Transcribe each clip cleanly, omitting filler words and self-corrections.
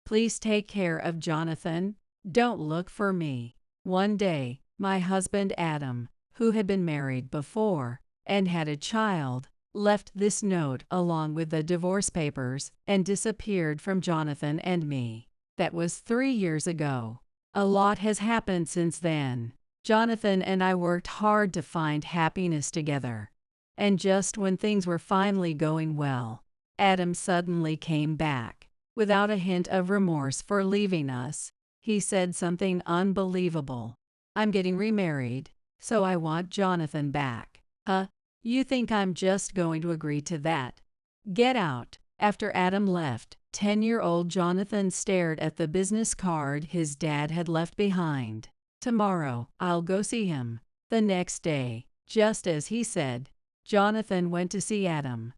Please take care of Jonathan. Don't look for me. One day, my husband Adam, who had been married before and had a child, left this note along with the divorce papers and disappeared from Jonathan and me. That was 3 years ago. A lot has happened since then. Jonathan and I worked hard to find happiness together. And just when things were finally going well, Adam suddenly came back. Without a hint of remorse for leaving us, he said something unbelievable. I'm getting remarried, so I want Jonathan back. Huh? You think I'm just going to agree to that? Get out. After Adam left, 10-year-old Jonathan stared at the business card his dad had left behind. Tomorrow, I'll go see him. The next day, just as he said, Jonathan went to see Adam.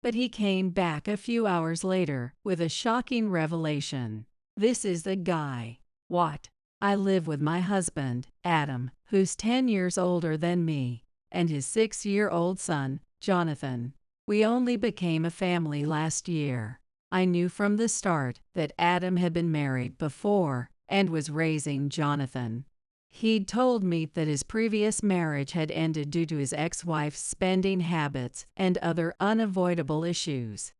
But he came back a few hours later with a shocking revelation. This is the guy. What? I live with my husband, Adam, who's 10 years older than me, and his 6-year-old son, Jonathan. We only became a family last year. I knew from the start that Adam had been married before and was raising Jonathan. He'd told me that his previous marriage had ended due to his ex-wife's spending habits and other unavoidable issues.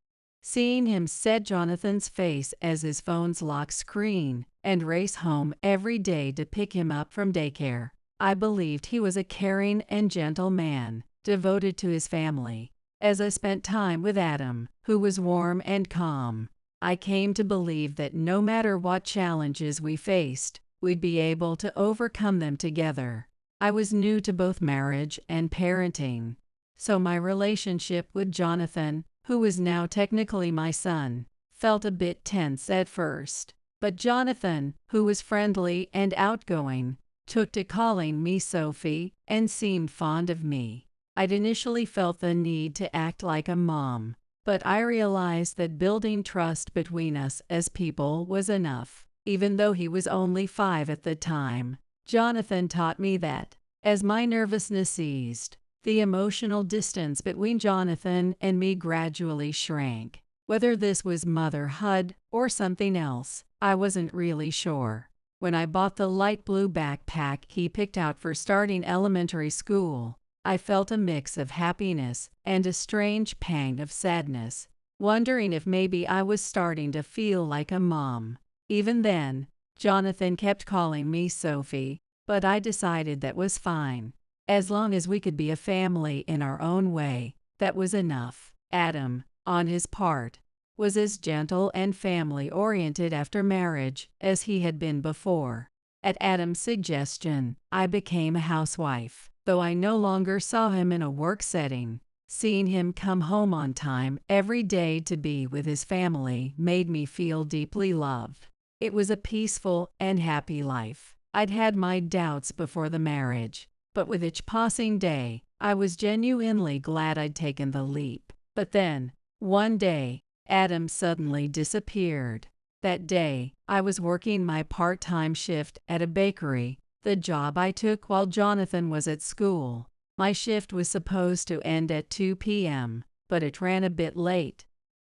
Seeing him set Jonathan's face as his phone's lock screen and race home every day to pick him up from daycare, I believed he was a caring and gentle man, devoted to his family. As I spent time with Adam, who was warm and calm, I came to believe that no matter what challenges we faced, we'd be able to overcome them together. I was new to both marriage and parenting, so my relationship with Jonathan, who was now technically my son, felt a bit tense at first. But Jonathan, who was friendly and outgoing, took to calling me Sophie and seemed fond of me. I'd initially felt the need to act like a mom, but I realized that building trust between us as people was enough. Even though he was only 5 at the time, Jonathan taught me that. As my nervousness eased, the emotional distance between Jonathan and me gradually shrank. Whether this was motherhood or something else, I wasn't really sure. When I bought the light blue backpack he picked out for starting elementary school, I felt a mix of happiness and a strange pang of sadness, wondering if maybe I was starting to feel like a mom. Even then, Jonathan kept calling me Sophie, but I decided that was fine. As long as we could be a family in our own way, that was enough. Adam, on his part, was as gentle and family-oriented after marriage as he had been before. At Adam's suggestion, I became a housewife. Though I no longer saw him in a work setting, seeing him come home on time every day to be with his family made me feel deeply loved. It was a peaceful and happy life. I'd had my doubts before the marriage, but with each passing day, I was genuinely glad I'd taken the leap. But then, one day, Adam suddenly disappeared. That day, I was working my part-time shift at a bakery, the job I took while Jonathan was at school. My shift was supposed to end at 2 p.m., but it ran a bit late.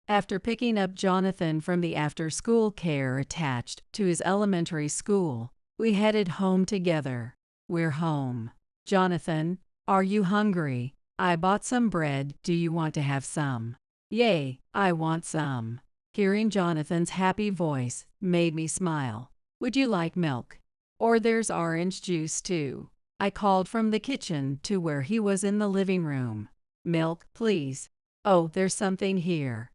After picking up Jonathan from the after-school care attached to his elementary school, we headed home together. We're home. Jonathan, are you hungry? I bought some bread. Do you want to have some? Yay, I want some. Hearing Jonathan's happy voice made me smile. Would you like milk? Or there's orange juice too. I called from the kitchen to where he was in the living room. Milk, please. Oh, there's something here.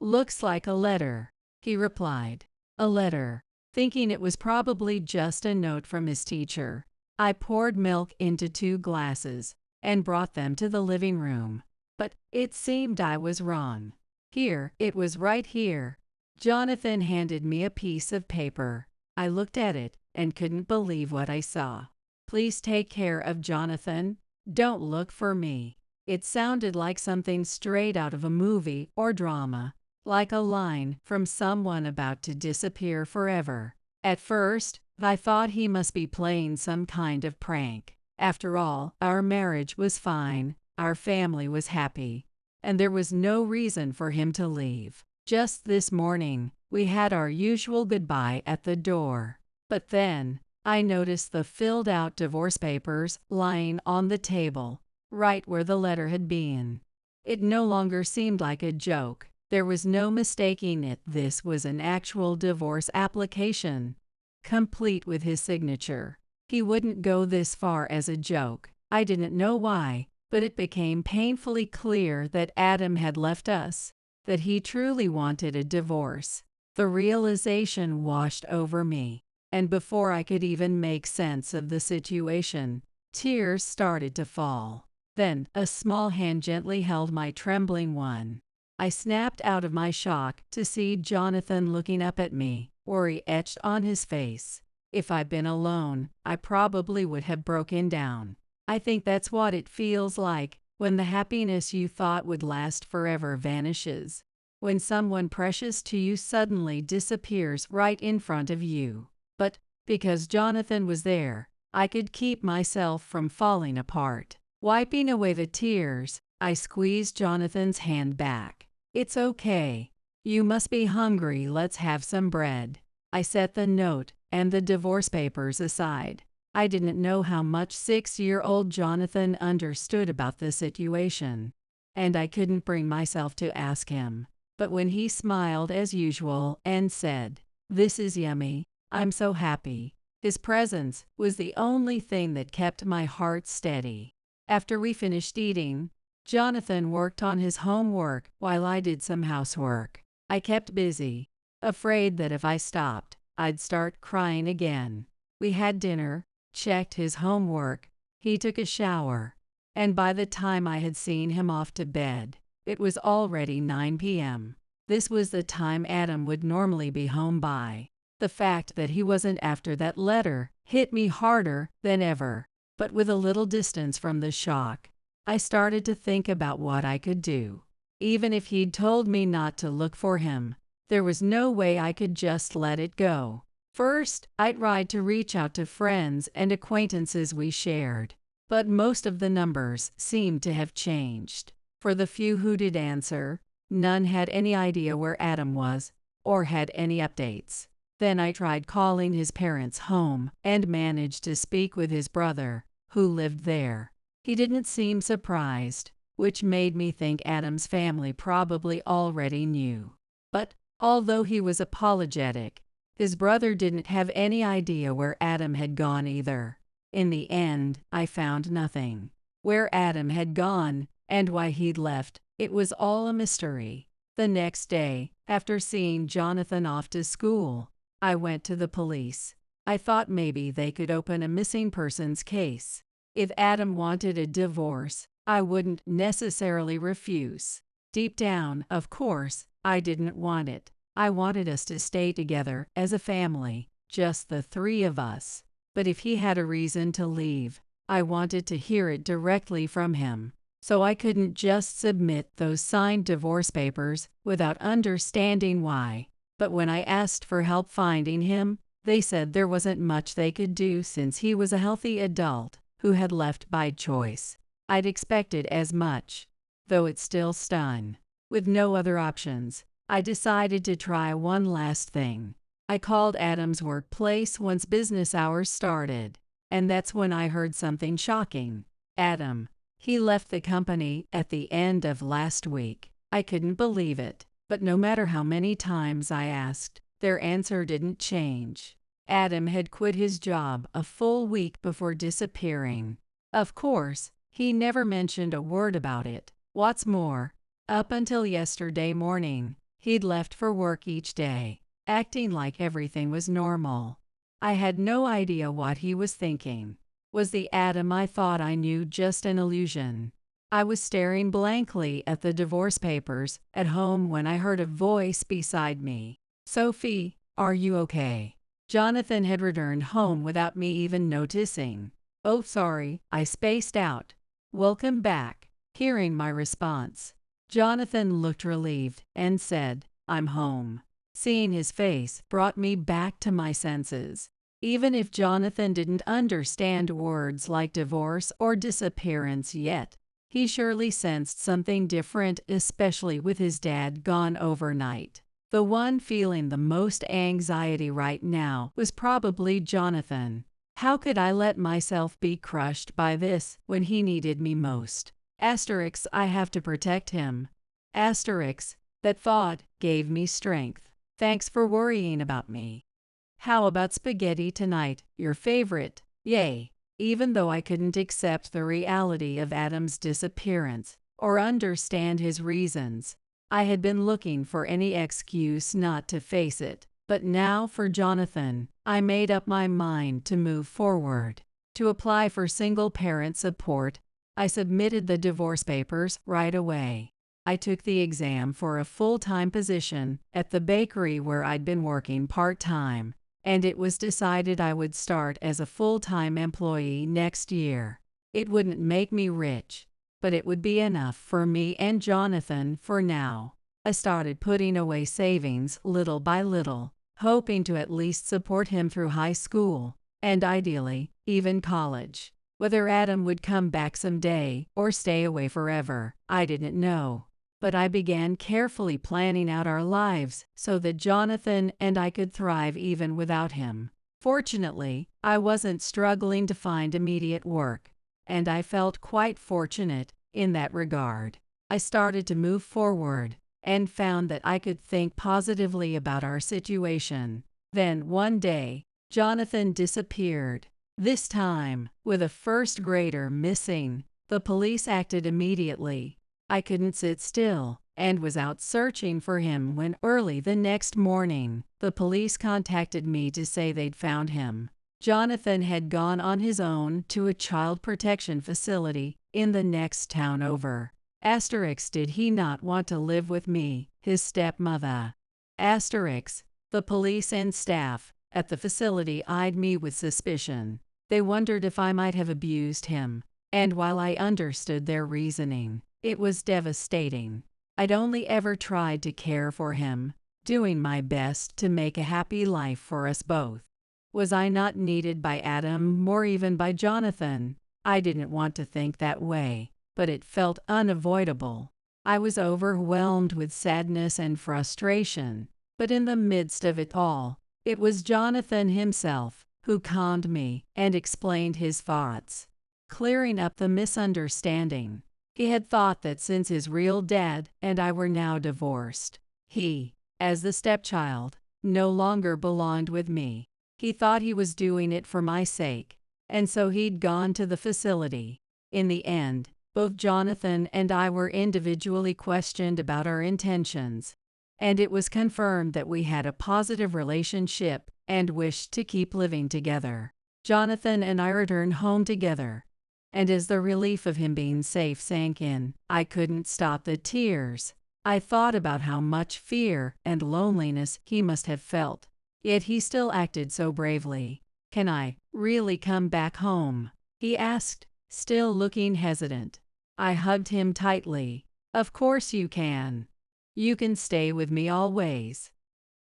Looks like a letter, he replied. A letter. Thinking it was probably just a note from his teacher, I poured milk into 2 glasses and brought them to the living room. But it seemed I was wrong. Here, it was right here. Jonathan handed me a piece of paper. I looked at it and couldn't believe what I saw. Please take care of Jonathan. Don't look for me. It sounded like something straight out of a movie or drama, like a line from someone about to disappear forever. At first, I thought he must be playing some kind of prank. After all, our marriage was fine, our family was happy, and there was no reason for him to leave. Just this morning, We had our usual goodbye at the door. But then, I noticed the filled-out divorce papers lying on the table, right where the letter had been. It no longer seemed like a joke. There was no mistaking it. This was an actual divorce application, complete with his signature. He wouldn't go this far as a joke. I didn't know why, but it became painfully clear that Adam had left us, that he truly wanted a divorce. The realization washed over me, and before I could even make sense of the situation, tears started to fall. Then, a small hand gently held my trembling one. I snapped out of my shock to see Jonathan looking up at me, worry etched on his face. If I'd been alone, I probably would have broken down. I think that's what it feels like when the happiness you thought would last forever vanishes. When someone precious to you suddenly disappears right in front of you. But, because Jonathan was there, I could keep myself from falling apart. Wiping away the tears, I squeezed Jonathan's hand back. "It's okay. You must be hungry. Let's have some bread." I set the note and the divorce papers aside. I didn't know how much 6-year-old Jonathan understood about the situation, and I couldn't bring myself to ask him. But when he smiled as usual and said, "This is yummy, I'm so happy," his presence was the only thing that kept my heart steady. After we finished eating, Jonathan worked on his homework while I did some housework. I kept busy, afraid that if I stopped, I'd start crying again. We had dinner, checked his homework, he took a shower, and by the time I had seen him off to bed, it was already 9 p.m. This was the time Adam would normally be home by. The fact that he wasn't after that letter hit me harder than ever. But with a little distance from the shock, I started to think about what I could do. Even if he'd told me not to look for him, there was no way I could just let it go. First, I tried to reach out to friends and acquaintances we shared, but most of the numbers seemed to have changed. For the few who did answer, none had any idea where Adam was or had any updates. Then I tried calling his parents' home and managed to speak with his brother, who lived there. He didn't seem surprised, which made me think Adam's family probably already knew. But, although he was apologetic, his brother didn't have any idea where Adam had gone either. In the end, I found nothing. Where Adam had gone, and why he'd left, it was all a mystery. The next day, after seeing Jonathan off to school, I went to the police. I thought maybe they could open a missing persons case. If Adam wanted a divorce, I wouldn't necessarily refuse. Deep down, of course, I didn't want it. I wanted us to stay together as a family, just the three of us. But if he had a reason to leave, I wanted to hear it directly from him. So I couldn't just submit those signed divorce papers without understanding why. But when I asked for help finding him, they said there wasn't much they could do since he was a healthy adult who had left by choice. I'd expected as much, though it still stung. With no other options, I decided to try one last thing. I called Adam's workplace once business hours started, and that's when I heard something shocking. Adam, he left the company at the end of last week. I couldn't believe it, but no matter how many times I asked, their answer didn't change. Adam had quit his job a full week before disappearing. Of course, he never mentioned a word about it. What's more, up until yesterday morning, he'd left for work each day, acting like everything was normal. I had no idea what he was thinking. Was the Adam I thought I knew just an illusion? I was staring blankly at the divorce papers at home when I heard a voice beside me. "Sophie, are you okay?" Jonathan had returned home without me even noticing. "Oh, sorry," I spaced out. "Welcome back." Hearing my response, Jonathan looked relieved and said, "I'm home." Seeing his face brought me back to my senses. Even if Jonathan didn't understand words like divorce or disappearance yet, he surely sensed something different, especially with his dad gone overnight. The one feeling the most anxiety right now was probably Jonathan. How could I let myself be crushed by this when he needed me most? Asterisk, I have to protect him. Asterisk, that thought gave me strength. Thanks for worrying about me. How about spaghetti tonight, your favorite? Yay. Even though I couldn't accept the reality of Adam's disappearance or understand his reasons, I had been looking for any excuse not to face it. But now for Jonathan, I made up my mind to move forward. To apply for single-parent support, I submitted the divorce papers right away. I took the exam for a full-time position at the bakery where I'd been working part-time, and it was decided I would start as a full-time employee next year. It wouldn't make me rich, but it would be enough for me and Jonathan for now. I started putting away savings little by little, hoping to at least support him through high school, and ideally, even college. Whether Adam would come back someday or stay away forever, I didn't know. But I began carefully planning out our lives so that Jonathan and I could thrive even without him. Fortunately, I wasn't struggling to find immediate work, and I felt quite fortunate in that regard. I started to move forward and found that I could think positively about our situation. Then, one day, Jonathan disappeared. This time, with a first grader missing, the police acted immediately. I couldn't sit still and was out searching for him when early the next morning, the police contacted me to say they'd found him. Jonathan had gone on his own to a child protection facility in the next town over. Asterisk, did he not want to live with me, his stepmother? Asterisk, the police and staff at the facility eyed me with suspicion. They wondered if I might have abused him, and while I understood their reasoning, it was devastating. I'd only ever tried to care for him, doing my best to make a happy life for us both. Was I not needed by Adam or even by Jonathan? I didn't want to think that way, but it felt unavoidable. I was overwhelmed with sadness and frustration, but in the midst of it all, it was Jonathan himself who calmed me and explained his thoughts, clearing up the misunderstanding. He had thought that since his real dad and I were now divorced, he, as the stepchild, no longer belonged with me. He thought he was doing it for my sake, and so he'd gone to the facility. In the end, both Jonathan and I were individually questioned about our intentions, and it was confirmed that we had a positive relationship and wished to keep living together. Jonathan and I returned home together, and as the relief of him being safe sank in, I couldn't stop the tears. I thought about how much fear and loneliness he must have felt, yet he still acted so bravely. Can I really come back home? He asked, still looking hesitant. I hugged him tightly. Of course you can. You can stay with me always.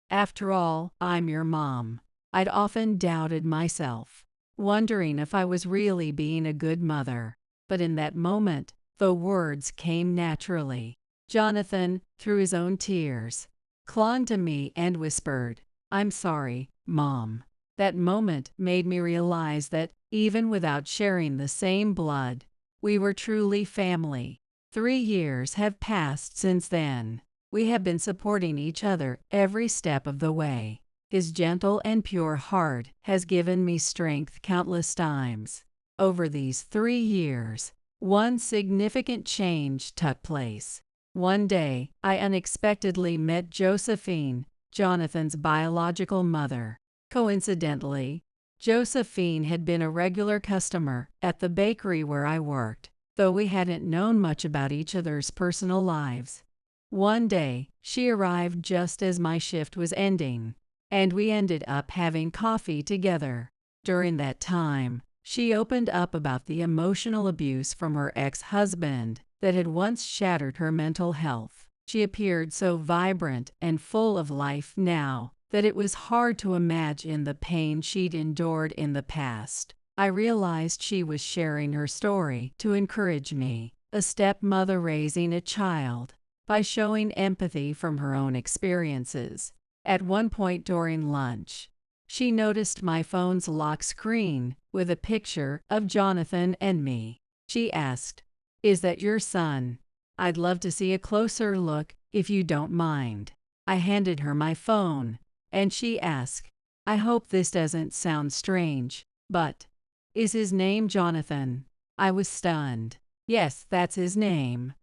After all, I'm your mom. I'd often doubted myself, wondering if I was really being a good mother. But in that moment, the words came naturally. Jonathan, through his own tears, clung to me and whispered, "I'm sorry, Mom." That moment made me realize that, even without sharing the same blood, we were truly family. 3 years have passed since then. We have been supporting each other every step of the way. His gentle and pure heart has given me strength countless times. Over these 3 years, one significant change took place. One day, I unexpectedly met Josephine, Jonathan's biological mother. Coincidentally, Josephine had been a regular customer at the bakery where I worked, though we hadn't known much about each other's personal lives. One day, she arrived just as my shift was ending, and we ended up having coffee together. During that time, she opened up about the emotional abuse from her ex-husband that had once shattered her mental health. She appeared so vibrant and full of life now that it was hard to imagine the pain she'd endured in the past. I realized she was sharing her story to encourage me, a stepmother raising a child, by showing empathy from her own experiences. At one point during lunch, she noticed my phone's lock screen with a picture of Jonathan and me. She asked, "Is that your son? I'd love to see a closer look if you don't mind." I handed her my phone, and she asked, "I hope this doesn't sound strange, but is his name Jonathan?" I was stunned. "Yes, that's his name."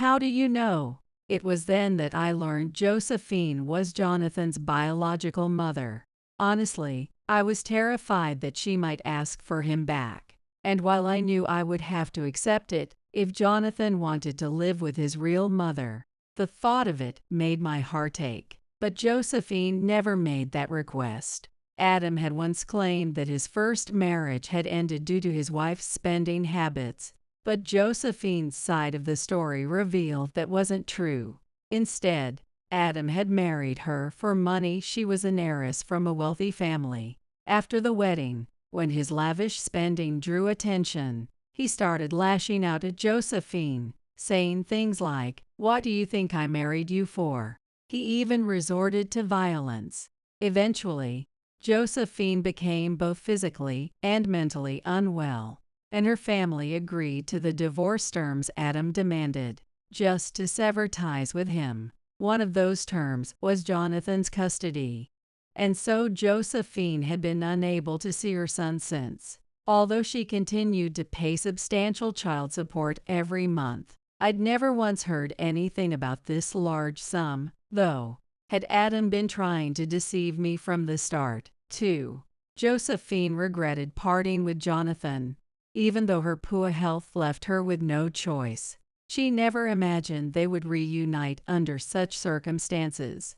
"How do you know?" It was then that I learned Josephine was Jonathan's biological mother. Honestly, I was terrified that she might ask for him back. And while I knew I would have to accept it if Jonathan wanted to live with his real mother, the thought of it made my heart ache. But Josephine never made that request. Adam had once claimed that his first marriage had ended due to his wife's spending habits, but Josephine's side of the story revealed that wasn't true. Instead, Adam had married her for money. She was an heiress from a wealthy family. After the wedding, when his lavish spending drew attention, he started lashing out at Josephine, saying things like, "What do you think I married you for?" He even resorted to violence. Eventually, Josephine became both physically and mentally unwell, and her family agreed to the divorce terms Adam demanded, just to sever ties with him. One of those terms was Jonathan's custody. And so Josephine had been unable to see her son since, although she continued to pay substantial child support every month. I'd never once heard anything about this large sum, though. Had Adam been trying to deceive me from the start, too? Josephine regretted parting with Jonathan, even though her poor health left her with no choice. She never imagined they would reunite under such circumstances.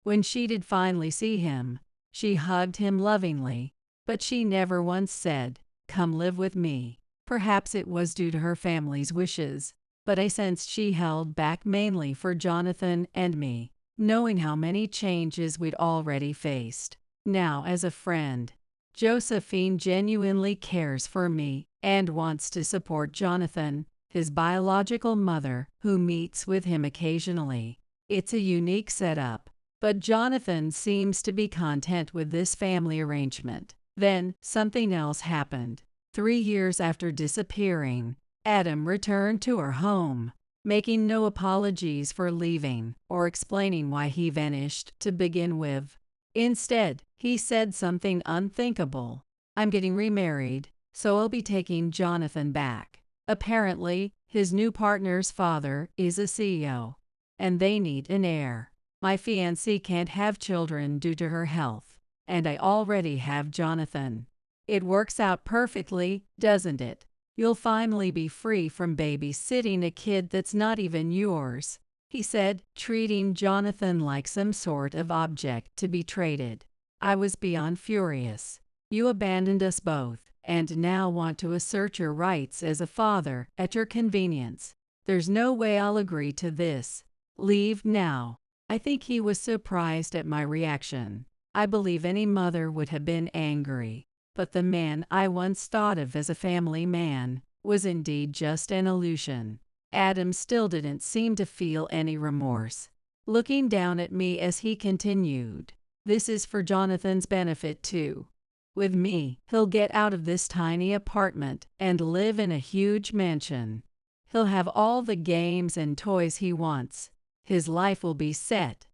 When she did finally see him, she hugged him lovingly, but she never once said, "Come live with me." Perhaps it was due to her family's wishes, but I sensed she held back mainly for Jonathan and me, knowing how many changes we'd already faced. Now, as a friend, Josephine genuinely cares for me and wants to support Jonathan, his biological mother, who meets with him occasionally. It's a unique setup, but Jonathan seems to be content with this family arrangement. Then, something else happened. 3 years after disappearing, Adam returned to her home, making no apologies for leaving or explaining why he vanished to begin with. Instead, he said something unthinkable. "I'm getting remarried, so I'll be taking Jonathan back." Apparently, his new partner's father is a CEO, and they need an heir. My fiancée can't have children due to her health, and I already have Jonathan. It works out perfectly, doesn't it? You'll finally be free from babysitting a kid that's not even yours, he said, treating Jonathan like some sort of object to be traded. I was beyond furious. You abandoned us both, and now want to assert your rights as a father at your convenience. There's no way I'll agree to this. Leave now. I think he was surprised at my reaction. I believe any mother would have been angry, but the man I once thought of as a family man was indeed just an illusion. Adam still didn't seem to feel any remorse, looking down at me as he continued, "This is for Jonathan's benefit too. With me, he'll get out of this tiny apartment and live in a huge mansion. He'll have all the games and toys he wants. His life will be set.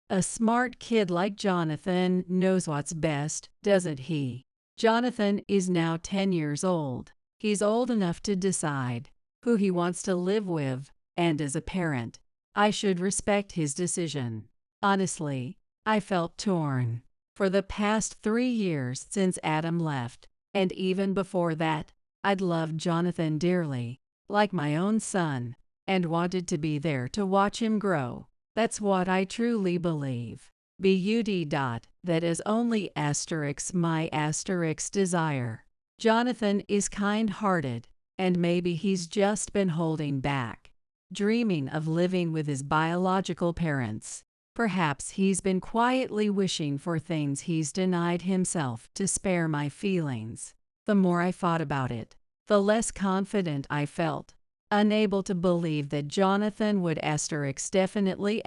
A smart kid like Jonathan knows what's best, doesn't he?" Jonathan is now 10 years old. He's old enough to decide who he wants to live with, and as a parent, I should respect his decision. Honestly, I felt torn. For the past 3 years since Adam left, and even before that, I'd loved Jonathan dearly, like my own son, and wanted to be there to watch him grow. That's what I truly believe. That is only my desire. Jonathan is kind-hearted, and maybe he's just been holding back, dreaming of living with his biological parents. Perhaps he's been quietly wishing for things he's denied himself to spare my feelings. The more I thought about it, the less confident I felt. unable to believe that Jonathan would definitely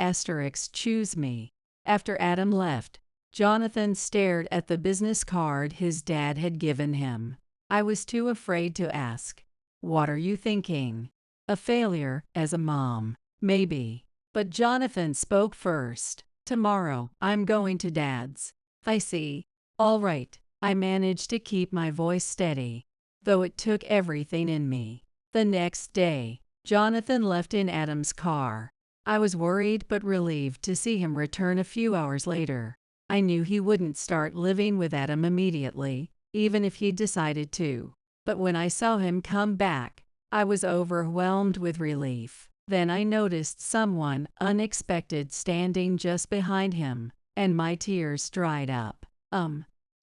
choose me. After Adam left, Jonathan stared at the business card his dad had given him. I was too afraid to ask. What are you thinking? A failure as a mom, maybe. But Jonathan spoke first. Tomorrow, I'm going to Dad's. I see. All right. I managed to keep my voice steady, though it took everything in me. The next day, Jonathan left in Adam's car. I was worried but relieved to see him return a few hours later. I knew he wouldn't start living with Adam immediately, even if he decided to. But when I saw him come back, I was overwhelmed with relief. Then I noticed someone unexpected standing just behind him, and my tears dried up.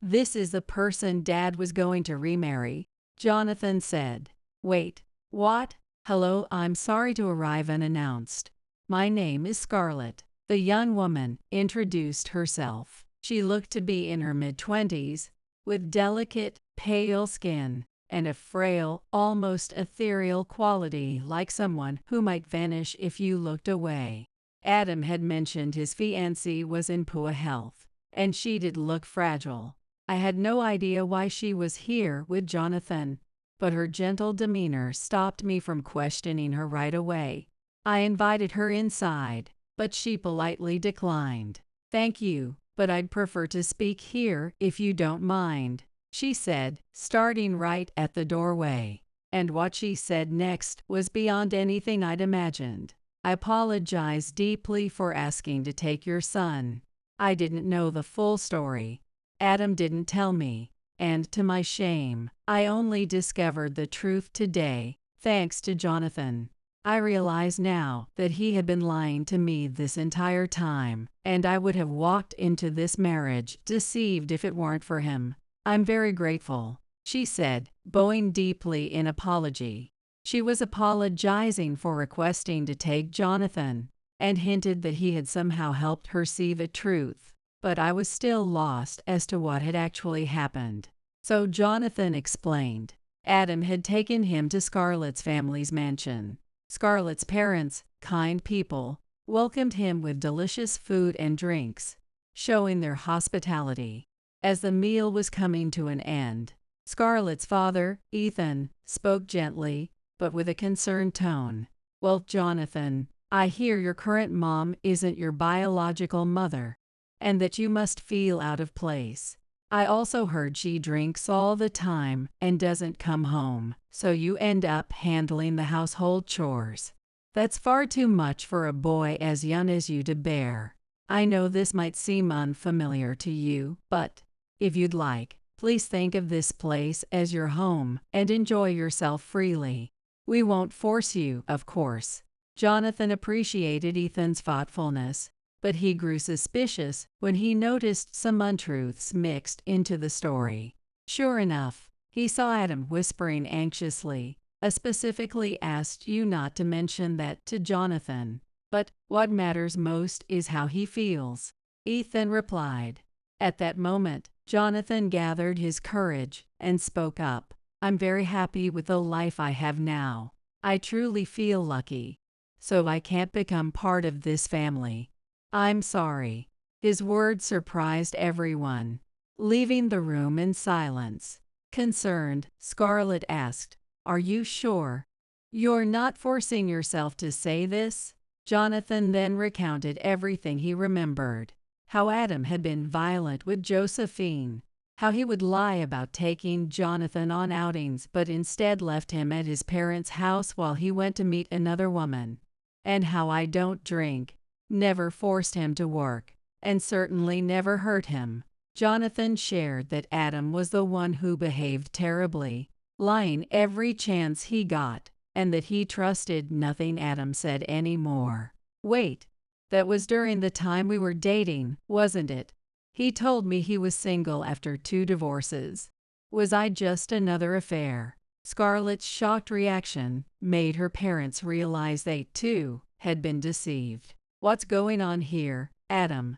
This is the person Dad was going to remarry, Jonathan said. Wait, what? Hello, I'm sorry to arrive unannounced. My name is Scarlett. The young woman introduced herself. She looked to be in her mid-20s, with delicate, pale skin and a frail, almost ethereal quality like someone who might vanish if you looked away. Adam had mentioned his fiancée was in poor health, and she did look fragile. I had no idea why she was here with Jonathan, but her gentle demeanor stopped me from questioning her right away. I invited her inside, but she politely declined. Thank you, but I'd prefer to speak here if you don't mind, she said, starting right at the doorway. And what she said next was beyond anything I'd imagined. I apologize deeply for asking to take your son. I didn't know the full story. Adam didn't tell me, and to my shame, I only discovered the truth today, thanks to Jonathan. I realize now that he had been lying to me this entire time, and I would have walked into this marriage deceived if it weren't for him. I'm very grateful, she said, bowing deeply in apology. She was apologizing for requesting to take Jonathan, and hinted that he had somehow helped her see the truth. But I was still lost as to what had actually happened. So Jonathan explained. Adam had taken him to Scarlett's family's mansion. Scarlett's parents, kind people, welcomed him with delicious food and drinks, showing their hospitality. As the meal was coming to an end, Scarlett's father, Ethan, spoke gently, but with a concerned tone. Well, Jonathan, I hear your current mom isn't your biological mother, and that you must feel out of place. I also heard she drinks all the time and doesn't come home, so you end up handling the household chores. That's far too much for a boy as young as you to bear. I know this might seem unfamiliar to you, but if you'd like, please think of this place as your home and enjoy yourself freely. We won't force you, of course. Jonathan appreciated Ethan's thoughtfulness, but he grew suspicious when he noticed some untruths mixed into the story. Sure enough, he saw Adam whispering anxiously. I specifically asked you not to mention that to Jonathan, but what matters most is how he feels, Ethan replied. At that moment, Jonathan gathered his courage and spoke up. I'm very happy with the life I have now. I truly feel lucky. So I can't become part of this family. I'm sorry. His words surprised everyone, leaving the room in silence. Concerned, Scarlett asked, Are you sure? You're not forcing yourself to say this? Jonathan then recounted everything he remembered. How Adam had been violent with Josephine. How he would lie about taking Jonathan on outings but instead left him at his parents' house while he went to meet another woman. And how I don't drink, never forced him to work, and certainly never hurt him. Jonathan shared that Adam was the one who behaved terribly, lying every chance he got, and that he trusted nothing Adam said anymore. Wait, that was during the time we were dating, wasn't it? He told me he was single after 2 divorces. Was I just another affair? Scarlett's shocked reaction made her parents realize they, too, had been deceived. What's going on here, Adam?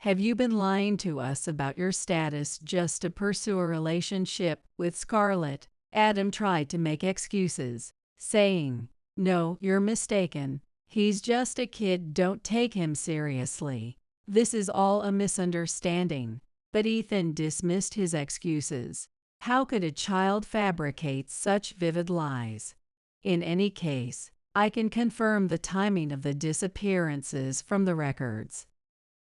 Have you been lying to us about your status just to pursue a relationship with Scarlett? Adam tried to make excuses, saying, "No, you're mistaken. He's just a kid, don't take him seriously. This is all a misunderstanding." But Ethan dismissed his excuses. How could a child fabricate such vivid lies? In any case, I can confirm the timing of the disappearances from the records.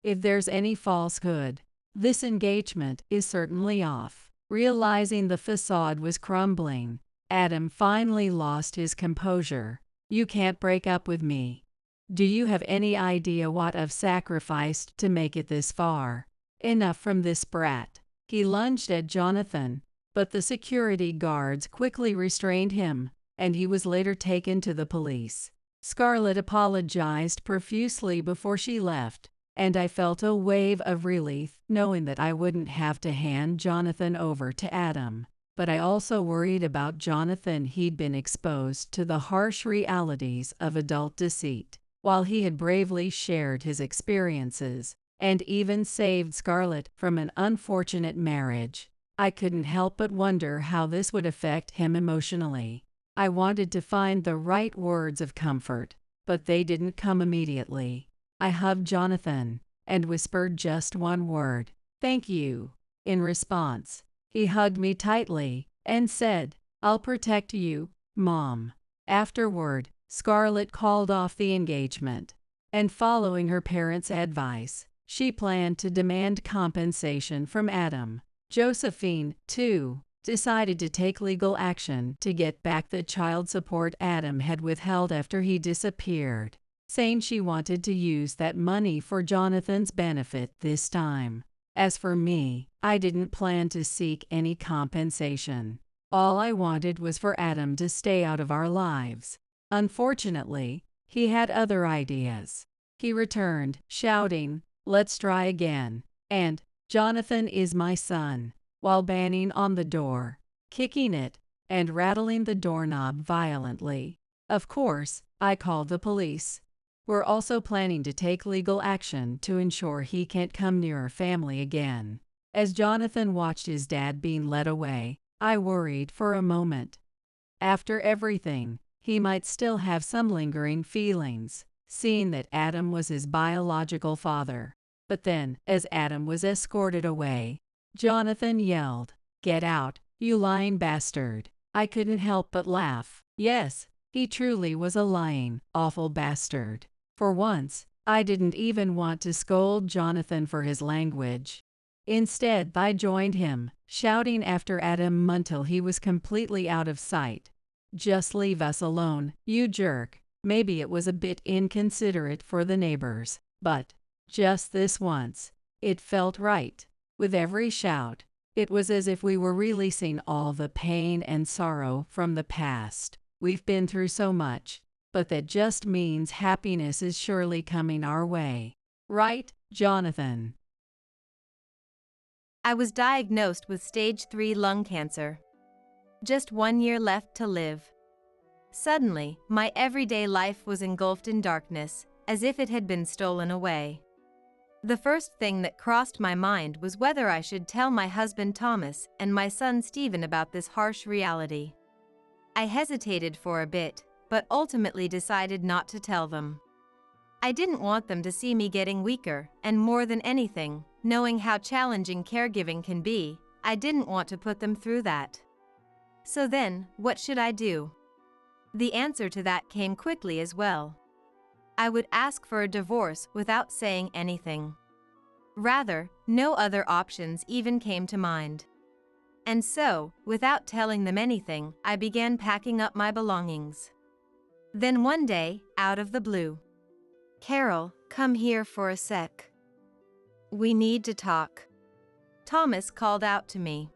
If there's any falsehood, this engagement is certainly off. Realizing the facade was crumbling, Adam finally lost his composure. "You can't break up with me. Do you have any idea what I've sacrificed to make it this far? Enough from this brat." He lunged at Jonathan, but the security guards quickly restrained him, and he was later taken to the police. Scarlett apologized profusely before she left, and I felt a wave of relief knowing that I wouldn't have to hand Jonathan over to Adam. But I also worried about Jonathan. He'd been exposed to the harsh realities of adult deceit. While he had bravely shared his experiences, and even saved Scarlett from an unfortunate marriage, I couldn't help but wonder how this would affect him emotionally. I wanted to find the right words of comfort, but they didn't come immediately. I hugged Jonathan and whispered just one word, "Thank you." In response, he hugged me tightly and said, "I'll protect you, Mom." Afterward, Scarlett called off the engagement, and following her parents' advice, she planned to demand compensation from Adam. Josephine, too, decided to take legal action to get back the child support Adam had withheld after he disappeared, saying she wanted to use that money for Jonathan's benefit this time. As for me, I didn't plan to seek any compensation. All I wanted was for Adam to stay out of our lives. Unfortunately, he had other ideas. He returned, shouting, "Let's try again," and "Jonathan is my son," while banging on the door, kicking it, and rattling the doorknob violently. Of course, I called the police. We're also planning to take legal action to ensure he can't come near our family again. As Jonathan watched his dad being led away, I worried for a moment. After everything, he might still have some lingering feelings, seeing that Adam was his biological father. But then, as Adam was escorted away, Jonathan yelled, "Get out, you lying bastard." I couldn't help but laugh. Yes, he truly was a lying, awful bastard. For once, I didn't even want to scold Jonathan for his language. Instead, I joined him, shouting after Adam until he was completely out of sight. "Just leave us alone, you jerk." Maybe it was a bit inconsiderate for the neighbors, but just this once, it felt right. With every shout, it was as if we were releasing all the pain and sorrow from the past. We've been through so much, but that just means happiness is surely coming our way. Right, Jonathan? I was diagnosed with stage 3 lung cancer. Just 1 year left to live. Suddenly, my everyday life was engulfed in darkness, as if it had been stolen away. The first thing that crossed my mind was whether I should tell my husband Thomas and my son Stephen about this harsh reality. I hesitated for a bit, but ultimately decided not to tell them. I didn't want them to see me getting weaker, and more than anything, knowing how challenging caregiving can be, I didn't want to put them through that. So then, what should I do? The answer to that came quickly as well. I would ask for a divorce without saying anything. Rather, no other options even came to mind. And so, without telling them anything, I began packing up my belongings. Then one day, out of the blue, "Carol, come here for a sec. We need to talk." Thomas called out to me.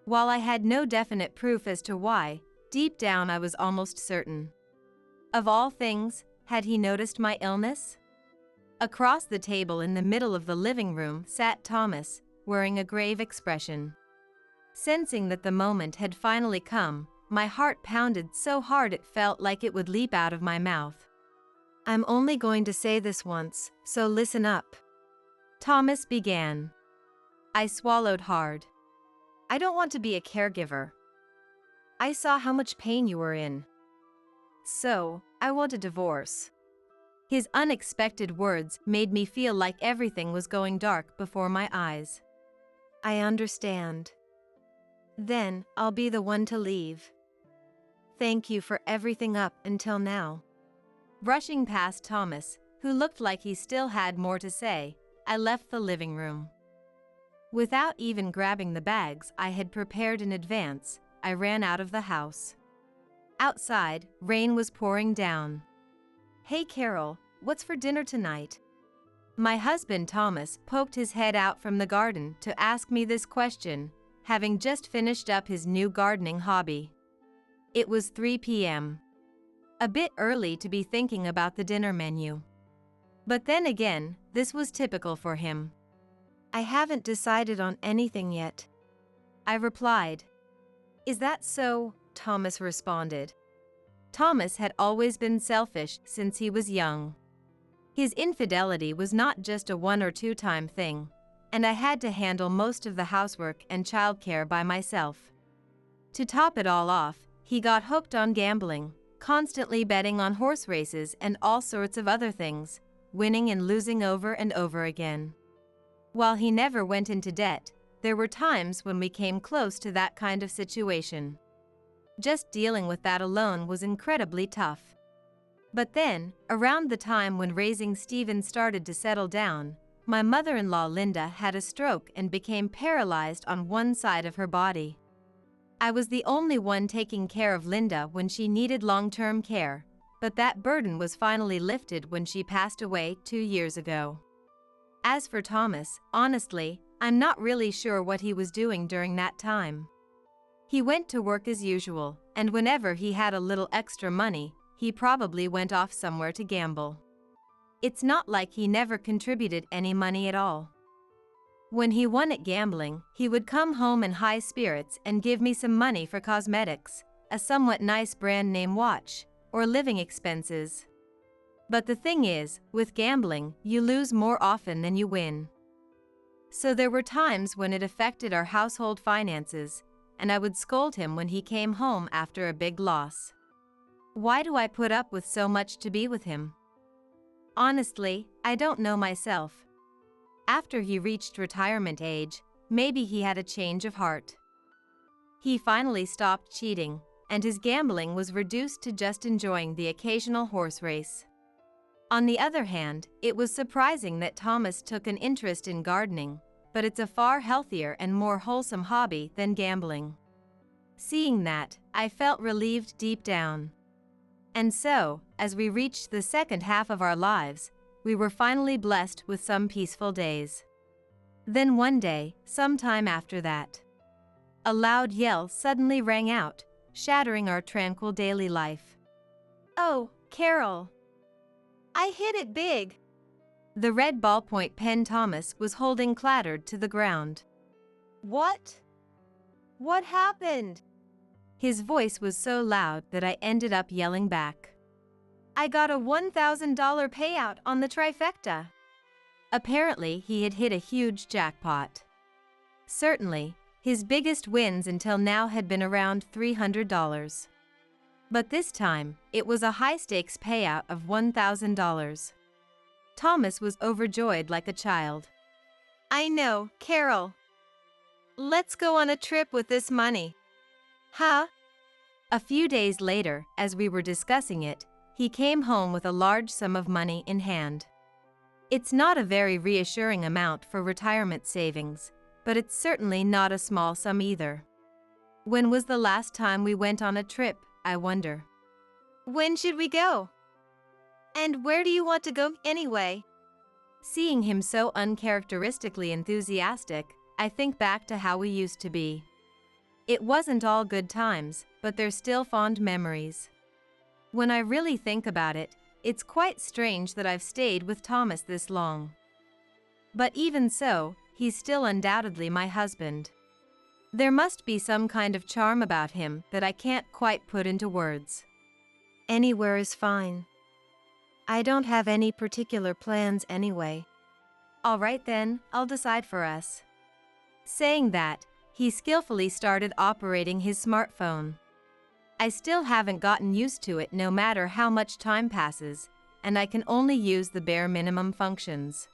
While I had no definite proof as to why, deep down I was almost certain. Of all things, had he noticed my illness? Across the table in the middle of the living room sat Thomas, wearing a grave expression. Sensing that the moment had finally come, my heart pounded so hard it felt like it would leap out of my mouth. "I'm only going to say this once, so listen up," Thomas began. I swallowed hard. "I don't want to be a caregiver. I saw how much pain you were in. that's so, I want a divorce." His unexpected words made me feel like everything was going dark before my eyes. "I understand. Then, I'll be the one to leave. Thank you for everything up until now." Rushing past Thomas, who looked like he still had more to say, I left the living room. Without even grabbing the bags I had prepared in advance, I ran out of the house. Outside, rain was pouring down. "Hey Carol, what's for dinner tonight?" My husband Thomas poked his head out from the garden to ask me this question, having just finished up his new gardening hobby. It was 3 p.m. A bit early to be thinking about the dinner menu. But then again, this was typical for him. "I haven't decided on anything yet," I replied. "Is that so?" Thomas responded. Thomas had always been selfish since he was young. His infidelity was not just a 1 or 2 time thing, and I had to handle most of the housework and childcare by myself. To top it all off, he got hooked on gambling, constantly betting on horse races and all sorts of other things, winning and losing over and over again. While he never went into debt, there were times when we came close to that kind of situation. Just dealing with that alone was incredibly tough. But then, around the time when raising Steven started to settle down, my mother-in-law Linda had a stroke and became paralyzed on one side of her body. I was the only one taking care of Linda when she needed long-term care, but that burden was finally lifted when she passed away 2 years ago. As for Thomas, honestly, I'm not really sure what he was doing during that time. He went to work as usual, and whenever he had a little extra money, he probably went off somewhere to gamble. It's not like he never contributed any money at all. When he won at gambling, he would come home in high spirits and give me some money for cosmetics, a somewhat nice brand name watch, or living expenses. But the thing is, with gambling, you lose more often than you win. So there were times when it affected our household finances, and I would scold him when he came home after a big loss. Why do I put up with so much to be with him? Honestly, I don't know myself. After he reached retirement age, maybe he had a change of heart. He finally stopped cheating, and his gambling was reduced to just enjoying the occasional horse race. On the other hand, it was surprising that Thomas took an interest in gardening, but it's a far healthier and more wholesome hobby than gambling. Seeing that, I felt relieved deep down. And so, as we reached the second half of our lives, we were finally blessed with some peaceful days. Then one day, sometime after that, a loud yell suddenly rang out, shattering our tranquil daily life. "Oh, Carol! I hit it big!" The red ballpoint pen Thomas was holding clattered to the ground. "What? What happened?" His voice was so loud that I ended up yelling back. "I got a $1,000 payout on the trifecta." Apparently, he had hit a huge jackpot. Certainly, his biggest wins until now had been around $300. But this time, it was a high-stakes payout of $1,000. Thomas was overjoyed like a child. "I know, Carol. Let's go on a trip with this money." "Huh?" A few days later, as we were discussing it, he came home with a large sum of money in hand. It's not a very reassuring amount for retirement savings, but it's certainly not a small sum either. When was the last time we went on a trip, I wonder? "When should we go? And where do you want to go anyway?" Seeing him so uncharacteristically enthusiastic, I think back to how we used to be. It wasn't all good times, but they're still fond memories. When I really think about it, it's quite strange that I've stayed with Thomas this long. But even so, he's still undoubtedly my husband. There must be some kind of charm about him that I can't quite put into words. "Anywhere is fine. I don't have any particular plans anyway." "All right then, I'll decide for us." Saying that, he skillfully started operating his smartphone. I still haven't gotten used to it no matter how much time passes, and I can only use the bare minimum functions.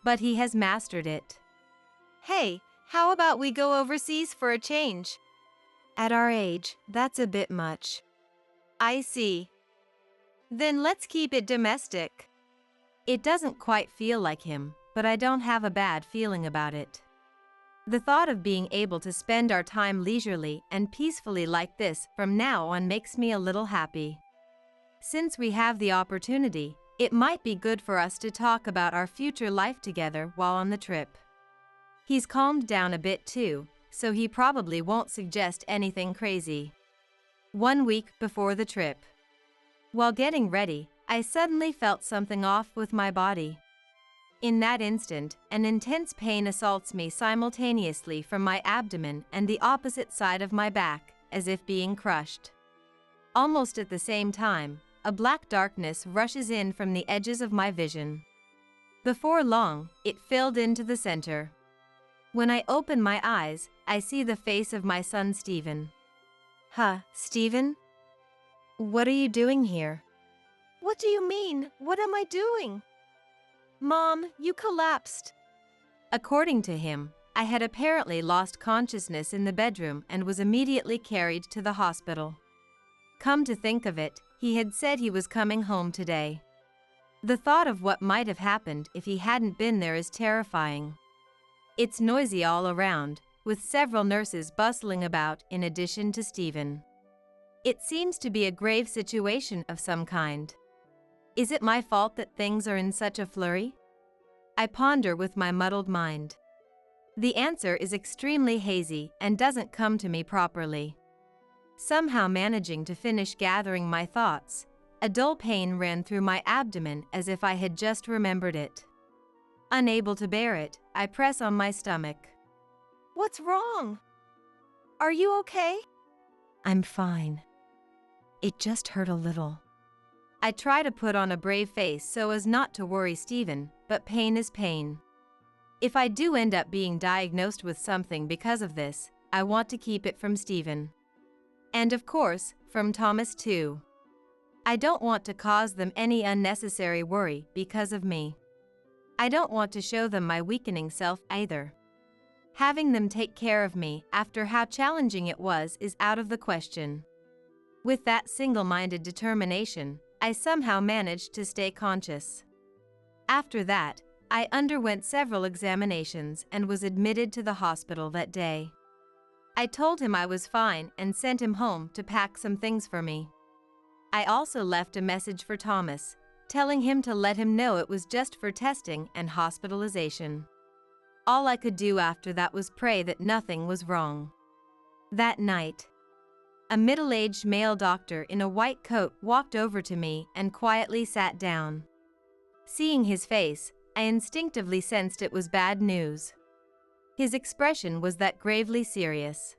But he has mastered it. Hey, how about we go overseas for a change? At our age, that's a bit much. I see. Then let's keep it domestic. It doesn't quite feel like him, but I don't have a bad feeling about it. The thought of being able to spend our time leisurely and peacefully like this from now on makes me a little happy. Since we have the opportunity, it might be good for us to talk about our future life together while on the trip. He's calmed down a bit too, so he probably won't suggest anything crazy. 1 week before the trip. While getting ready, I suddenly felt something off with my body. In that instant, an intense pain assaults me simultaneously from my abdomen and the opposite side of my back, as if being crushed. Almost at the same time, a black darkness rushes in from the edges of my vision. Before long, it filled into the center. When I open my eyes, I see the face of my son Stephen. Huh, Stephen? What are you doing here? What do you mean? What am I doing? Mom, you collapsed. According to him, I had apparently lost consciousness in the bedroom and was immediately carried to the hospital. Come to think of it, he had said he was coming home today. The thought of what might have happened if he hadn't been there is terrifying. It's noisy all around, with several nurses bustling about in addition to Stephen. It seems to be a grave situation of some kind. Is it my fault that things are in such a flurry? I ponder with my muddled mind. The answer is extremely hazy and doesn't come to me properly. Somehow managing to finish gathering my thoughts, a dull pain ran through my abdomen as if I had just remembered it. Unable to bear it, I press on my stomach. What's wrong? Are you okay? I'm fine. It just hurt a little. I try to put on a brave face so as not to worry Stephen, but pain is pain. If I do end up being diagnosed with something because of this, I want to keep it from Stephen. And of course, from Thomas too. I don't want to cause them any unnecessary worry because of me. I don't want to show them my weakening self either. Having them take care of me after how challenging it was is out of the question. With that single-minded determination, I somehow managed to stay conscious. After that, I underwent several examinations and was admitted to the hospital that day. I told him I was fine and sent him home to pack some things for me. I also left a message for Thomas, telling him to let him know it was just for testing and hospitalization. All I could do after that was pray that nothing was wrong. That night, a middle-aged male doctor in a white coat walked over to me and quietly sat down. Seeing his face, I instinctively sensed it was bad news. His expression was that gravely serious.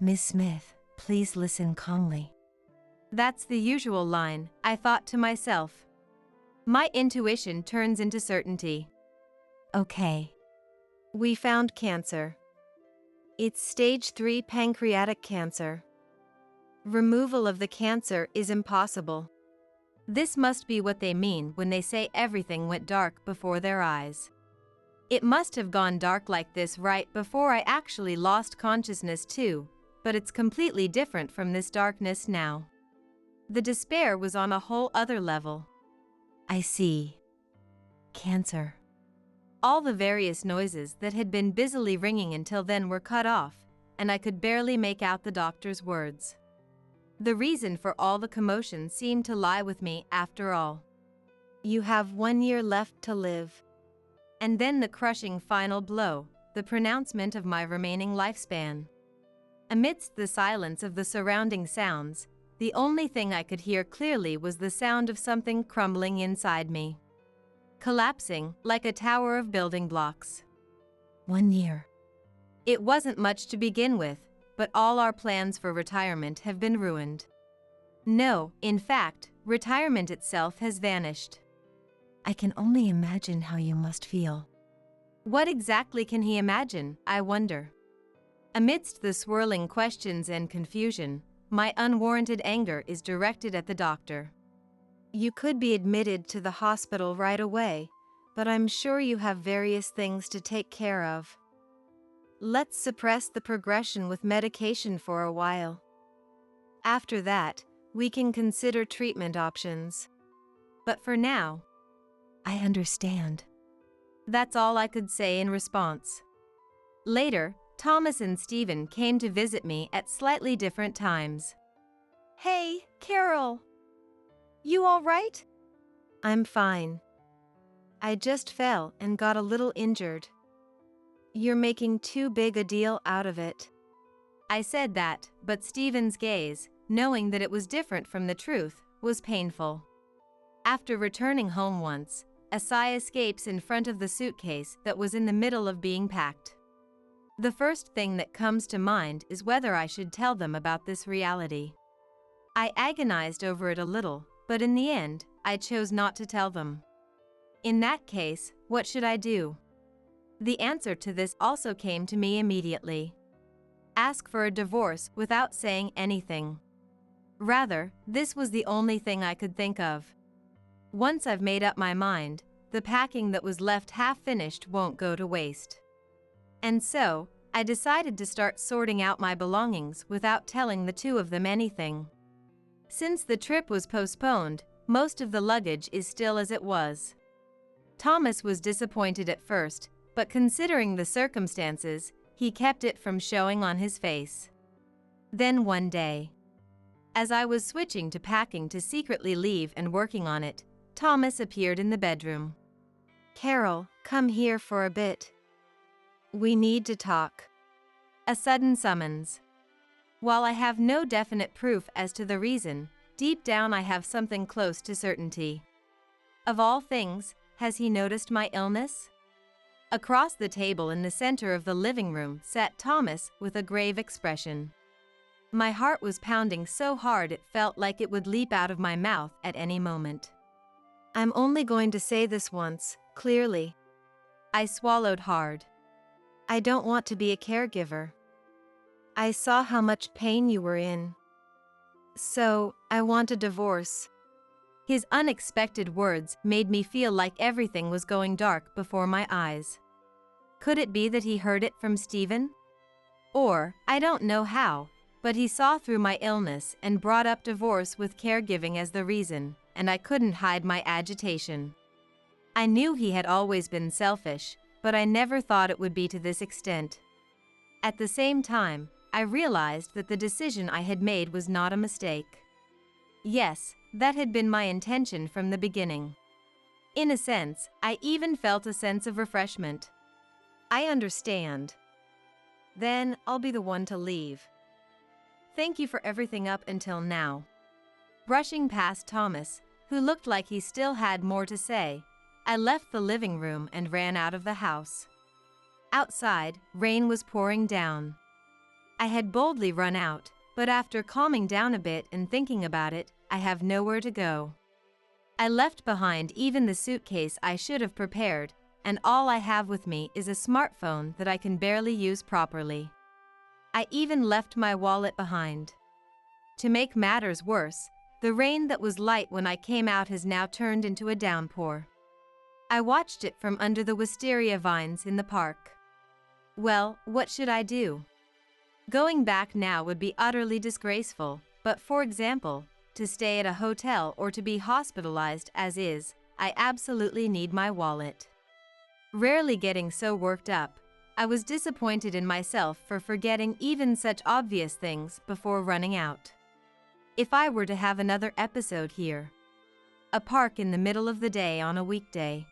Miss Smith, please listen calmly. That's the usual line, I thought to myself. My intuition turns into certainty. Okay. We found cancer. It's stage 3 pancreatic cancer. Removal of the cancer is impossible. This must be what they mean when they say everything went dark before their eyes. It must have gone dark like this right before I actually lost consciousness too, but it's completely different from this darkness now. The despair was on a whole other level. I see. Cancer. All the various noises that had been busily ringing until then were cut off, and I could barely make out the doctor's words. The reason for all the commotion seemed to lie with me after all. You have 1 year left to live. And then the crushing final blow, the pronouncement of my remaining lifespan. Amidst the silence of the surrounding sounds, the only thing I could hear clearly was the sound of something crumbling inside me. Collapsing like a tower of building blocks. 1 year. It wasn't much to begin with, but all our plans for retirement have been ruined. No, in fact, retirement itself has vanished. I can only imagine how you must feel. What exactly can he imagine, I wonder? Amidst the swirling questions and confusion, my unwarranted anger is directed at the doctor. You could be admitted to the hospital right away, but I'm sure you have various things to take care of. Let's suppress the progression with medication for a while. After that, we can consider treatment options. But for now, I understand. That's all I could say in response. Later, Thomas and Stephen came to visit me at slightly different times. Hey, Carol! You all right? I'm fine. I just fell and got a little injured. You're making too big a deal out of it. I said that, but Stephen's gaze, knowing that it was different from the truth, was painful. After returning home once, a sigh escapes in front of the suitcase that was in the middle of being packed. The first thing that comes to mind is whether I should tell them about this reality. I agonized over it a little, but in the end, I chose not to tell them. In that case, what should I do? The answer to this also came to me immediately. Ask for a divorce without saying anything. Rather, this was the only thing I could think of. Once I've made up my mind, the packing that was left half-finished won't go to waste. And so, I decided to start sorting out my belongings without telling the two of them anything. Since the trip was postponed, most of the luggage is still as it was. Thomas was disappointed at first, but considering the circumstances, he kept it from showing on his face. Then one day, as I was switching to packing to secretly leave and working on it, Thomas appeared in the bedroom. Carol, come here for a bit. We need to talk. A sudden summons. While I have no definite proof as to the reason, deep down I have something close to certainty. Of all things, has he noticed my illness? Across the table in the center of the living room sat Thomas with a grave expression. My heart was pounding so hard it felt like it would leap out of my mouth at any moment. I'm only going to say this once, clearly. I swallowed hard. I don't want to be a caregiver. I saw how much pain you were in. So, I want a divorce. His unexpected words made me feel like everything was going dark before my eyes. Could it be that he heard it from Stephen? Or, I don't know how, but he saw through my illness and brought up divorce with caregiving as the reason, and I couldn't hide my agitation. I knew he had always been selfish, but I never thought it would be to this extent. At the same time, I realized that the decision I had made was not a mistake. Yes, that had been my intention from the beginning. In a sense, I even felt a sense of refreshment. I understand. Then I'll be the one to leave. Thank you for everything up until now. Brushing past Thomas, who looked like he still had more to say, I left the living room and ran out of the house. Outside, rain was pouring down. I had boldly run out, but after calming down a bit and thinking about it, I have nowhere to go. I left behind even the suitcase I should have prepared, and all I have with me is a smartphone that I can barely use properly. I even left my wallet behind. To make matters worse, the rain that was light when I came out has now turned into a downpour. I watched it from under the wisteria vines in the park. Well, what should I do? Going back now would be utterly disgraceful, but for example, to stay at a hotel or to be hospitalized as is, I absolutely need my wallet. Rarely getting so worked up, I was disappointed in myself for forgetting even such obvious things before running out. If I were to have another episode here, a park in the middle of the day on a weekday.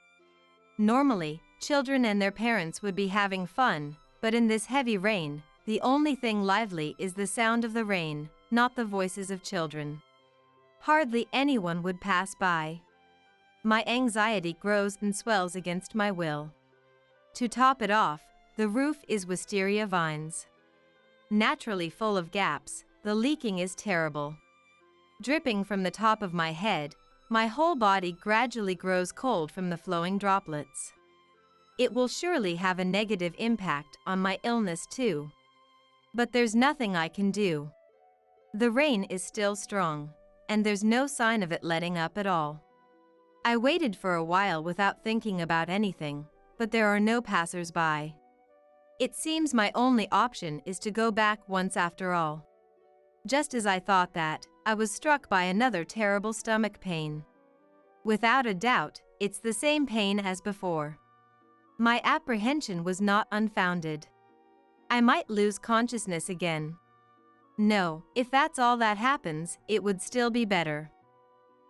Normally, children and their parents would be having fun, but in this heavy rain, the only thing lively is the sound of the rain, not the voices of children. Hardly anyone would pass by. My anxiety grows and swells against my will. To top it off, the roof is wisteria vines. Naturally full of gaps, the leaking is terrible. Dripping from the top of my head, my whole body gradually grows cold from the flowing droplets. It will surely have a negative impact on my illness too. But there's nothing I can do. The rain is still strong, and there's no sign of it letting up at all. I waited for a while without thinking about anything, but there are no passers-by. It seems my only option is to go back once after all. Just as I thought that, I was struck by another terrible stomach pain. Without a doubt, it's the same pain as before. My apprehension was not unfounded. I might lose consciousness again. No, if that's all that happens, it would still be better.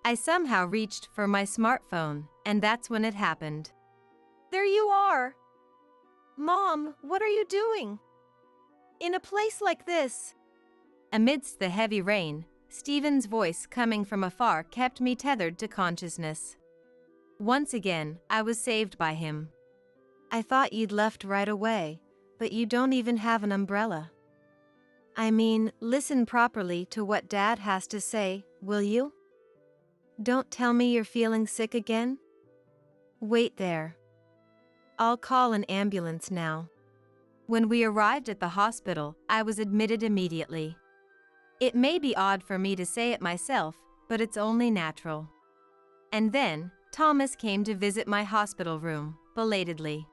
I somehow reached for my smartphone, and that's when it happened. There you are! Mom, what are you doing? In a place like this? Amidst the heavy rain, Stephen's voice coming from afar kept me tethered to consciousness. Once again, I was saved by him. I thought you'd left right away, but you don't even have an umbrella. I mean, listen properly to what Dad has to say, will you? Don't tell me you're feeling sick again. Wait there. I'll call an ambulance now. When we arrived at the hospital, I was admitted immediately. It may be odd for me to say it myself, but it's only natural. And then, Thomas came to visit my hospital room, belatedly.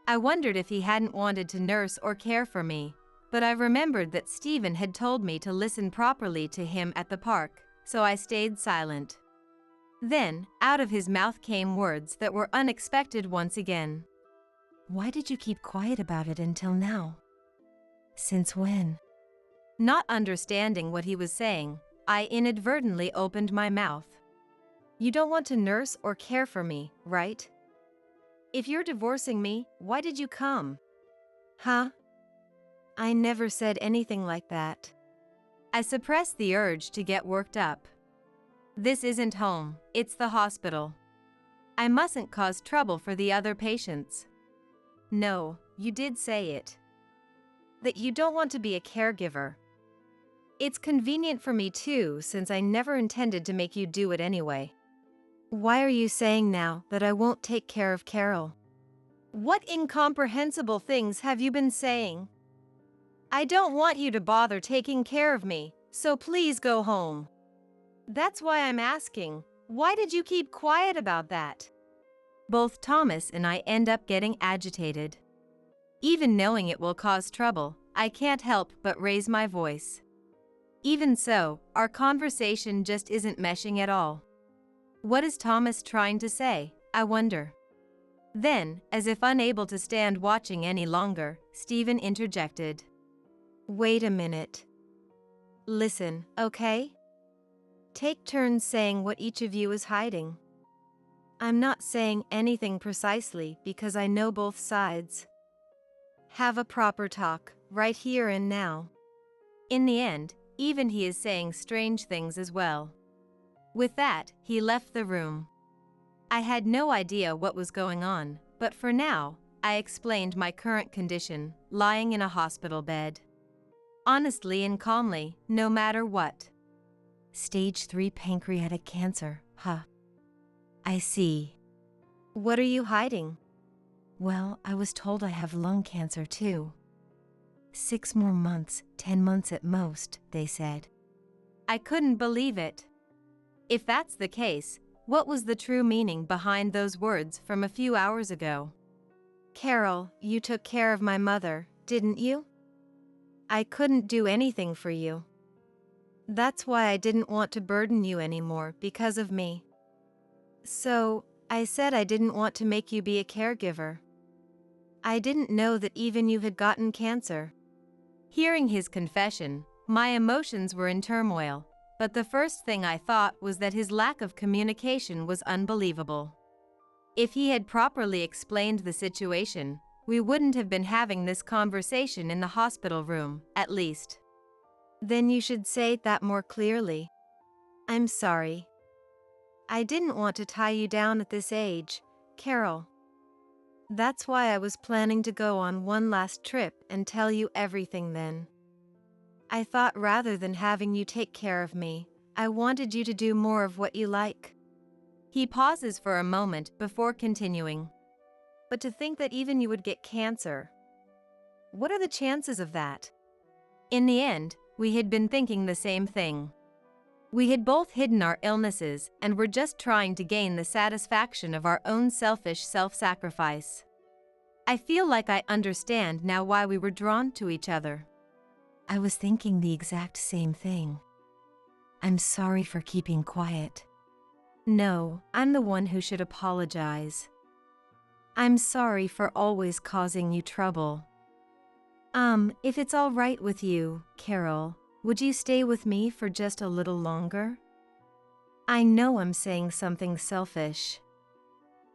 I wondered if he hadn't wanted to nurse or care for me, but I remembered that Stephen had told me to listen properly to him at the park, so I stayed silent. Then, out of his mouth came words that were unexpected once again. Why did you keep quiet about it until now? Since when? Not understanding what he was saying, I inadvertently opened my mouth. You don't want to nurse or care for me, right? If you're divorcing me, why did you come? Huh? I never said anything like that. I suppressed the urge to get worked up. This isn't home, it's the hospital. I mustn't cause trouble for the other patients. No, you did say it. That you don't want to be a caregiver. It's convenient for me too, since I never intended to make you do it anyway. Why are you saying now that I won't take care of Carol? What incomprehensible things have you been saying? I don't want you to bother taking care of me, so please go home. That's why I'm asking, why did you keep quiet about that? Both Thomas and I end up getting agitated. Even knowing it will cause trouble, I can't help but raise my voice. Even so, our conversation just isn't meshing at all. What is Thomas trying to say, I wonder? Then, as if unable to stand watching any longer, Stephen interjected. Wait a minute. Listen, okay? Take turns saying what each of you is hiding. I'm not saying anything precisely because I know both sides. Have a proper talk, right here and now. In the end, even he is saying strange things as well. With that, he left the room. I had no idea what was going on, but for now, I explained my current condition, lying in a hospital bed. Honestly and calmly, no matter what. Stage 3 pancreatic cancer, huh? I see. What are you hiding? Well, I was told I have lung cancer too. 6 more months, 10 months at most, they said. I couldn't believe it. If that's the case, what was the true meaning behind those words from a few hours ago? Carol, you took care of my mother, didn't you? I couldn't do anything for you. That's why I didn't want to burden you anymore because of me. So, I said I didn't want to make you be a caregiver. I didn't know that even you had gotten cancer. Hearing his confession, my emotions were in turmoil, but the first thing I thought was that his lack of communication was unbelievable. If he had properly explained the situation, we wouldn't have been having this conversation in the hospital room, at least. Then you should say that more clearly. I'm sorry. I didn't want to tie you down at this age, Carol. That's why I was planning to go on one last trip and tell you everything then. I thought rather than having you take care of me, I wanted you to do more of what you like. He pauses for a moment before continuing. But to think that even you would get cancer. What are the chances of that? In the end, we had been thinking the same thing. We had both hidden our illnesses and were just trying to gain the satisfaction of our own selfish self-sacrifice. I feel like I understand now why we were drawn to each other. I was thinking the exact same thing. I'm sorry for keeping quiet. No, I'm the one who should apologize. I'm sorry for always causing you trouble. If it's all right with you, Carol, would you stay with me for just a little longer? I know I'm saying something selfish,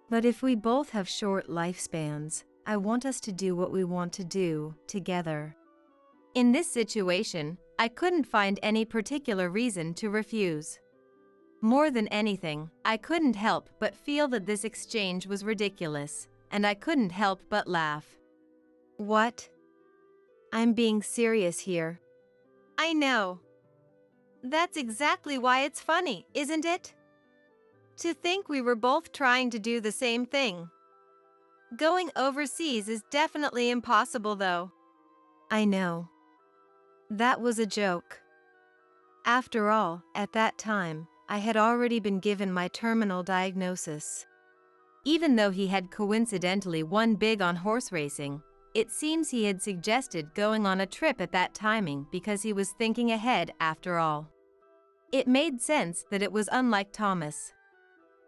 but if we both have short lifespans, I want us to do what we want to do together. In this situation, I couldn't find any particular reason to refuse. More than anything, I couldn't help but feel that this exchange was ridiculous, and I couldn't help but laugh. What? I'm being serious here. I know. That's exactly why it's funny, isn't it? To think we were both trying to do the same thing. Going overseas is definitely impossible, though. I know. That was a joke. After all, at that time, I had already been given my terminal diagnosis. Even though he had coincidentally won big on horse racing, it seems he had suggested going on a trip at that timing because he was thinking ahead after all. It made sense that it was unlike Thomas.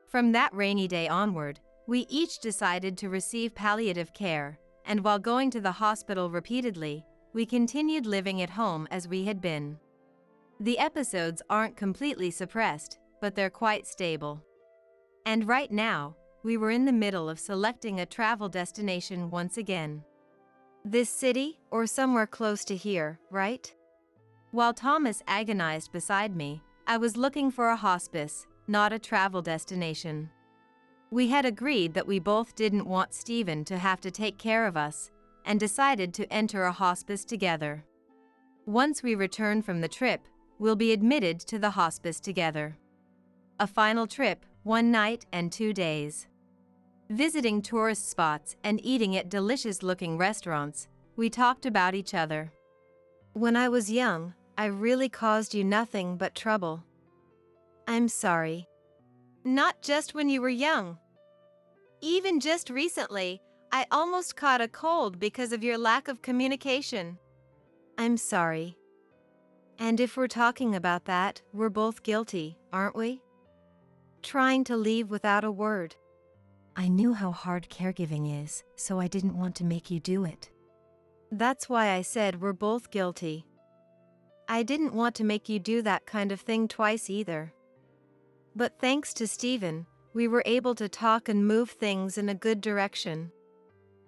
From that rainy day onward, we each decided to receive palliative care, and while going to the hospital repeatedly, we continued living at home as we had been. The episodes aren't completely suppressed, but they're quite stable. And right now, we were in the middle of selecting a travel destination once again. This city, or somewhere close to here, right? While Thomas agonized beside me, I was looking for a hospice, not a travel destination. We had agreed that we both didn't want Stephen to have to take care of us, and decided to enter a hospice together. Once we return from the trip, we'll be admitted to the hospice together. A final trip, 1 night and 2 days. Visiting tourist spots and eating at delicious-looking restaurants, we talked about each other. When I was young, I really caused you nothing but trouble. I'm sorry. Not just when you were young. Even just recently, I almost caught a cold because of your lack of communication. I'm sorry. And if we're talking about that, we're both guilty, aren't we? Trying to leave without a word. I knew how hard caregiving is, so I didn't want to make you do it. That's why I said we're both guilty. I didn't want to make you do that kind of thing twice either. But thanks to Stephen, we were able to talk and move things in a good direction.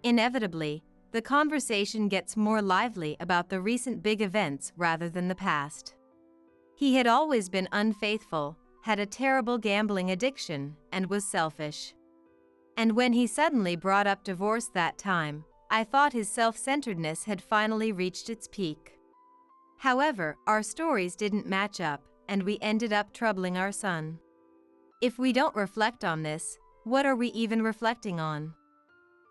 Inevitably, the conversation gets more lively about the recent big events rather than the past. He had always been unfaithful, had a terrible gambling addiction, and was selfish. And when he suddenly brought up divorce that time, I thought his self-centeredness had finally reached its peak. However, our stories didn't match up, and we ended up troubling our son. If we don't reflect on this, what are we even reflecting on?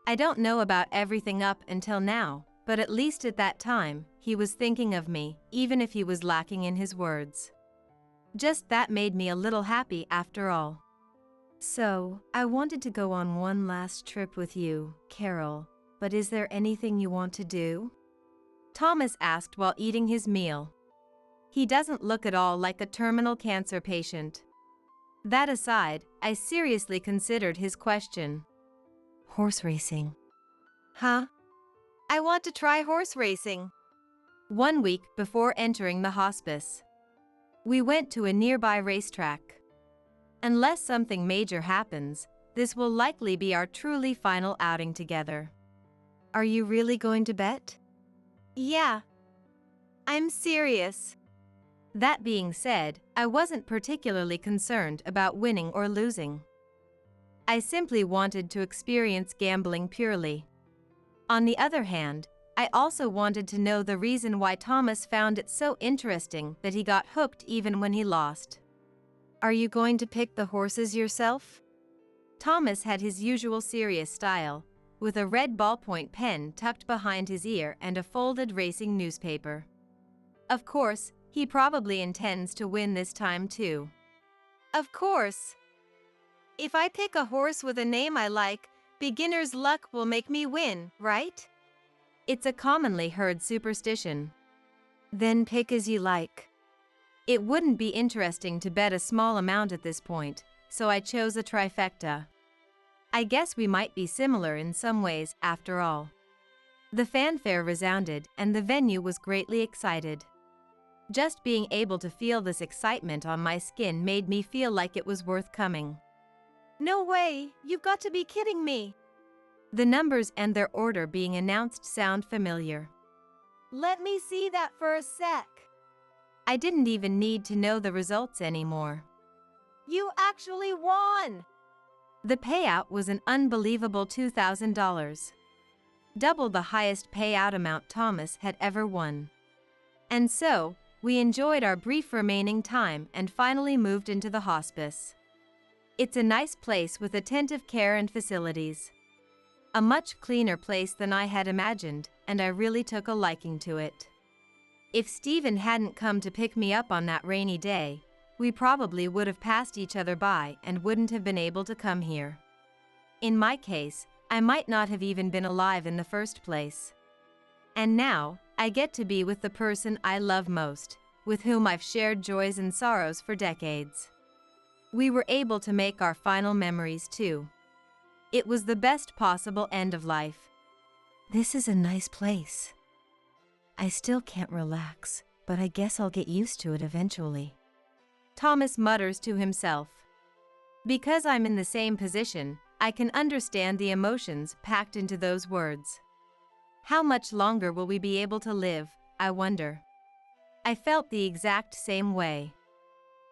I don't know about everything up until now, but at least at that time, he was thinking of me, even if he was lacking in his words. Just that made me a little happy after all. So, I wanted to go on one last trip with you, Carol, but is there anything you want to do? Thomas asked while eating his meal. He doesn't look at all like a terminal cancer patient. That aside, I seriously considered his question. Horse racing. Huh? I want to try horse racing. 1 week before entering the hospice, we went to a nearby racetrack. Unless something major happens, this will likely be our truly final outing together. Are you really going to bet? Yeah. I'm serious. That being said, I wasn't particularly concerned about winning or losing. I simply wanted to experience gambling purely. On the other hand, I also wanted to know the reason why Thomas found it so interesting that he got hooked even when he lost. Are you going to pick the horses yourself? Thomas had his usual serious style, with a red ballpoint pen tucked behind his ear and a folded racing newspaper. Of course, he probably intends to win this time too. Of course. If I pick a horse with a name I like, beginner's luck will make me win, right? It's a commonly heard superstition. Then pick as you like. It wouldn't be interesting to bet a small amount at this point, so I chose a trifecta. I guess we might be similar in some ways, after all. The fanfare resounded, and the venue was greatly excited. Just being able to feel this excitement on my skin made me feel like it was worth coming. No way, you've got to be kidding me. The numbers and their order being announced sound familiar. Let me see that for a sec. I didn't even need to know the results anymore. You actually won! The payout was an unbelievable $2,000. Double the highest payout amount Thomas had ever won. And so, we enjoyed our brief remaining time and finally moved into the hospice. It's a nice place with attentive care and facilities. A much cleaner place than I had imagined, and I really took a liking to it. If Stephen hadn't come to pick me up on that rainy day, we probably would have passed each other by and wouldn't have been able to come here. In my case, I might not have even been alive in the first place. And now, I get to be with the person I love most, with whom I've shared joys and sorrows for decades. We were able to make our final memories too. It was the best possible end of life. This is a nice place. I still can't relax, but I guess I'll get used to it eventually. Thomas mutters to himself. Because I'm in the same position, I can understand the emotions packed into those words. How much longer will we be able to live, I wonder? I felt the exact same way.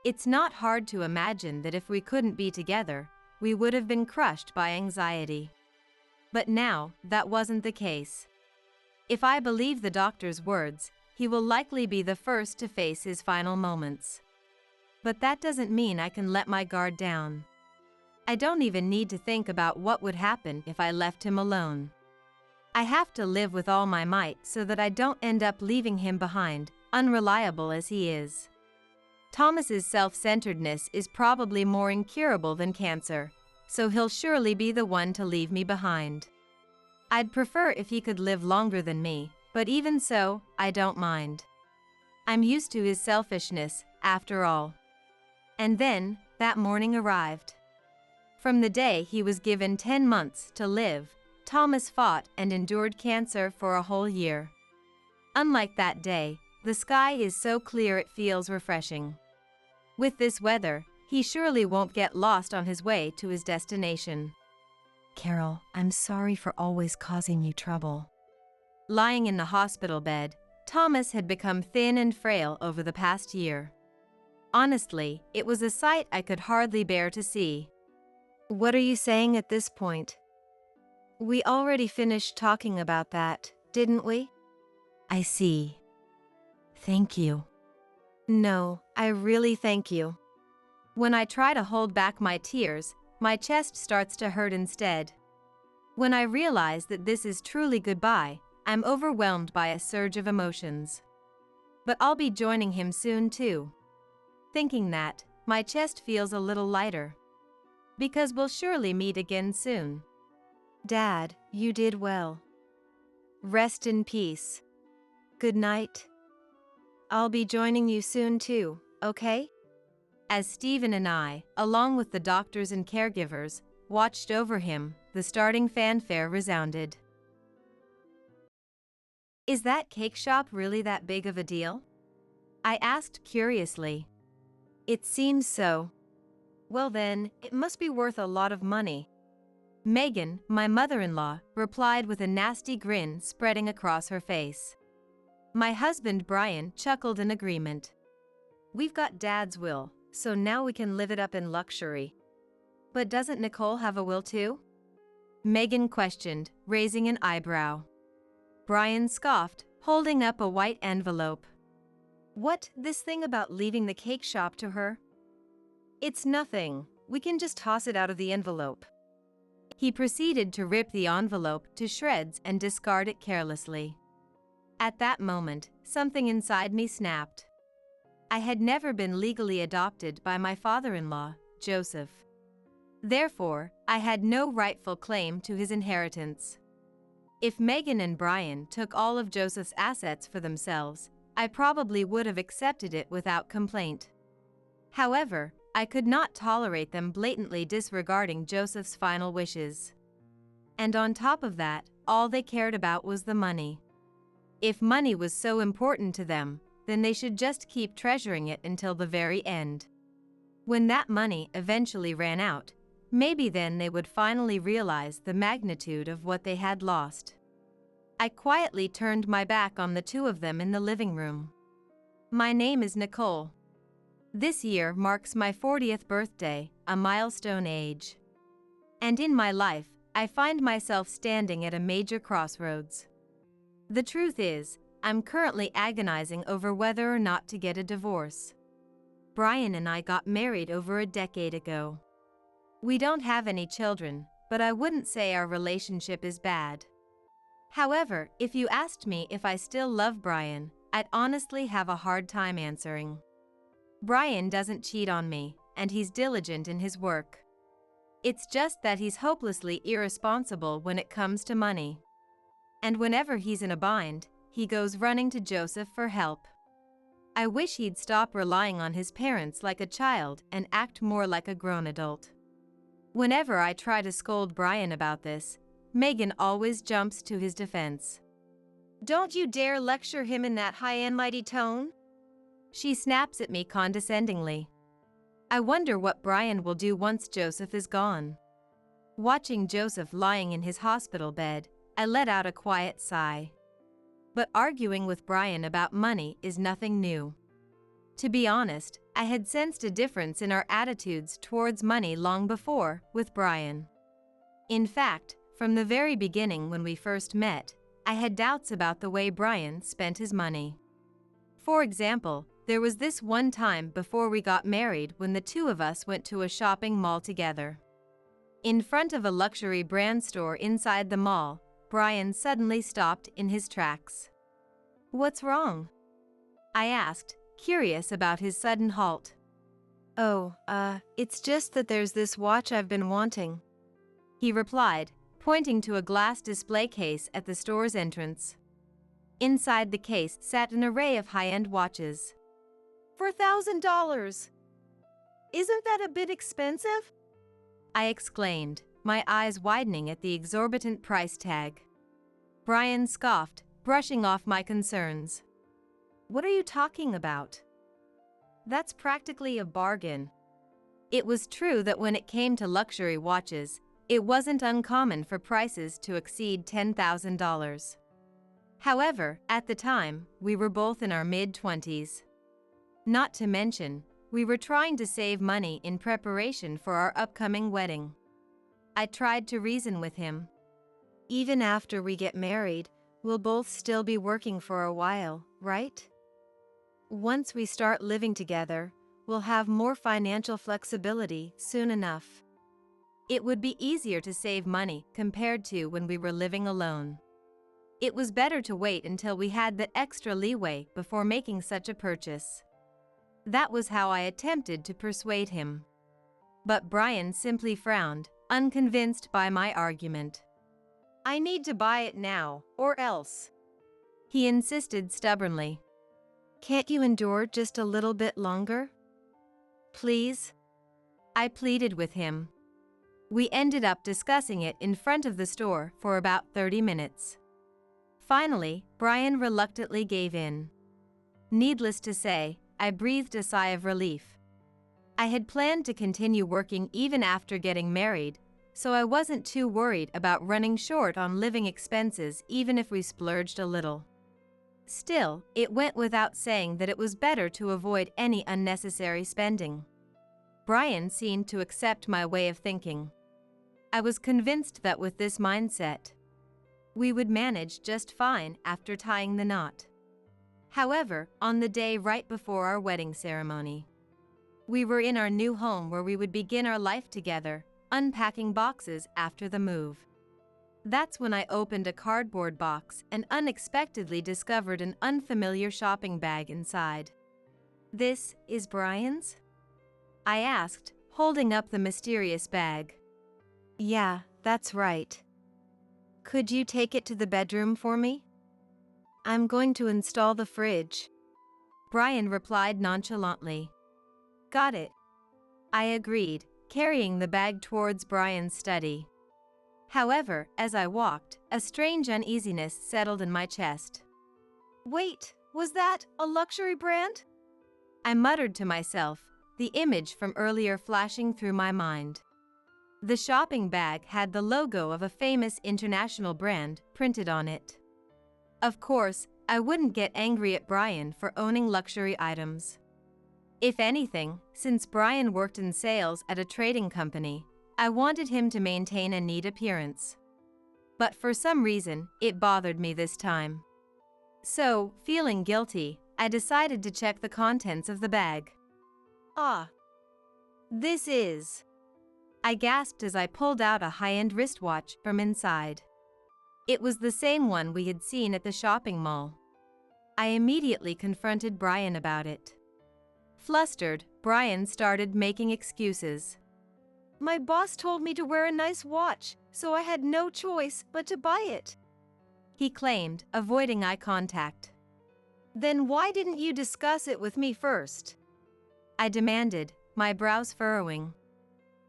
It's not hard to imagine that if we couldn't be together, we would have been crushed by anxiety. But now, that wasn't the case. If I believe the doctor's words, he will likely be the first to face his final moments. But that doesn't mean I can let my guard down. I don't even need to think about what would happen if I left him alone. I have to live with all my might so that I don't end up leaving him behind, unreliable as he is. Thomas's self-centeredness is probably more incurable than cancer, so he'll surely be the one to leave me behind. I'd prefer if he could live longer than me, but even so, I don't mind. I'm used to his selfishness, after all. And then, that morning arrived. From the day he was given 10 months to live, Thomas fought and endured cancer for a whole year. Unlike that day, the sky is so clear it feels refreshing. With this weather, he surely won't get lost on his way to his destination. Carol, I'm sorry for always causing you trouble. Lying in the hospital bed, Thomas had become thin and frail over the past year. Honestly, it was a sight I could hardly bear to see. What are you saying at this point? We already finished talking about that, didn't we? I see. Thank you. No, I really thank you. When I try to hold back my tears, my chest starts to hurt instead. When I realize that this is truly goodbye, I'm overwhelmed by a surge of emotions. But I'll be joining him soon too. Thinking that, my chest feels a little lighter. Because we'll surely meet again soon. Dad, you did well. Rest in peace. Good night. I'll be joining you soon too, okay? As Stephen and I, along with the doctors and caregivers, watched over him, the starting fanfare resounded. Is that cake shop really that big of a deal? I asked curiously. It seems so. Well then, it must be worth a lot of money. Megan, my mother-in-law, replied with a nasty grin spreading across her face. My husband Brian chuckled in agreement. We've got Dad's will, so now we can live it up in luxury. But doesn't Nicole have a will too? Megan questioned, raising an eyebrow. Brian scoffed, holding up a white envelope. What, this thing about leaving the cake shop to her? It's nothing, we can just toss it out of the envelope. He proceeded to rip the envelope to shreds and discard it carelessly. At that moment, something inside me snapped. I had never been legally adopted by my father-in-law, Joseph. Therefore, I had no rightful claim to his inheritance. If Megan and Brian took all of Joseph's assets for themselves, I probably would have accepted it without complaint. However, I could not tolerate them blatantly disregarding Joseph's final wishes. And on top of that, all they cared about was the money. If money was so important to them, then they should just keep treasuring it until the very end. When that money eventually ran out, maybe then they would finally realize the magnitude of what they had lost. I quietly turned my back on the two of them in the living room. My name is Nicole. This year marks my 40th birthday, a milestone age. And in my life, I find myself standing at a major crossroads. The truth is, I'm currently agonizing over whether or not to get a divorce. Brian and I got married over a decade ago. We don't have any children, but I wouldn't say our relationship is bad. However, if you asked me if I still love Brian, I'd honestly have a hard time answering. Brian doesn't cheat on me, and he's diligent in his work. It's just that he's hopelessly irresponsible when it comes to money. And whenever he's in a bind, he goes running to Joseph for help. I wish he'd stop relying on his parents like a child and act more like a grown adult. Whenever I try to scold Brian about this, Megan always jumps to his defense. Don't you dare lecture him in that high and mighty tone. She snaps at me condescendingly. I wonder what Brian will do once Joseph is gone. Watching Joseph lying in his hospital bed, I let out a quiet sigh. But arguing with Brian about money is nothing new. To be honest, I had sensed a difference in our attitudes towards money long before with Brian. In fact, from the very beginning when we first met, I had doubts about the way Brian spent his money. For example, there was this one time before we got married when the two of us went to a shopping mall together. In front of a luxury brand store inside the mall, Brian suddenly stopped in his tracks. "What's wrong?" I asked, curious about his sudden halt. "Oh, it's just that there's this watch I've been wanting," he replied, pointing to a glass display case at the store's entrance. Inside the case sat an array of high-end watches. "For $1,000! Isn't that a bit expensive?" I exclaimed, my eyes widening at the exorbitant price tag. Brian scoffed, brushing off my concerns. "What are you talking about? That's practically a bargain." It was true that when it came to luxury watches, it wasn't uncommon for prices to exceed $10,000. However, at the time, we were both in our mid-20s. Not to mention, we were trying to save money in preparation for our upcoming wedding. I tried to reason with him. "Even after we get married, we'll both still be working for a while, right? Once we start living together, we'll have more financial flexibility soon enough." It would be easier to save money compared to when we were living alone. It was better to wait until we had that extra leeway before making such a purchase. That was how I attempted to persuade him. But Brian simply frowned, unconvinced by my argument. "I need to buy it now, or else," he insisted stubbornly. "Can't you endure just a little bit longer? Please?" I pleaded with him. We ended up discussing it in front of the store for about 30 minutes. Finally, Brian reluctantly gave in. Needless to say, I breathed a sigh of relief. I had planned to continue working even after getting married, so I wasn't too worried about running short on living expenses even if we splurged a little. Still, it went without saying that it was better to avoid any unnecessary spending. Brian seemed to accept my way of thinking. I was convinced that with this mindset, we would manage just fine after tying the knot. However, on the day right before our wedding ceremony, we were in our new home where we would begin our life together, unpacking boxes after the move. That's when I opened a cardboard box and unexpectedly discovered an unfamiliar shopping bag inside. "This is Brian's?" I asked, holding up the mysterious bag. Yeah, that's right. Could you take it to the bedroom for me? I'm going to install the fridge. Brian replied nonchalantly. "Got it." I agreed, carrying the bag towards Brian's study. However, as I walked, a strange uneasiness settled in my chest. Wait, was that a luxury brand? I muttered to myself, the image from earlier flashing through my mind. The shopping bag had the logo of a famous international brand printed on it. Of course, I wouldn't get angry at Brian for owning luxury items. If anything, since Brian worked in sales at a trading company, I wanted him to maintain a neat appearance. But for some reason, it bothered me this time. So, feeling guilty, I decided to check the contents of the bag. Ah. This is... I gasped as I pulled out a high-end wristwatch from inside. It was the same one we had seen at the shopping mall. I immediately confronted Brian about it. Flustered, Brian started making excuses. My boss told me to wear a nice watch, so I had no choice but to buy it, he claimed, avoiding eye contact. Then why didn't you discuss it with me first? I demanded, my brows furrowing.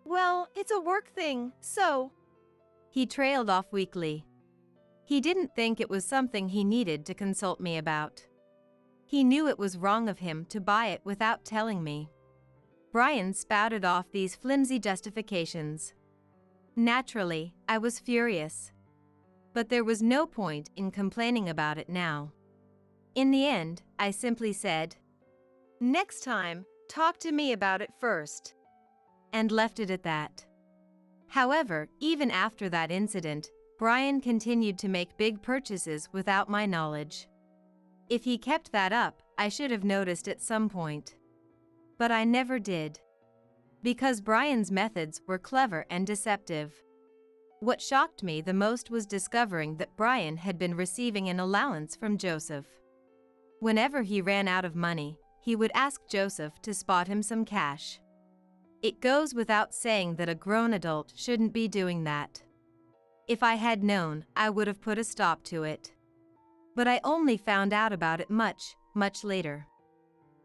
Well, it's a work thing, so... He trailed off weakly. He didn't think it was something he needed to consult me about. He knew it was wrong of him to buy it without telling me. Brian spouted off these flimsy justifications. Naturally, I was furious. But there was no point in complaining about it now. In the end, I simply said, "Next time, talk to me about it first," and left it at that. However, even after that incident, Brian continued to make big purchases without my knowledge. If he kept that up, I should have noticed at some point. But I never did. Because Brian's methods were clever and deceptive. What shocked me the most was discovering that Brian had been receiving an allowance from Joseph. Whenever he ran out of money, he would ask Joseph to spot him some cash. It goes without saying that a grown adult shouldn't be doing that. If I had known, I would have put a stop to it. But I only found out about it much, much later.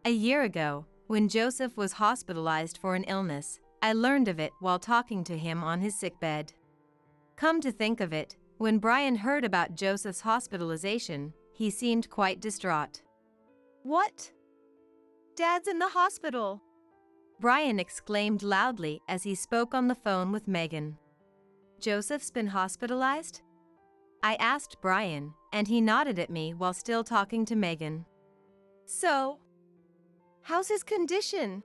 A year ago, when Joseph was hospitalized for an illness, I learned of it while talking to him on his sickbed. Come to think of it, when Brian heard about Joseph's hospitalization, he seemed quite distraught. "What? Dad's in the hospital!" Brian exclaimed loudly as he spoke on the phone with Megan. "Joseph's been hospitalized?" I asked Brian, and he nodded at me while still talking to Megan. "So, how's his condition?"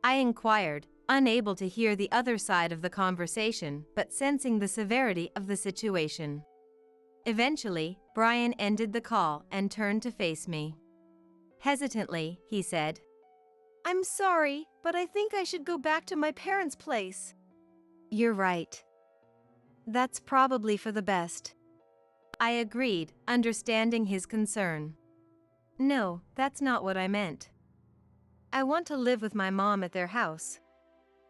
I inquired, unable to hear the other side of the conversation but sensing the severity of the situation. Eventually, Brian ended the call and turned to face me. Hesitantly, he said, "I'm sorry, but I think I should go back to my parents' place." "You're right. That's probably for the best." I agreed, understanding his concern. "No, that's not what I meant. I want to live with my mom at their house,"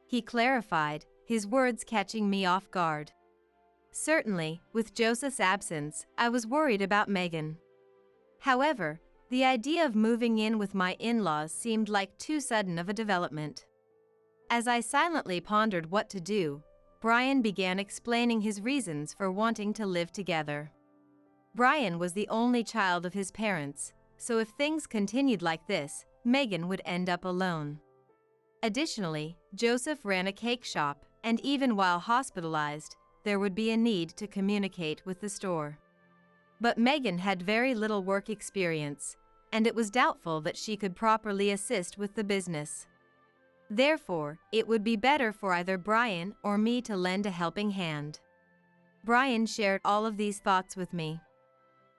he clarified, his words catching me off guard. Certainly, with Joseph's absence, I was worried about Megan. However, the idea of moving in with my in-laws seemed like too sudden of a development. As I silently pondered what to do, Brian began explaining his reasons for wanting to live together. Brian was the only child of his parents, so if things continued like this, Megan would end up alone. Additionally, Joseph ran a cake shop, and even while hospitalized, there would be a need to communicate with the store. But Megan had very little work experience, and it was doubtful that she could properly assist with the business. Therefore, it would be better for either Brian or me to lend a helping hand. Brian shared all of these thoughts with me.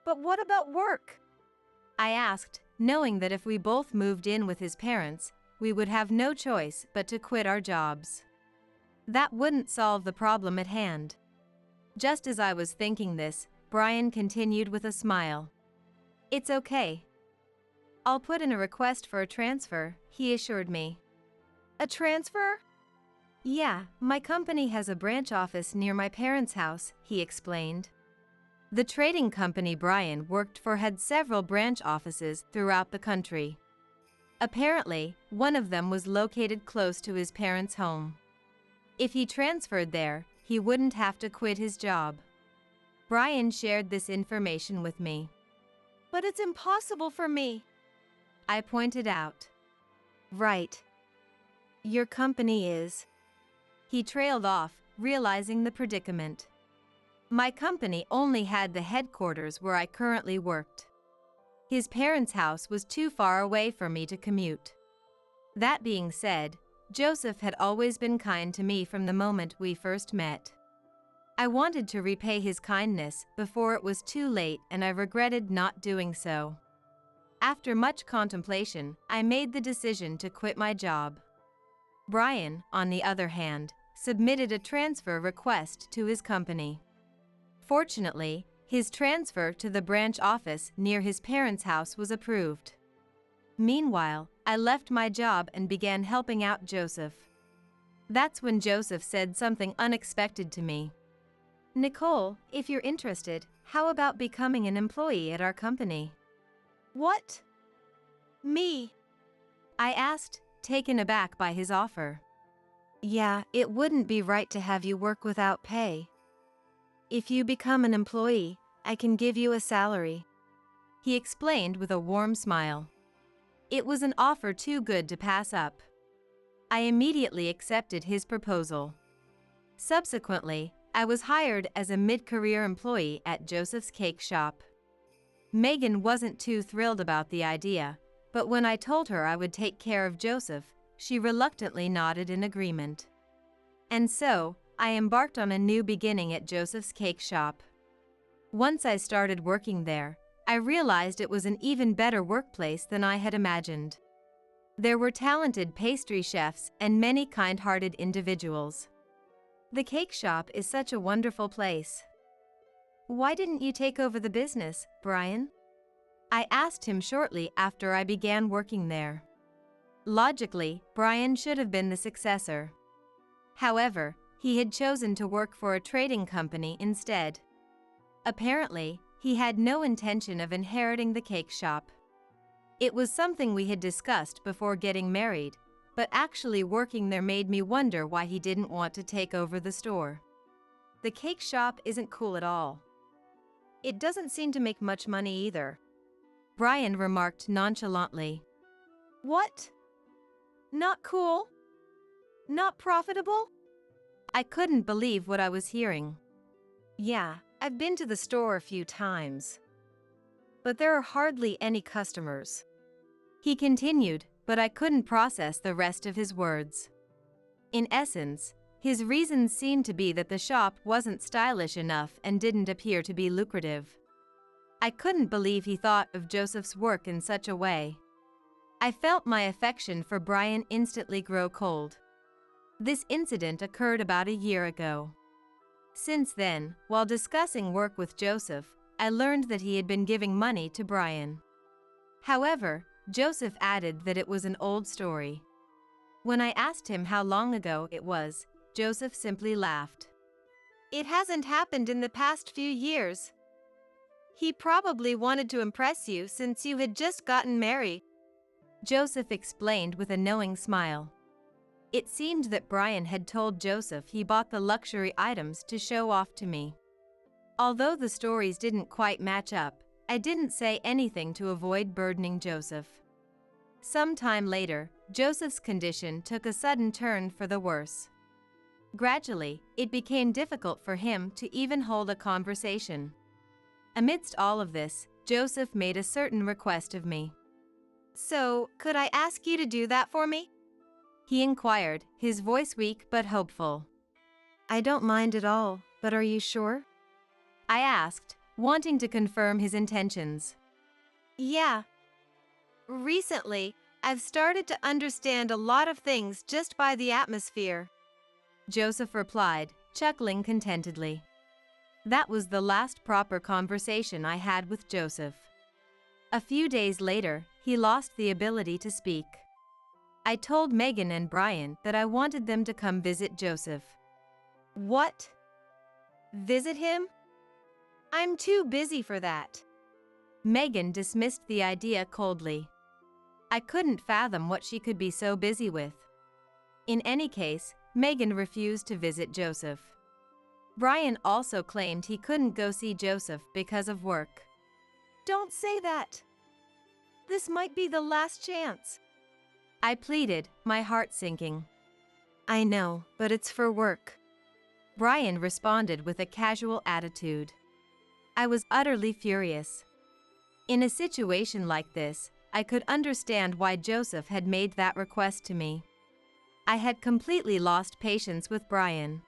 "But what about work?" I asked, knowing that if we both moved in with his parents, we would have no choice but to quit our jobs. That wouldn't solve the problem at hand. Just as I was thinking this, Brian continued with a smile. "It's okay. I'll put in a request for a transfer," he assured me. A transfer? "Yeah, my company has a branch office near my parents' house," he explained. The trading company Brian worked for had several branch offices throughout the country. Apparently, one of them was located close to his parents' home. If he transferred there, he wouldn't have to quit his job. Brian shared this information with me. "But it's impossible for me," I pointed out. "Right. Your company is." He trailed off, realizing the predicament. My company only had the headquarters where I currently worked. His parents' house was too far away for me to commute. That being said, Joseph had always been kind to me from the moment we first met. I wanted to repay his kindness before it was too late, and I regretted not doing so. After much contemplation, I made the decision to quit my job. Brian, on the other hand, submitted a transfer request to his company. Fortunately, his transfer to the branch office near his parents' house was approved. Meanwhile, I left my job and began helping out Joseph. That's when Joseph said something unexpected to me. "Nicole, if you're interested, how about becoming an employee at our company?" "What? Me?" I asked, taken aback by his offer. "Yeah, it wouldn't be right to have you work without pay. If you become an employee, I can give you a salary," he explained with a warm smile. It was an offer too good to pass up. I immediately accepted his proposal. Subsequently, I was hired as a mid-career employee at Joseph's cake shop. Megan wasn't too thrilled about the idea, but when I told her I would take care of Joseph, she reluctantly nodded in agreement. And so, I embarked on a new beginning at Joseph's cake shop. Once I started working there, I realized it was an even better workplace than I had imagined. There were talented pastry chefs and many kind-hearted individuals. The cake shop is such a wonderful place. "Why didn't you take over the business, Brian?" I asked him shortly after I began working there. Logically, Brian should have been the successor. However, he had chosen to work for a trading company instead. Apparently, he had no intention of inheriting the cake shop. It was something we had discussed before getting married, but actually working there made me wonder why he didn't want to take over the store. The cake shop isn't cool at all. "It doesn't seem to make much money either," Brian remarked nonchalantly. "What? Not cool? Not profitable?" I couldn't believe what I was hearing. "Yeah, I've been to the store a few times, but there are hardly any customers," he continued, but I couldn't process the rest of his words. In essence, his reasons seemed to be that the shop wasn't stylish enough and didn't appear to be lucrative. I couldn't believe he thought of Joseph's work in such a way. I felt my affection for Brian instantly grow cold. This incident occurred about a year ago. Since then, while discussing work with Joseph, I learned that he had been giving money to Brian. However, Joseph added that it was an old story. When I asked him how long ago it was, Joseph simply laughed. "It hasn't happened in the past few years. He probably wanted to impress you since you had just gotten married," Joseph explained with a knowing smile. It seemed that Brian had told Joseph he bought the luxury items to show off to me. Although the stories didn't quite match up, I didn't say anything to avoid burdening Joseph. Some time later, Joseph's condition took a sudden turn for the worse. Gradually, it became difficult for him to even hold a conversation. Amidst all of this, Joseph made a certain request of me. "So, could I ask you to do that for me?" he inquired, his voice weak but hopeful. "I don't mind at all, but are you sure?" I asked, wanting to confirm his intentions. "Yeah. Recently, I've started to understand a lot of things just by the atmosphere," Joseph replied, chuckling contentedly. That was the last proper conversation I had with Joseph. A few days later, he lost the ability to speak. I told Megan and Brian that I wanted them to come visit Joseph. What? Visit him? I'm too busy for that. Megan dismissed the idea coldly. I couldn't fathom what she could be so busy with. In any case, Megan refused to visit Joseph. Brian also claimed he couldn't go see Joseph because of work. Don't say that. This might be the last chance. I pleaded, my heart sinking. I know, but it's for work. Brian responded with a casual attitude. I was utterly furious. In a situation like this, I could understand why Joseph had made that request to me. I had completely lost patience with Brian.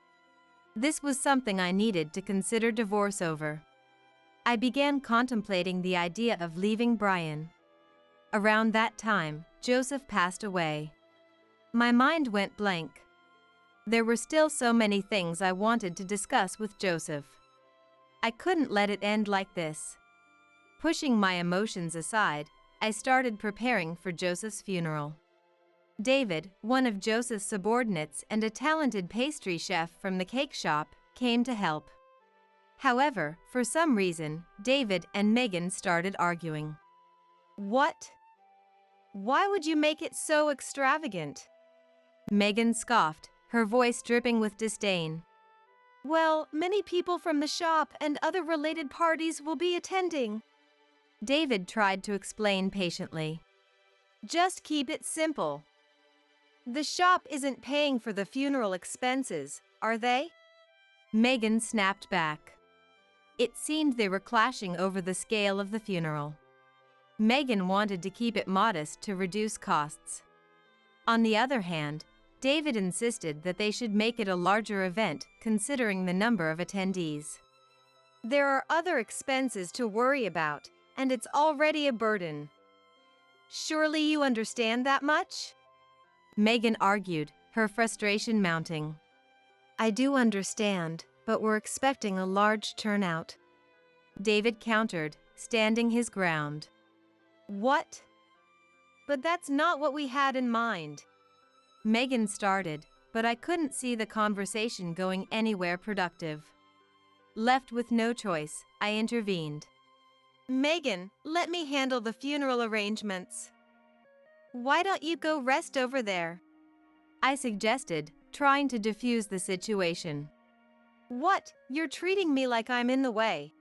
This was something I needed to consider divorce over. I began contemplating the idea of leaving Brian. Around that time, Joseph passed away. My mind went blank. There were still so many things I wanted to discuss with Joseph. I couldn't let it end like this. Pushing my emotions aside, I started preparing for Joseph's funeral. David, one of Joseph's subordinates and a talented pastry chef from the cake shop, came to help. However, for some reason, David and Megan started arguing. What? Why would you make it so extravagant? Megan scoffed, her voice dripping with disdain. Well, many people from the shop and other related parties will be attending. David tried to explain patiently. Just keep it simple. The shop isn't paying for the funeral expenses, are they? Megan snapped back. It seemed they were clashing over the scale of the funeral. Megan wanted to keep it modest to reduce costs. On the other hand, David insisted that they should make it a larger event considering the number of attendees. There are other expenses to worry about, and it's already a burden. Surely you understand that much? Megan argued, her frustration mounting. I do understand, but we're expecting a large turnout. David countered, standing his ground. What? But that's not what we had in mind. Megan started, but I couldn't see the conversation going anywhere productive. Left with no choice, I intervened. Megan, let me handle the funeral arrangements. Why don't you go rest over there? I suggested, trying to defuse the situation. What? You're treating me like I'm in the way.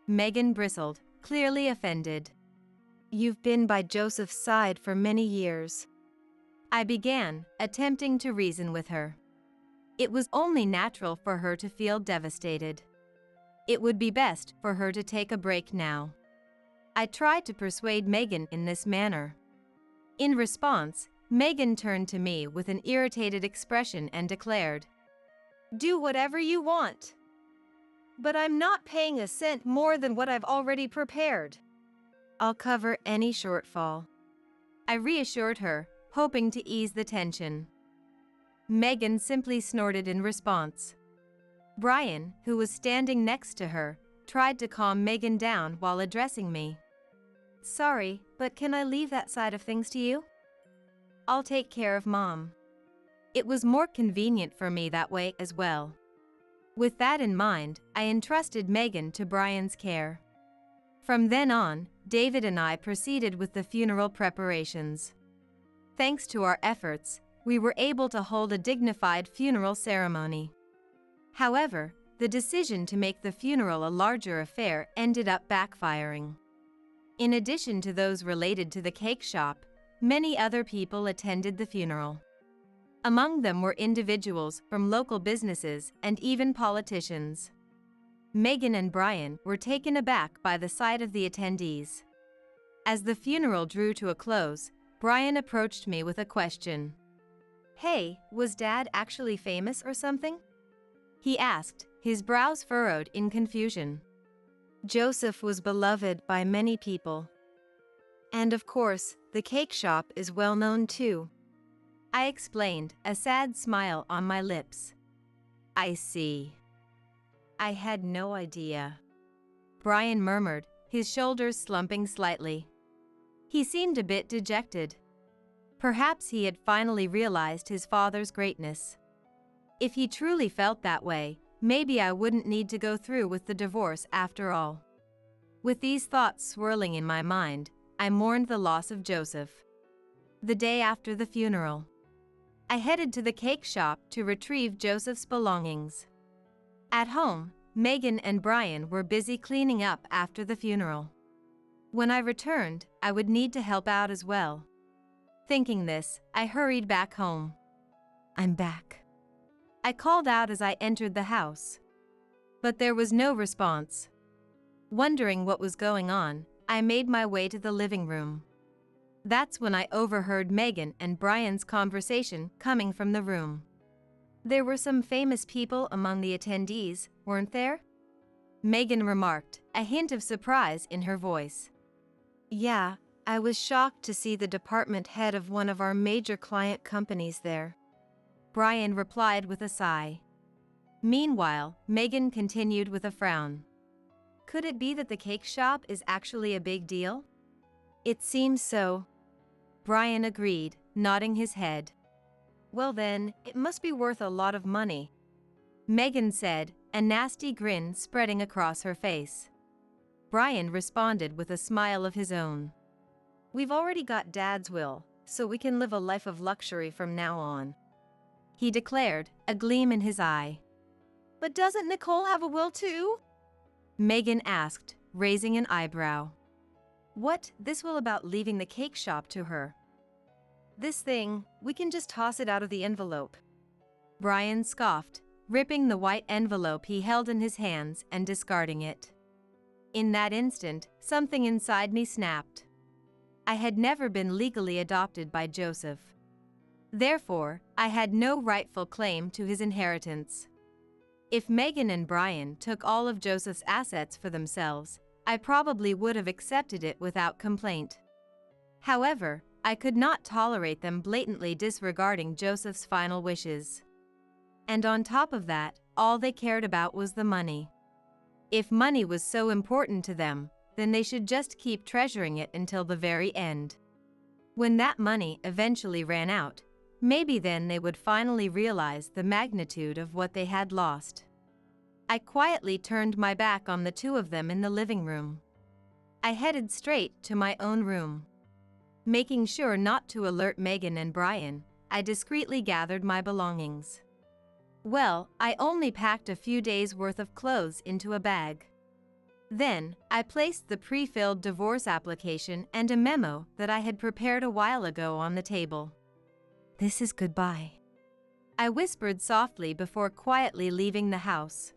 Megan bristled, clearly offended. You've been by Joseph's side for many years. I began, attempting to reason with her. It was only natural for her to feel devastated. It would be best for her to take a break now. I tried to persuade Megan in this manner. In response, Megan turned to me with an irritated expression and declared, Do whatever you want. But I'm not paying a cent more than what I've already prepared. I'll cover any shortfall. I reassured her, hoping to ease the tension. Megan simply snorted in response. Brian, who was standing next to her, tried to calm Megan down while addressing me. Sorry, but can I leave that side of things to you? I'll take care of Mom. It was more convenient for me that way as well. With that in mind, I entrusted Megan to Brian's care. From then on, David and I proceeded with the funeral preparations. Thanks to our efforts, we were able to hold a dignified funeral ceremony. However, the decision to make the funeral a larger affair ended up backfiring. In addition to those related to the cake shop, many other people attended the funeral. Among them were individuals from local businesses and even politicians. Megan and Brian were taken aback by the sight of the attendees. As the funeral drew to a close, Brian approached me with a question. Hey, was Dad actually famous or something? He asked, his brows furrowed in confusion. Joseph was beloved by many people. And of course, the cake shop is well known too. I explained, a sad smile on my lips. I see. I had no idea," Brian murmured, his shoulders slumping slightly. He seemed a bit dejected. Perhaps he had finally realized his father's greatness. If he truly felt that way, maybe I wouldn't need to go through with the divorce after all. With these thoughts swirling in my mind, I mourned the loss of Joseph. The day after the funeral, I headed to the cake shop to retrieve Joseph's belongings. At home, Megan and Brian were busy cleaning up after the funeral. When I returned, I would need to help out as well. Thinking this, I hurried back home. "I'm back," I called out as I entered the house. But there was no response. Wondering what was going on, I made my way to the living room. That's when I overheard Megan and Brian's conversation coming from the room. "There were some famous people among the attendees, weren't there?" Megan remarked, a hint of surprise in her voice. "Yeah, I was shocked to see the department head of one of our major client companies there," Brian replied with a sigh. Meanwhile, Megan continued with a frown. "Could it be that the cake shop is actually a big deal?" "It seems so," Brian agreed, nodding his head. "Well then, it must be worth a lot of money," Megan said, a nasty grin spreading across her face. Brian responded with a smile of his own. "We've already got Dad's will, so we can live a life of luxury from now on," he declared, a gleam in his eye. "But doesn't Nicole have a will too?" Megan asked, raising an eyebrow. "What, this will about leaving the cake shop to her?" "This thing, we can just toss it out of the envelope," Brian scoffed, ripping the white envelope he held in his hands and discarding it. In that instant, something inside me snapped. I had never been legally adopted by Joseph. Therefore, I had no rightful claim to his inheritance. If Megan and Brian took all of Joseph's assets for themselves, I probably would have accepted it without complaint. However, I could not tolerate them blatantly disregarding Joseph's final wishes. And on top of that, all they cared about was the money. If money was so important to them, then they should just keep treasuring it until the very end. When that money eventually ran out, maybe then they would finally realize the magnitude of what they had lost. I quietly turned my back on the two of them in the living room. I headed straight to my own room. Making sure not to alert Megan and Brian, I discreetly gathered my belongings. Well, I only packed a few days' worth of clothes into a bag. Then, I placed the pre-filled divorce application and a memo that I had prepared a while ago on the table. "This is goodbye," I whispered softly before quietly leaving the house.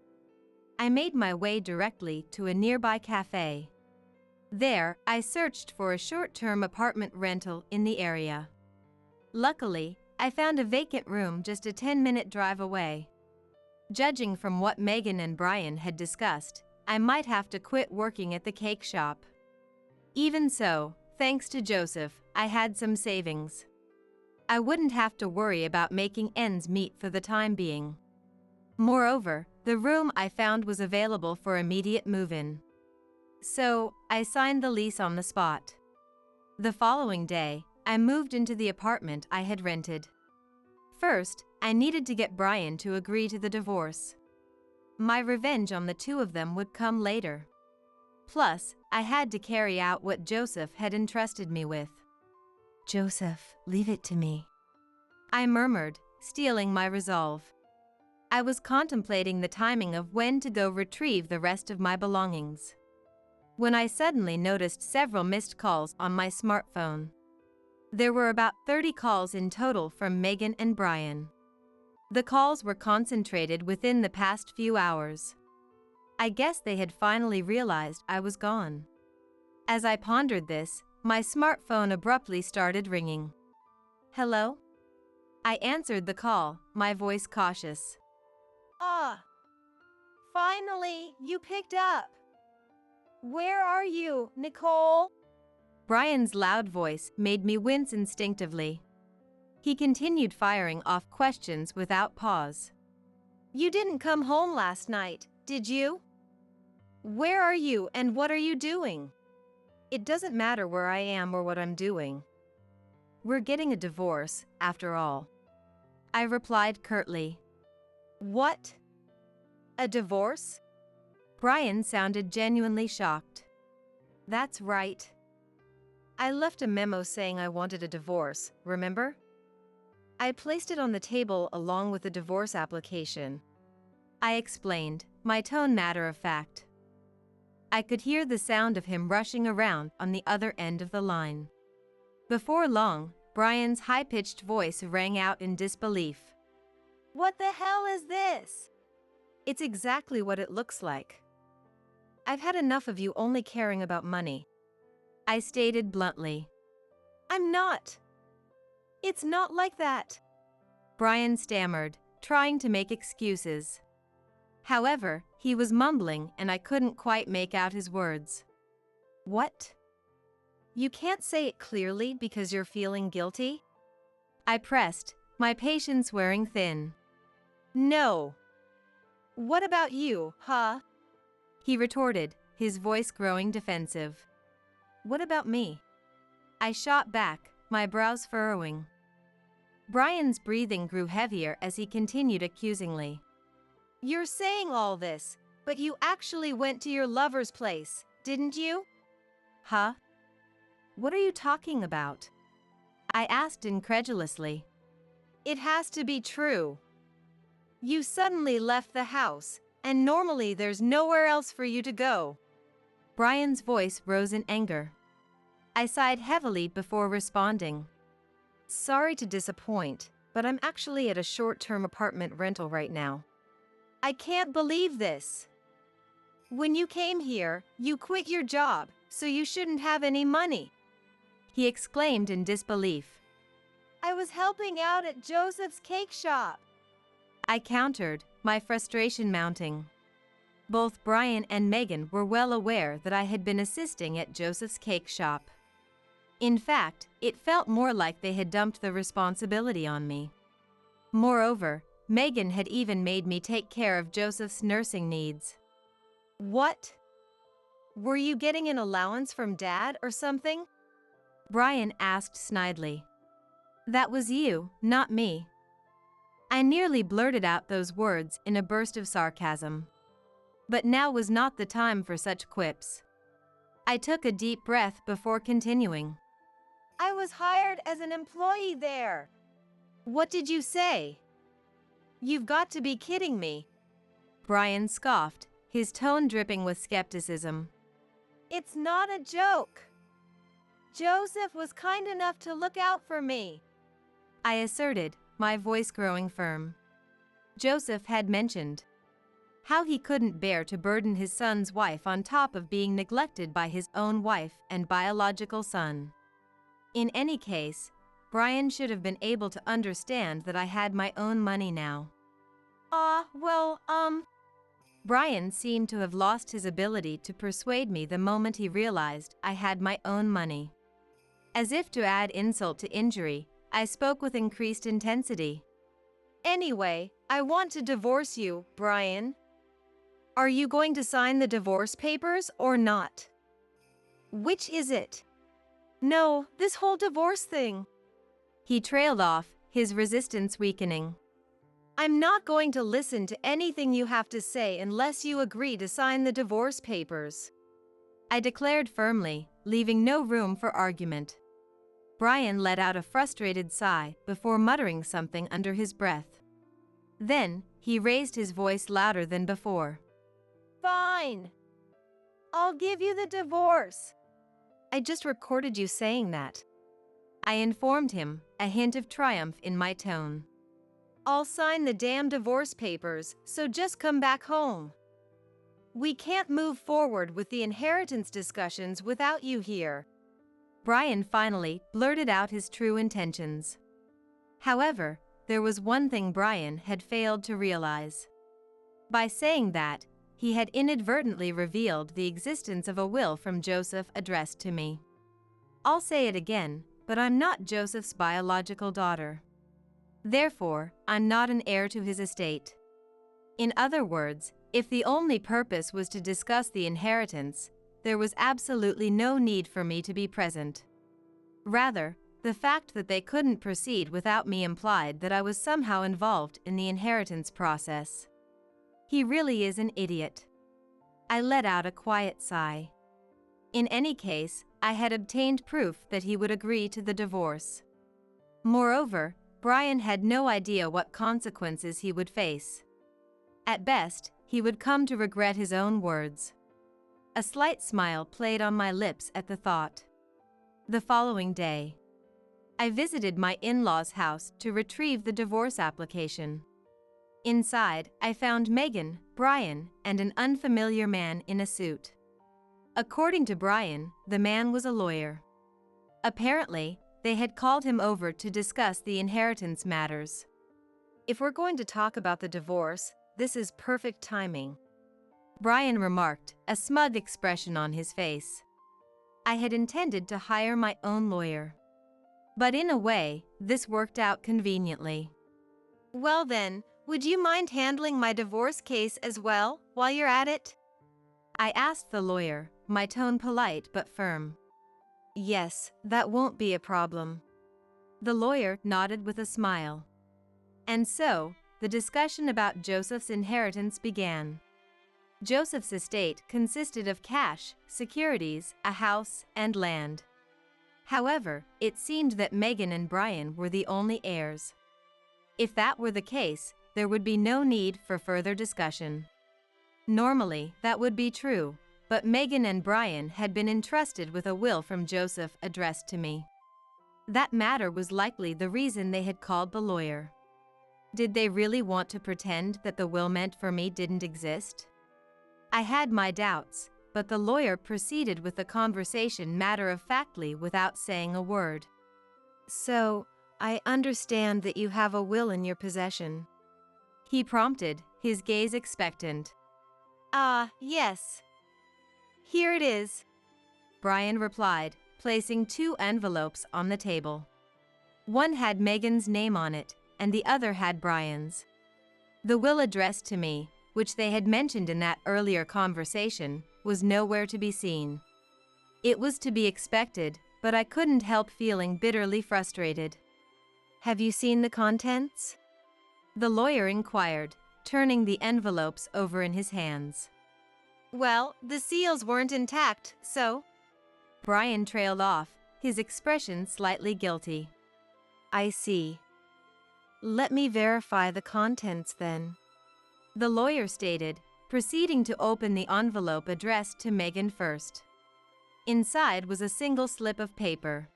I made my way directly to a nearby cafe. There, I searched for a short-term apartment rental in the area. Luckily, I found a vacant room just a 10-minute drive away. Judging from what Megan and Brian had discussed, I might have to quit working at the cake shop. Even so, thanks to Joseph, I had some savings. I wouldn't have to worry about making ends meet for the time being. Moreover, the room I found was available for immediate move-in. So, I signed the lease on the spot. The following day, I moved into the apartment I had rented. First, I needed to get Brian to agree to the divorce. My revenge on the two of them would come later. Plus, I had to carry out what Joseph had entrusted me with. "Joseph, leave it to me," I murmured, steeling my resolve. I was contemplating the timing of when to go retrieve the rest of my belongings, when I suddenly noticed several missed calls on my smartphone. There were about 30 calls in total from Megan and Brian. The calls were concentrated within the past few hours. I guess they had finally realized I was gone. As I pondered this, my smartphone abruptly started ringing. "Hello?" I answered the call, my voice cautious. Ah, finally, you picked up. Where are you, Nicole?" Brian's loud voice made me wince instinctively. He continued firing off questions without pause. "You didn't come home last night, Did you? Where are you and what are you doing? It doesn't matter where I am or what I'm doing. We're getting a divorce, after all. I replied curtly. What? A divorce? Brian sounded genuinely shocked. That's right. I left a memo saying I wanted a divorce, remember? I placed it on the table along with the divorce application. I explained, my tone matter of fact. I could hear the sound of him rushing around on the other end of the line. Before long, Brian's high-pitched voice rang out in disbelief. What the hell is this? It's exactly what it looks like. I've had enough of you only caring about money. I stated bluntly. I'm not. It's not like that. Brian stammered, trying to make excuses. However, he was mumbling and I couldn't quite make out his words. What? You can't say it clearly because you're feeling guilty? I pressed, my patience wearing thin. No. What about you, huh? He retorted, his voice growing defensive. What about me? I shot back, my brows furrowing. Brian's breathing grew heavier as he continued accusingly. You're saying all this, but you actually went to your lover's place, didn't you? Huh? What are you talking about? I asked incredulously. It has to be true. You suddenly left the house, and normally there's nowhere else for you to go. Brian's voice rose in anger. I sighed heavily before responding. Sorry to disappoint, but I'm actually at a short-term apartment rental right now. I can't believe this. When you came here, you quit your job, so you shouldn't have any money. He exclaimed in disbelief. I was helping out at Joseph's cake shop. I countered, my frustration mounting. Both Brian and Megan were well aware that I had been assisting at Joseph's cake shop. In fact, it felt more like they had dumped the responsibility on me. Moreover, Megan had even made me take care of Joseph's nursing needs. What? Were you getting an allowance from Dad or something? Brian asked snidely. That was you, not me. I nearly blurted out those words in a burst of sarcasm. But now was not the time for such quips. I took a deep breath before continuing. I was hired as an employee there. What did you say? You've got to be kidding me. Brian scoffed, his tone dripping with skepticism. It's not a joke. Joseph was kind enough to look out for me, I asserted, my voice growing firm. Joseph had mentioned how he couldn't bear to burden his son's wife on top of being neglected by his own wife and biological son. In any case, Brian should have been able to understand that I had my own money now. Brian seemed to have lost his ability to persuade me the moment he realized I had my own money. As if to add insult to injury, I spoke with increased intensity. Anyway, I want to divorce you, Brian. Are you going to sign the divorce papers or not? Which is it? No, this whole divorce thing. He trailed off, his resistance weakening. I'm not going to listen to anything you have to say unless you agree to sign the divorce papers, I declared firmly, leaving no room for argument. Brian let out a frustrated sigh before muttering something under his breath. Then, he raised his voice louder than before. Fine. I'll give you the divorce. I just recorded you saying that, I informed him, a hint of triumph in my tone. I'll sign the damn divorce papers, so just come back home. We can't move forward with the inheritance discussions without you here. Brian finally blurted out his true intentions. However, there was one thing Brian had failed to realize. By saying that, he had inadvertently revealed the existence of a will from Joseph addressed to me. I'll say it again, but I'm not Joseph's biological daughter. Therefore, I'm not an heir to his estate. In other words, if the only purpose was to discuss the inheritance, there was absolutely no need for me to be present. Rather, the fact that they couldn't proceed without me implied that I was somehow involved in the inheritance process. He really is an idiot. I let out a quiet sigh. In any case, I had obtained proof that he would agree to the divorce. Moreover, Brian had no idea what consequences he would face. At best, he would come to regret his own words. A slight smile played on my lips at the thought. The following day, I visited my in-laws' house to retrieve the divorce application. Inside, I found Megan, Brian, and an unfamiliar man in a suit. According to Brian, the man was a lawyer. Apparently, they had called him over to discuss the inheritance matters. If we're going to talk about the divorce, this is perfect timing, Brian remarked, a smug expression on his face. I had intended to hire my own lawyer. But in a way, this worked out conveniently. Well then, would you mind handling my divorce case as well, while you're at it? I asked the lawyer, my tone polite but firm. Yes, that won't be a problem. The lawyer nodded with a smile. And so, the discussion about Joseph's inheritance began. Joseph's estate consisted of cash, securities, a house, and land. However, it seemed that Megan and Brian were the only heirs. If that were the case, there would be no need for further discussion. Normally, that would be true, but Megan and Brian had been entrusted with a will from Joseph addressed to me. That matter was likely the reason they had called the lawyer. Did they really want to pretend that the will meant for me didn't exist? I had my doubts, but the lawyer proceeded with the conversation matter-of-factly without saying a word. So, I understand that you have a will in your possession, he prompted, his gaze expectant. Yes. Here it is, Brian replied, placing 2 envelopes on the table. One had Megan's name on it, and the other had Brian's. The will addressed to me, which they had mentioned in that earlier conversation, was nowhere to be seen. It was to be expected, but I couldn't help feeling bitterly frustrated. Have you seen the contents? The lawyer inquired, turning the envelopes over in his hands. Well, the seals weren't intact, so… Brian trailed off, his expression slightly guilty. I see. Let me verify the contents then, the lawyer stated, proceeding to open the envelope addressed to Megan first. Inside was a single slip of paper.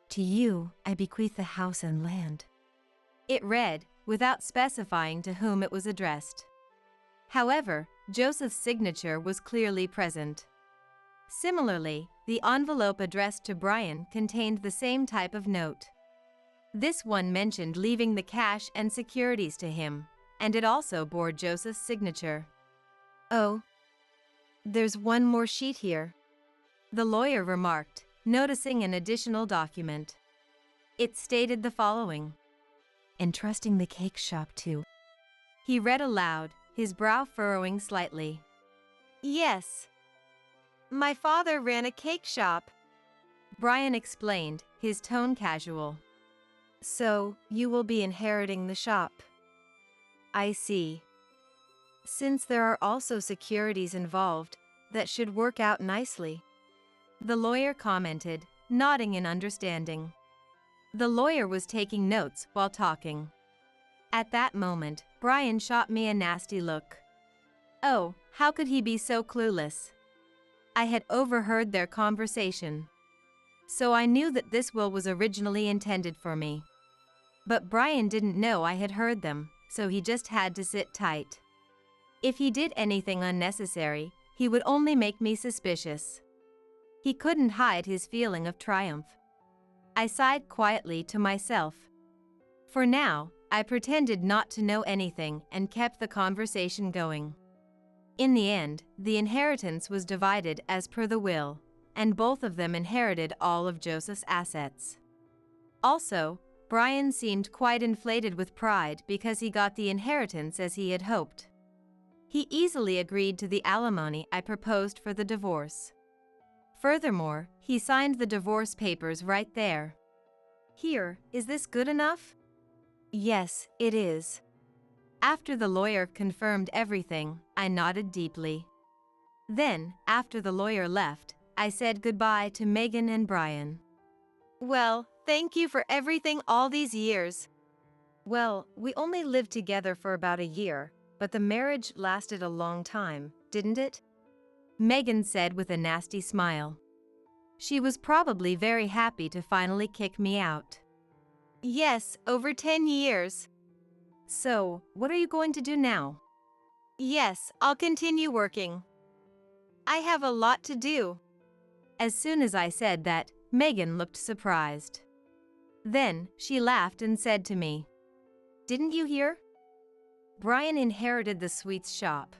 To you, I bequeath the house and land, it read, without specifying to whom it was addressed. However, Joseph's signature was clearly present. Similarly, the envelope addressed to Brian contained the same type of note. This one mentioned leaving the cash and securities to him, and it also bore Joseph's signature. Oh, there's one more sheet here, the lawyer remarked, noticing an additional document. It stated the following. Entrusting the cake shop to… He read aloud, his brow furrowing slightly. Yes. My father ran a cake shop, Brian explained, his tone casual. So, you will be inheriting the shop. I see. Since there are also securities involved, that should work out nicely, the lawyer commented, nodding in understanding. The lawyer was taking notes while talking. At that moment, Brian shot me a nasty look. Oh, how could he be so clueless? I had overheard their conversation. So I knew that this will was originally intended for me. But Brian didn't know I had heard them, so he just had to sit tight. If he did anything unnecessary, he would only make me suspicious. He couldn't hide his feeling of triumph. I sighed quietly to myself. For now, I pretended not to know anything and kept the conversation going. In the end, the inheritance was divided as per the will, and both of them inherited all of Joseph's assets. Also, Brian seemed quite inflated with pride because he got the inheritance as he had hoped. He easily agreed to the alimony I proposed for the divorce. Furthermore, he signed the divorce papers right there. Here, is this good enough? Yes, it is. After the lawyer confirmed everything, I nodded deeply. Then, after the lawyer left, I said goodbye to Megan and Brian. Well, thank you for everything all these years. Well, we only lived together for about a year, but the marriage lasted a long time, didn't it? Megan said with a nasty smile. She was probably very happy to finally kick me out. Yes, over 10 years. So, what are you going to do now? Yes, I'll continue working. I have a lot to do. As soon as I said that, Megan looked surprised. Then, she laughed and said to me, "Didn't you hear? Brian inherited the sweets shop."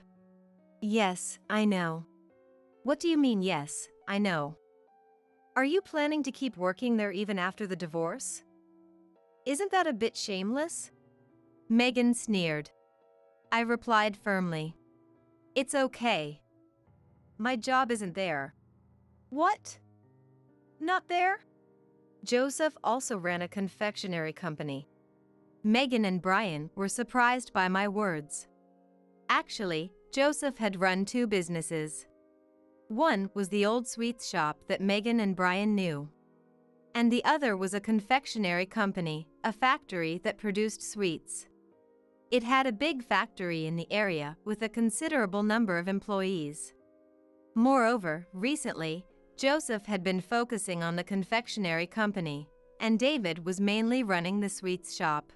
Yes, I know. What do you mean, yes, I know? Are you planning to keep working there even after the divorce? Isn't that a bit shameless? Megan sneered. I replied firmly, "It's okay. My job isn't there." What? Not there? Joseph also ran a confectionery company. Megan and Brian were surprised by my words. Actually, Joseph had run 2 businesses. One was the old sweets shop that Megan and Brian knew. And the other was a confectionery company, a factory that produced sweets. It had a big factory in the area with a considerable number of employees. Moreover, recently, Joseph had been focusing on the confectionery company, and David was mainly running the sweets shop.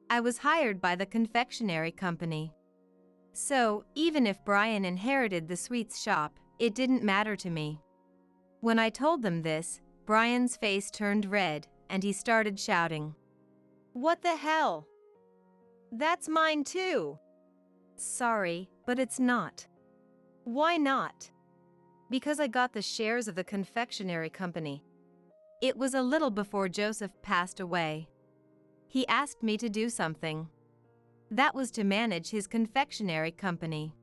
I was hired by the confectionery company. So, even if Brian inherited the sweets shop, it didn't matter to me. When I told them this, Brian's face turned red, and he started shouting. What the hell? That's mine too. Sorry, but it's not. Why not? Because I got the shares of the confectionery company. It was a little before Joseph passed away. He asked me to do something. That was to manage his confectionery company.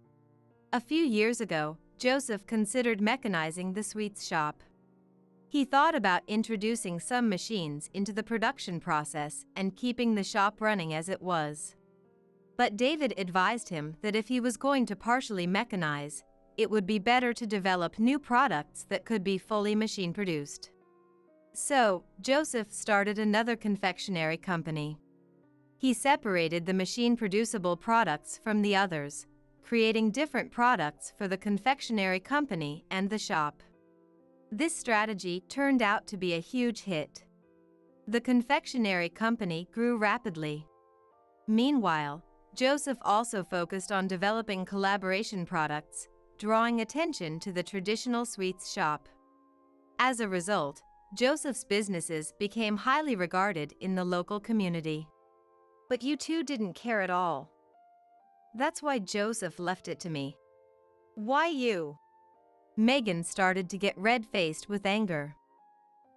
A few years ago, Joseph considered mechanizing the sweets shop. He thought about introducing some machines into the production process and keeping the shop running as it was. But David advised him that if he was going to partially mechanize, it would be better to develop new products that could be fully machine-produced. So, Joseph started another confectionery company. He separated the machine-producible products from the others, creating different products for the confectionery company and the shop. This strategy turned out to be a huge hit. The confectionery company grew rapidly. Meanwhile, Joseph also focused on developing collaboration products, drawing attention to the traditional sweets shop. As a result, Joseph's businesses became highly regarded in the local community. But you two didn't care at all. That's why Joseph left it to me. Why you? Megan started to get red-faced with anger.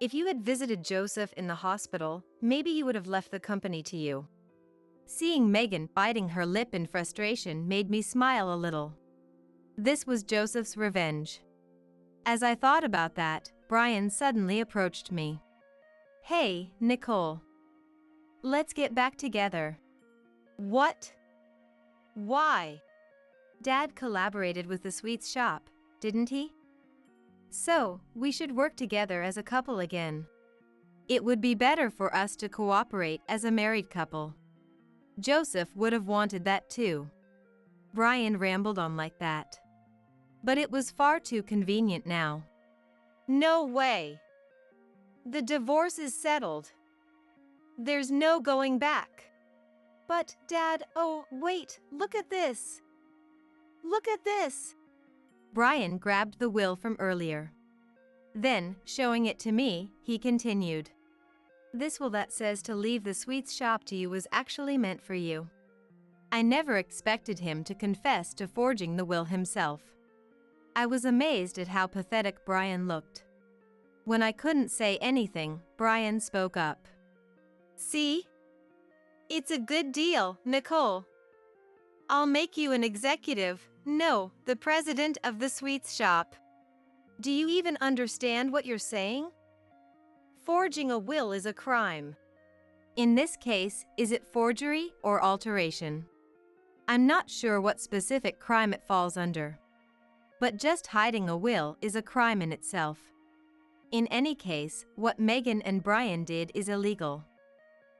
If you had visited Joseph in the hospital, maybe you would have left the company to you. Seeing Megan biting her lip in frustration made me smile a little. This was Joseph's revenge. As I thought about that, Brian suddenly approached me. "Hey, Nicole. Let's get back together." What? Why? Dad collaborated with the sweets shop, didn't he? So, we should work together as a couple again. It would be better for us to cooperate as a married couple. Joseph would have wanted that too. Brian rambled on like that. But it was far too convenient now. No way. The divorce is settled. There's no going back. But, Dad, oh, wait, look at this. Look at this. Brian grabbed the will from earlier. Then, showing it to me, he continued. This will that says to leave the sweets shop to you was actually meant for you. I never expected him to confess to forging the will himself. I was amazed at how pathetic Brian looked. When I couldn't say anything, Brian spoke up. See? It's a good deal, Nicole. I'll make you an executive, no, the president of the sweets shop. Do you even understand what you're saying? Forging a will is a crime. In this case, is it forgery or alteration? I'm not sure what specific crime it falls under. But just hiding a will is a crime in itself. In any case, what Megan and Brian did is illegal.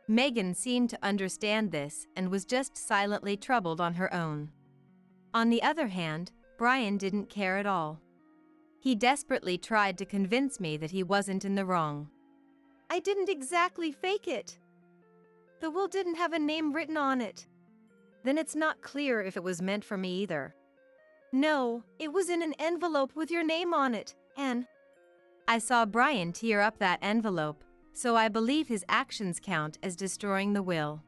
Megan seemed to understand this and was just silently troubled on her own. On the other hand, Brian didn't care at all. He desperately tried to convince me that he wasn't in the wrong. I didn't exactly fake it. The will didn't have a name written on it. Then it's not clear if it was meant for me either. No, it was in an envelope with your name on it, and I saw Brian tear up that envelope, so I believe his actions count as destroying the will.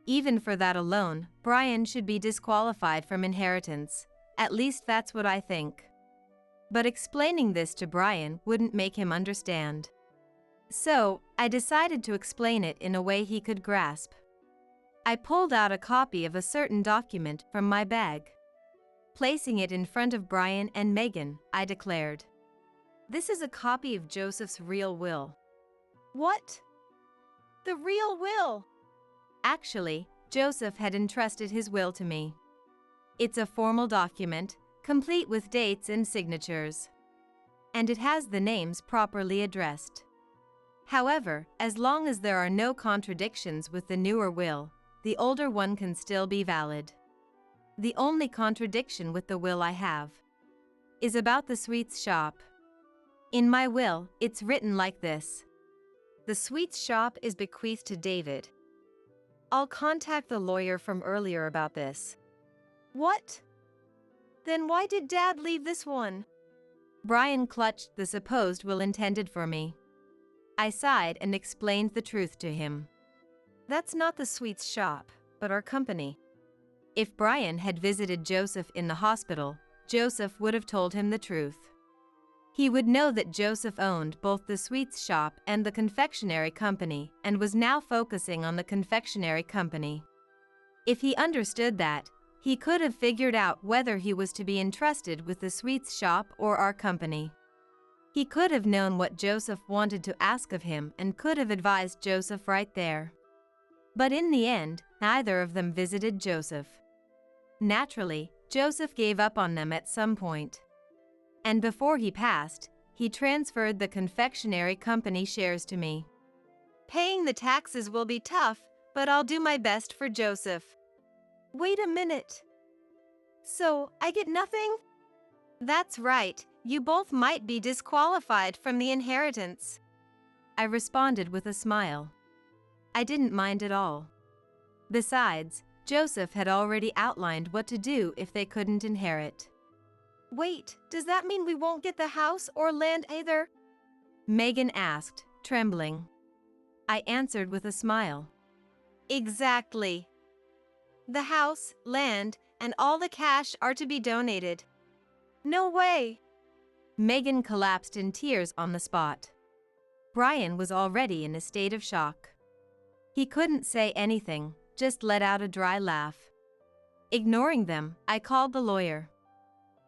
Even for that alone, Brian should be disqualified from inheritance. At least that's what I think. But explaining this to Brian wouldn't make him understand. So, I decided to explain it in a way he could grasp. I pulled out a copy of a certain document from my bag. Placing it in front of Brian and Megan, I declared, "This is a copy of Joseph's real will." What? The real will? Actually, Joseph had entrusted his will to me. It's a formal document, complete with dates and signatures. And it has the names properly addressed. However, as long as there are no contradictions with the newer will, the older one can still be valid. The only contradiction with the will I have is about the sweets shop. In my will, it's written like this: "The sweets shop is bequeathed to David. I'll contact the lawyer from earlier about this." What? Then why did Dad leave this one? Brian clutched the supposed will intended for me. I sighed and explained the truth to him. That's not the sweets shop, but our company. If Brian had visited Joseph in the hospital, Joseph would have told him the truth. He would know that Joseph owned both the sweets shop and the confectionery company and was now focusing on the confectionery company. If he understood that, he could have figured out whether he was to be entrusted with the sweets shop or our company. He could have known what Joseph wanted to ask of him and could have advised Joseph right there. But in the end, neither of them visited Joseph. Naturally, Joseph gave up on them at some point. And before he passed, he transferred the confectionery company shares to me. Paying the taxes will be tough, but I'll do my best for Joseph. Wait a minute. So, I get nothing? That's right, you both might be disqualified from the inheritance. I responded with a smile. I didn't mind at all. Besides, Joseph had already outlined what to do if they couldn't inherit. Wait, does that mean we won't get the house or land either? Megan asked, trembling. I answered with a smile. Exactly. The house, land, and all the cash are to be donated. No way! Megan collapsed in tears on the spot. Brian was already in a state of shock. He couldn't say anything, just let out a dry laugh. Ignoring them, I called the lawyer.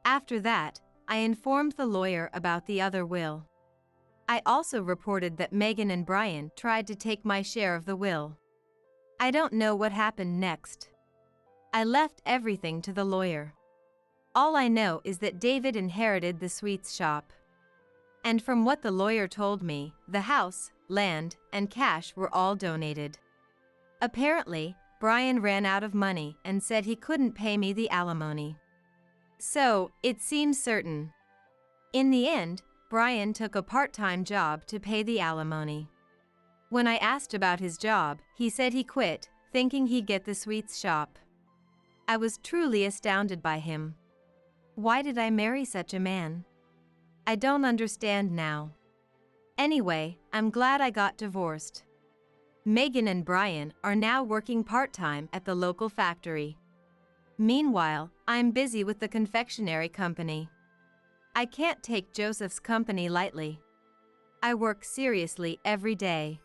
After that, I informed the lawyer about the other will. I also reported that Megan and Brian tried to take my share of the will. I don't know what happened next. I left everything to the lawyer. All I know is that David inherited the sweets shop. And from what the lawyer told me, the house, land, and cash were all donated. Apparently, Brian ran out of money and said he couldn't pay me the alimony. So, it seems certain. In the end, Brian took a part-time job to pay the alimony. When I asked about his job, he said he quit, thinking he'd get the sweets shop. I was truly astounded by him. Why did I marry such a man? I don't understand now. Anyway, I'm glad I got divorced. Megan and Brian are now working part-time at the local factory. Meanwhile, I'm busy with the confectionery company. I can't take Joseph's company lightly. I work seriously every day.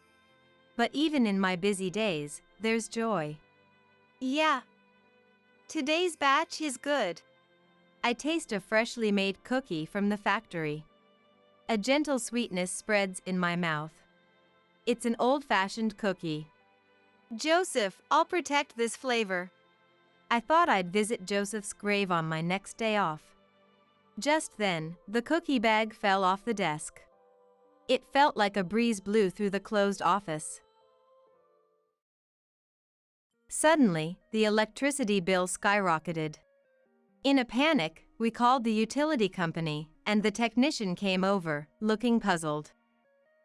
But even in my busy days, there's joy. Yeah. Today's batch is good. I taste a freshly made cookie from the factory. A gentle sweetness spreads in my mouth. It's an old-fashioned cookie. Joseph, I'll protect this flavor. I thought I'd visit Joseph's grave on my next day off. Just then, the cookie bag fell off the desk. It felt like a breeze blew through the closed office. Suddenly, the electricity bill skyrocketed. In a panic, we called the utility company, and the technician came over, looking puzzled.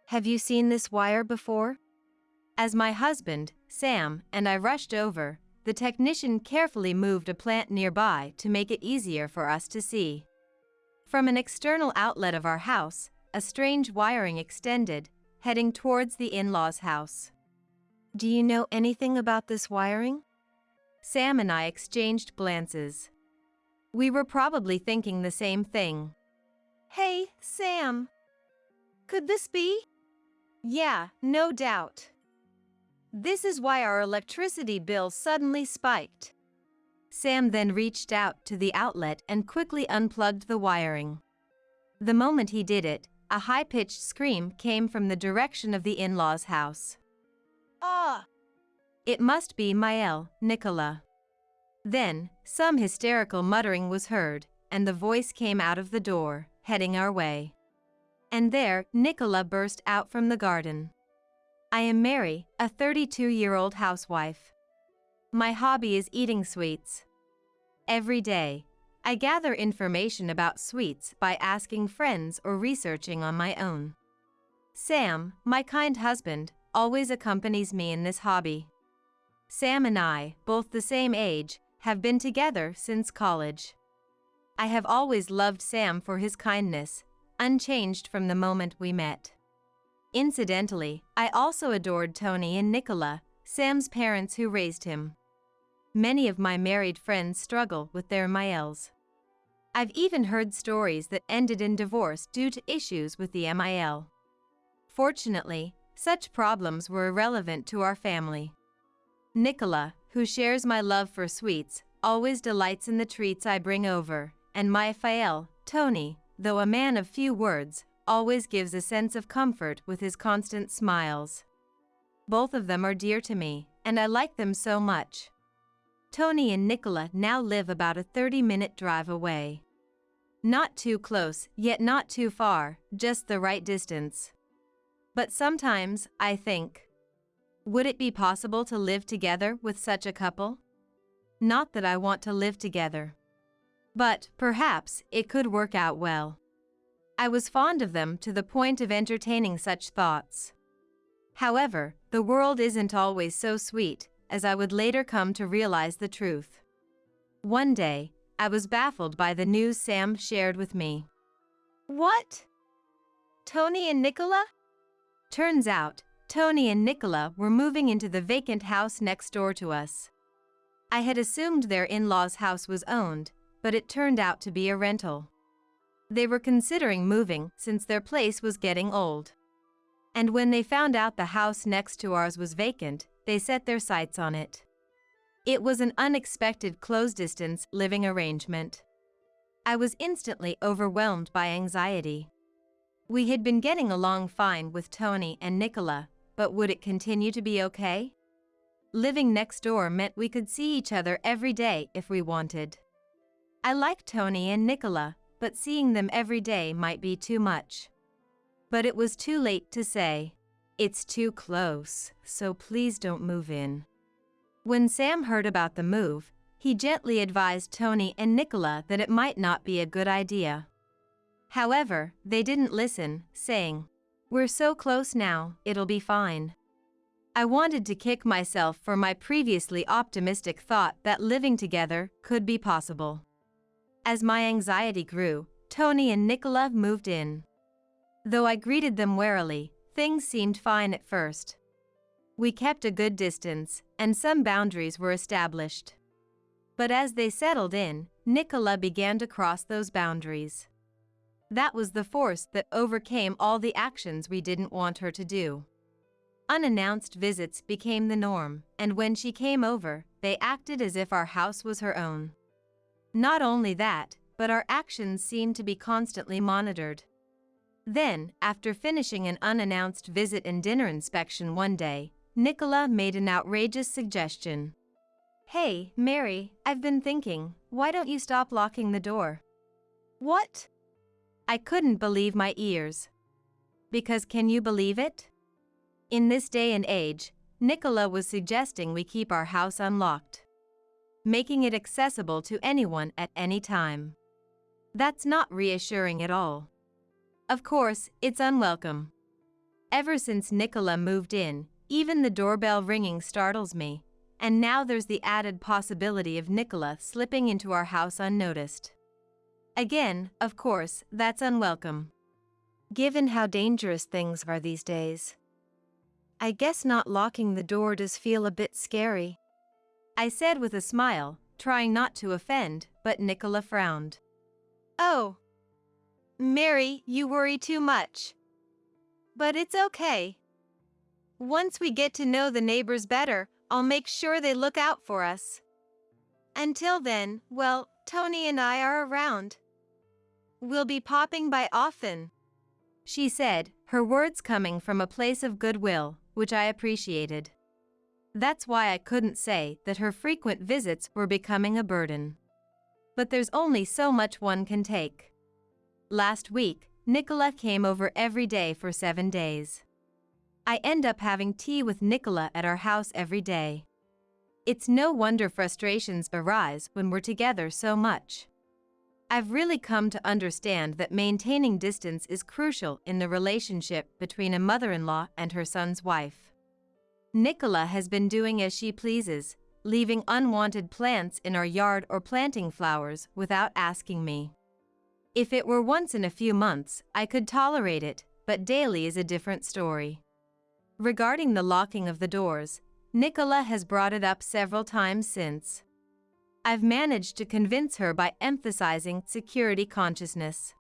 Have you seen this wire before? As my husband, Sam, and I rushed over, the technician carefully moved a plant nearby to make it easier for us to see. From an external outlet of our house, a strange wiring extended, heading towards the in-laws' house. Do you know anything about this wiring? Sam and I exchanged glances. We were probably thinking the same thing. Hey, Sam. Could this be? Yeah, no doubt. This is why our electricity bill suddenly spiked. Sam then reached out to the outlet and quickly unplugged the wiring. The moment he did it, a high-pitched scream came from the direction of the in-laws' house. Ah! It must be Mael, Nicola. Then, some hysterical muttering was heard, and the voice came out of the door, heading our way. And there, Nicola burst out from the garden. I am Mary, a 32-year-old housewife. My hobby is eating sweets. Every day, I gather information about sweets by asking friends or researching on my own. Sam, my kind husband, always accompanies me in this hobby. Sam and I, both the same age, have been together since college. I have always loved Sam for his kindness, unchanged from the moment we met. Incidentally, I also adored Tony and Nicola, Sam's parents who raised him. Many of my married friends struggle with their Maels. I've even heard stories that ended in divorce due to issues with the MIL. Fortunately, such problems were irrelevant to our family. Nicola, who shares my love for sweets, always delights in the treats I bring over, and my Fael, Tony, though a man of few words, always gives a sense of comfort with his constant smiles. Both of them are dear to me, and I like them so much. Tony and Nicola now live about a 30-minute drive away. Not too close, yet not too far, just the right distance. But sometimes, I think, would it be possible to live together with such a couple? Not that I want to live together. But, perhaps, it could work out well. I was fond of them to the point of entertaining such thoughts. However, the world isn't always so sweet, as I would later come to realize the truth. One day, I was baffled by the news Sam shared with me. What? Tony and Nicola? Turns out, Tony and Nicola were moving into the vacant house next door to us. I had assumed their in-laws' house was owned, but it turned out to be a rental. They were considering moving since their place was getting old. And when they found out the house next to ours was vacant, they set their sights on it. It was an unexpected close-distance living arrangement. I was instantly overwhelmed by anxiety. We had been getting along fine with Tony and Nicola, but would it continue to be okay? Living next door meant we could see each other every day if we wanted. I liked Tony and Nicola, but seeing them every day might be too much. But it was too late to say, "It's too close, so please don't move in." When Sam heard about the move, he gently advised Tony and Nicola that it might not be a good idea. However, they didn't listen, saying, "We're so close now, it'll be fine." I wanted to kick myself for my previously optimistic thought that living together could be possible. As my anxiety grew, Tony and Nicola moved in. Though I greeted them warily, things seemed fine at first. We kept a good distance, and some boundaries were established. But as they settled in, Nicola began to cross those boundaries. That was the force that overcame all the actions we didn't want her to do. Unannounced visits became the norm, and when she came over, they acted as if our house was her own. Not only that, but our actions seemed to be constantly monitored. Then, after finishing an unannounced visit and dinner inspection one day, Nicola made an outrageous suggestion. "Hey, Mary, I've been thinking, why don't you stop locking the door?" What? I couldn't believe my ears. Because can you believe it? In this day and age, Nicola was suggesting we keep our house unlocked, making it accessible to anyone at any time. That's not reassuring at all. Of course, it's unwelcome. Ever since Nicola moved in, even the doorbell ringing startles me, and now there's the added possibility of Nicola slipping into our house unnoticed. Again, of course, that's unwelcome. Given how dangerous things are these days, I guess not locking the door does feel a bit scary, I said with a smile, trying not to offend, but Nicola frowned. Oh, Mary, you worry too much. But it's okay. Once we get to know the neighbors better, I'll make sure they look out for us. Until then, well, Tony and I are around. We'll be popping by often, she said, her words coming from a place of goodwill, which I appreciated. That's why I couldn't say that her frequent visits were becoming a burden. But there's only so much one can take. Last week, Nicola came over every day for 7 days. I end up having tea with Nicola at our house every day. It's no wonder frustrations arise when we're together so much. I've really come to understand that maintaining distance is crucial in the relationship between a mother-in-law and her son's wife. Nicola has been doing as she pleases, leaving unwanted plants in our yard or planting flowers without asking me. If it were once in a few months, I could tolerate it, but daily is a different story. Regarding the locking of the doors, Nicola has brought it up several times since. I've managed to convince her by emphasizing security consciousness.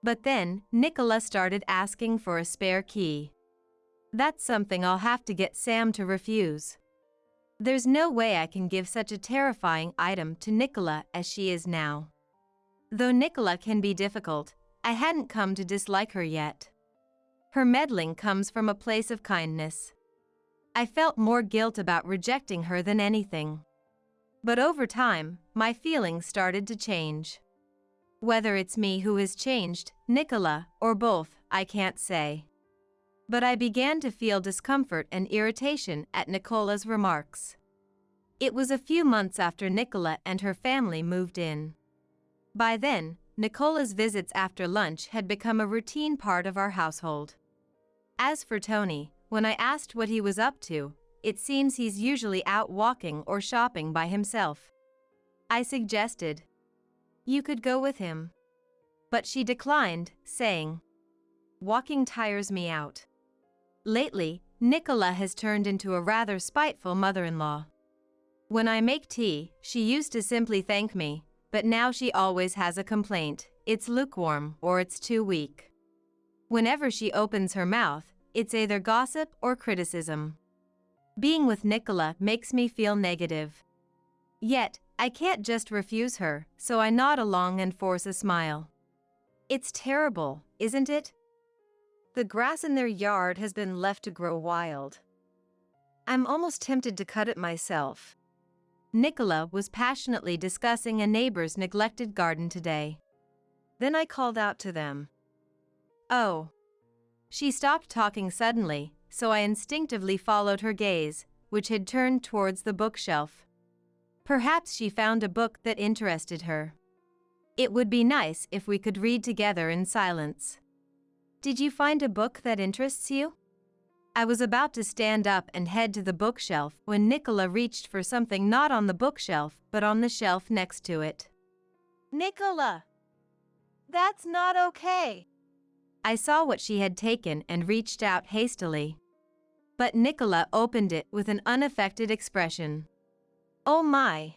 But then, Nicola started asking for a spare key. That's something I'll have to get Sam to refuse. There's no way I can give such a terrifying item to Nicola as she is now. Though Nicola can be difficult, I hadn't come to dislike her yet. Her meddling comes from a place of kindness. I felt more guilt about rejecting her than anything. But over time, my feelings started to change. Whether it's me who has changed, Nicola, or both, I can't say. But I began to feel discomfort and irritation at Nicola's remarks. It was a few months after Nicola and her family moved in. By then, Nicola's visits after lunch had become a routine part of our household. As for Tony, when I asked what he was up to, it seems he's usually out walking or shopping by himself. I suggested, "You could go with him." But she declined, saying, "Walking tires me out." Lately, Nicola has turned into a rather spiteful mother-in-law. When I make tea, she used to simply thank me, but now she always has a complaint: it's lukewarm or it's too weak. Whenever she opens her mouth, it's either gossip or criticism. Being with Nicola makes me feel negative. Yet, I can't just refuse her, so I nod along and force a smile. It's terrible, isn't it? The grass in their yard has been left to grow wild. I'm almost tempted to cut it myself. Nicola was passionately discussing a neighbor's neglected garden today. Then I called out to them. "Oh." She stopped talking suddenly, so I instinctively followed her gaze, which had turned towards the bookshelf. Perhaps she found a book that interested her. It would be nice if we could read together in silence. "Did you find a book that interests you?" I was about to stand up and head to the bookshelf when Nicola reached for something not on the bookshelf but on the shelf next to it. "Nicola! That's not okay!" I saw what she had taken and reached out hastily. But Nicola opened it with an unaffected expression. "Oh my!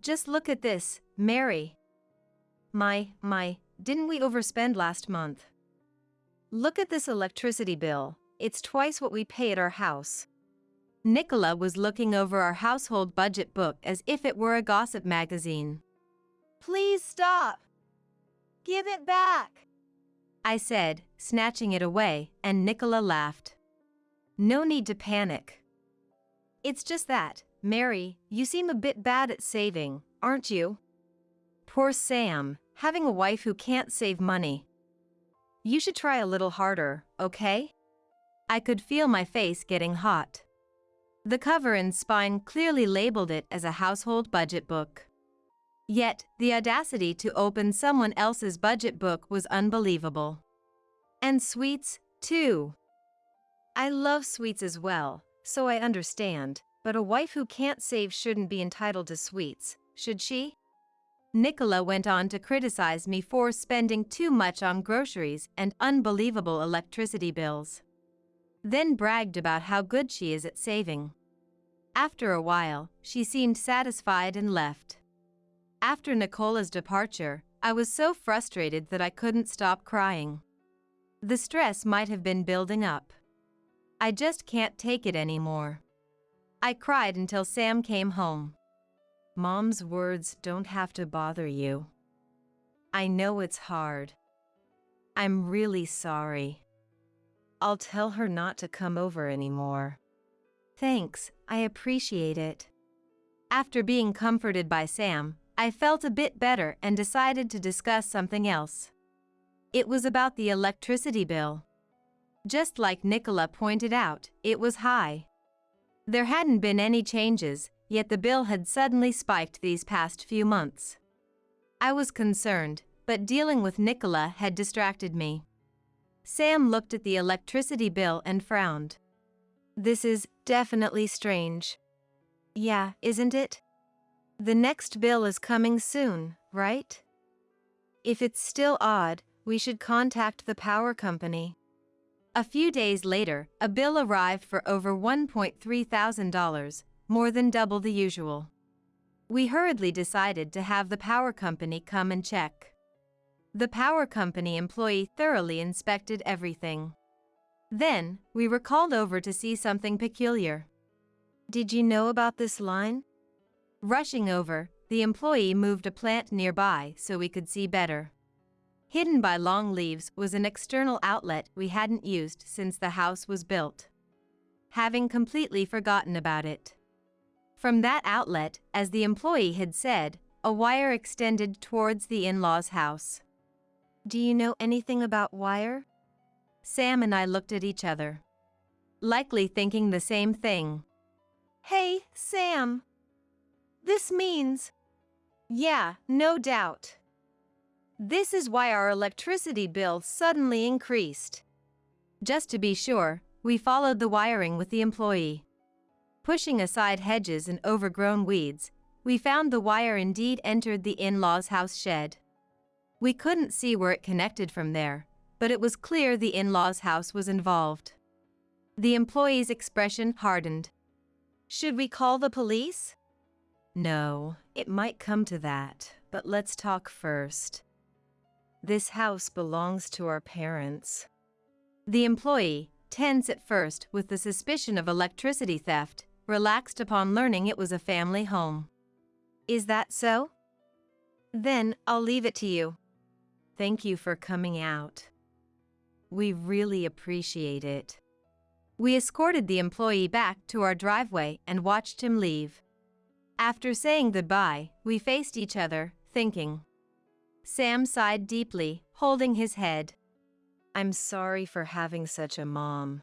Just look at this, Mary. Didn't we overspend last month? Look at this electricity bill. It's twice what we pay at our house. Nicola was looking over our household budget book as if it were a gossip magazine. Please stop. Give it back, I said, snatching it away, and Nicola laughed. No need to panic. It's just that, Mary, you seem a bit bad at saving, aren't you? Poor Sam, having a wife who can't save money. You should try a little harder, okay? I could feel my face getting hot. The cover and spine clearly labeled it as a household budget book. Yet, the audacity to open someone else's budget book was unbelievable. And sweets, too. I love sweets as well, so I understand, but a wife who can't save shouldn't be entitled to sweets, should she? Nicola went on to criticize me for spending too much on groceries and unbelievable electricity bills. Then bragged about how good she is at saving. After a while, she seemed satisfied and left. After Nicola's departure, I was so frustrated that I couldn't stop crying. The stress might have been building up. I just can't take it anymore. I cried until Sam came home. Mom's words don't have to bother you. I know it's hard. I'm really sorry. I'll tell her not to come over anymore. Thanks, I appreciate it. After being comforted by Sam, I felt a bit better and decided to discuss something else. It was about the electricity bill. Just like Nicola pointed out, it was high. There hadn't been any changes, yet the bill had suddenly spiked these past few months. I was concerned, but dealing with Nicola had distracted me. Sam looked at the electricity bill and frowned. This is definitely strange. Yeah, isn't it? The next bill is coming soon, right? If it's still odd, we should contact the power company. A few days later, a bill arrived for over $1,300, more than double the usual. We hurriedly decided to have the power company come and check. The power company employee thoroughly inspected everything. Then, we were called over to see something peculiar. Did you know about this line? Rushing over, the employee moved a plant nearby so we could see better. Hidden by long leaves was an external outlet we hadn't used since the house was built. Having completely forgotten about it. From that outlet, as the employee had said, a wire extended towards the in-laws' house. Do you know anything about wire? Sam and I looked at each other. Likely thinking the same thing. Hey, Sam. This means... Yeah, no doubt. This is why our electricity bill suddenly increased. Just to be sure, we followed the wiring with the employee. Pushing aside hedges and overgrown weeds, we found the wire indeed entered the in-laws' house shed. We couldn't see where it connected from there, but it was clear the in-laws' house was involved. The employee's expression hardened. Should we call the police? No, it might come to that, but let's talk first. This house belongs to our parents. The employee, tense at first with the suspicion of electricity theft, relaxed upon learning it was a family home. Is that so? Then, I'll leave it to you. Thank you for coming out. We really appreciate it. We escorted the employee back to our driveway and watched him leave. After saying goodbye, we faced each other, thinking. Sam sighed deeply, holding his head. I'm sorry for having such a mom.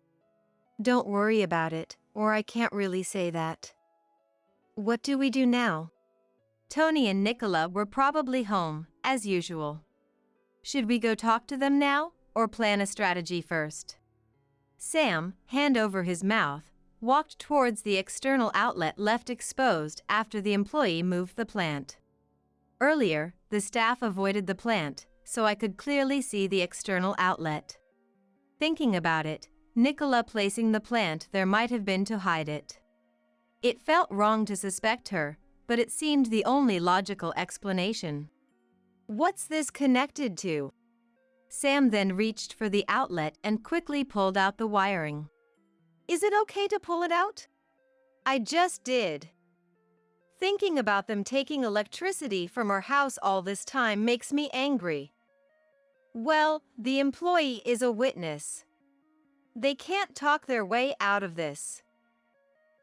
Don't worry about it, or I can't really say that. What do we do now? Tony and Nicola were probably home, as usual. Should we go talk to them now, or plan a strategy first? Sam, hand over his mouth, walked towards the external outlet left exposed after the employee moved the plant. Earlier, the staff avoided the plant, so I could clearly see the external outlet. Thinking about it, Nicola placing the plant there might have been to hide it. It felt wrong to suspect her, but it seemed the only logical explanation. What's this connected to? Sam then reached for the outlet and quickly pulled out the wiring. Is it okay to pull it out? I just did. Thinking about them taking electricity from our house all this time makes me angry. Well, the employee is a witness. They can't talk their way out of this.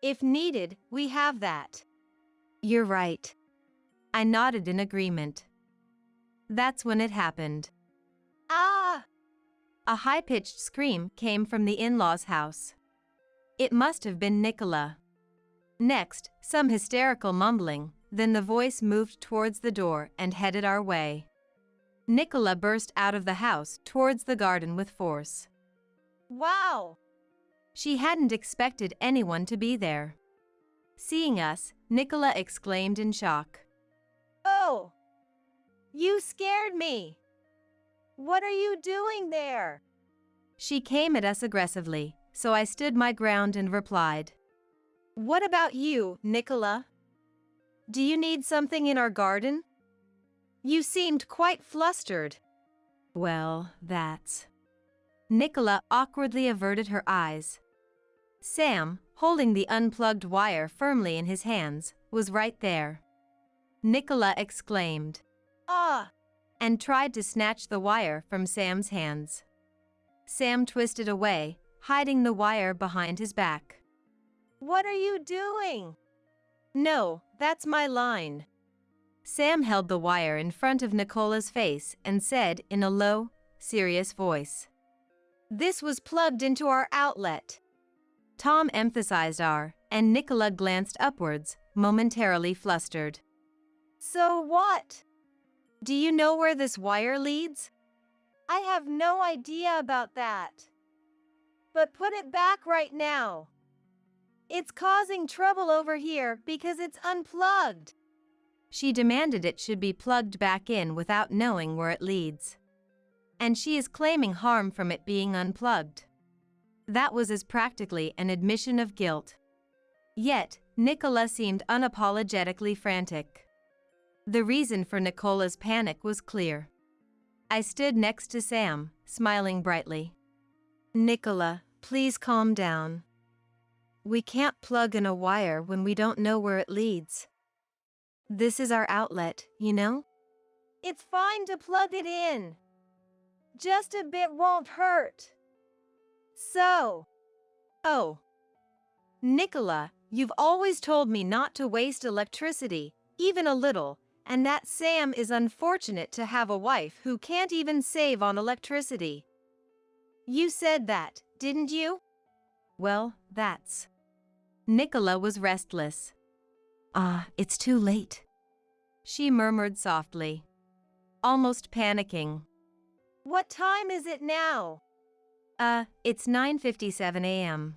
If needed, we have that. You're right. I nodded in agreement. That's when it happened. Ah! A high-pitched scream came from the in-laws' house. It must have been Nicola. Next, some hysterical mumbling, then the voice moved towards the door and headed our way. Nicola burst out of the house towards the garden with force. Wow! She hadn't expected anyone to be there. Seeing us, Nicola exclaimed in shock. Oh! You scared me! What are you doing there? She came at us aggressively, so I stood my ground and replied. What about you, Nicola? Do you need something in our garden? You seemed quite flustered. Well, that's... Nicola awkwardly averted her eyes. Sam, holding the unplugged wire firmly in his hands, was right there. Nicola exclaimed, Ah! and tried to snatch the wire from Sam's hands. Sam twisted away, hiding the wire behind his back. What are you doing? No, that's my line. Sam held the wire in front of Nicola's face and said in a low, serious voice. This was plugged into our outlet. Tom emphasized our, and Nicola glanced upwards, momentarily flustered. So what? Do you know where this wire leads? I have no idea about that. But put it back right now. It's causing trouble over here because it's unplugged. She demanded it should be plugged back in without knowing where it leads. And she is claiming harm from it being unplugged. That was as practically an admission of guilt. Yet, Nicola seemed unapologetically frantic. The reason for Nicola's panic was clear. I stood next to Sam, smiling brightly. Nicola, please calm down. We can't plug in a wire when we don't know where it leads. This is our outlet, you know? It's fine to plug it in. Just a bit won't hurt. So. Oh. Nicola, you've always told me not to waste electricity, even a little, and that Sam is unfortunate to have a wife who can't even save on electricity. You said that, didn't you? Well, that's... Nicola was restless. It's too late, she murmured softly, almost panicking. What time is it now? It's 9:57 a.m.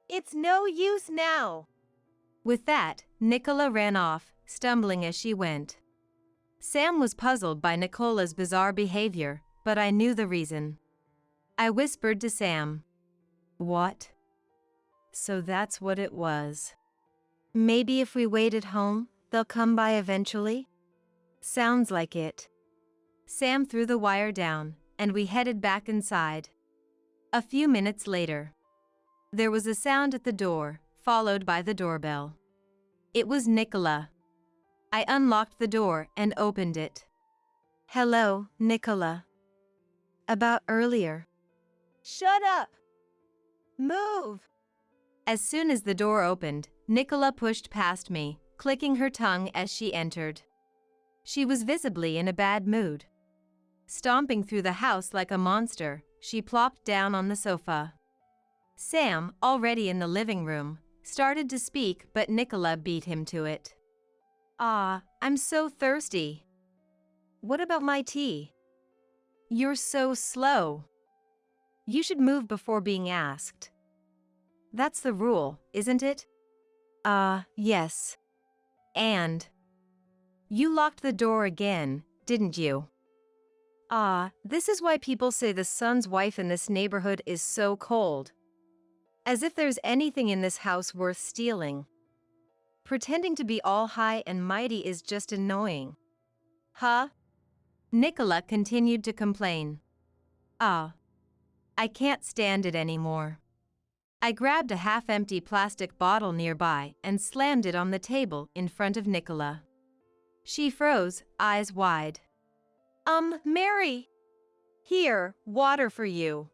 It's no use now. With that, Nicola ran off, stumbling as she went. Sam was puzzled by Nicola's bizarre behavior, but I knew the reason. I whispered to Sam. What? So that's what it was. Maybe if we wait at home, they'll come by eventually? Sounds like it. Sam threw the wire down, and we headed back inside. A few minutes later, there was a sound at the door, followed by the doorbell. It was Nicola. I unlocked the door and opened it. Hello, Nicola. About earlier. Shut up! Move! As soon as the door opened, Nicola pushed past me, clicking her tongue as she entered. She was visibly in a bad mood. Stomping through the house like a monster, she plopped down on the sofa. Sam, already in the living room, started to speak, but Nicola beat him to it. I'm so thirsty. What about my tea? You're so slow. You should move before being asked. That's the rule, isn't it? Yes. And you locked the door again, didn't you? This is why people say the son's wife in this neighborhood is so cold. As if there's anything in this house worth stealing. Pretending to be all high and mighty is just annoying. Huh? Nicola continued to complain. Ah, I can't stand it anymore. I grabbed a half-empty plastic bottle nearby and slammed it on the table in front of Nicola. She froze, eyes wide. Mary! Here, water for you.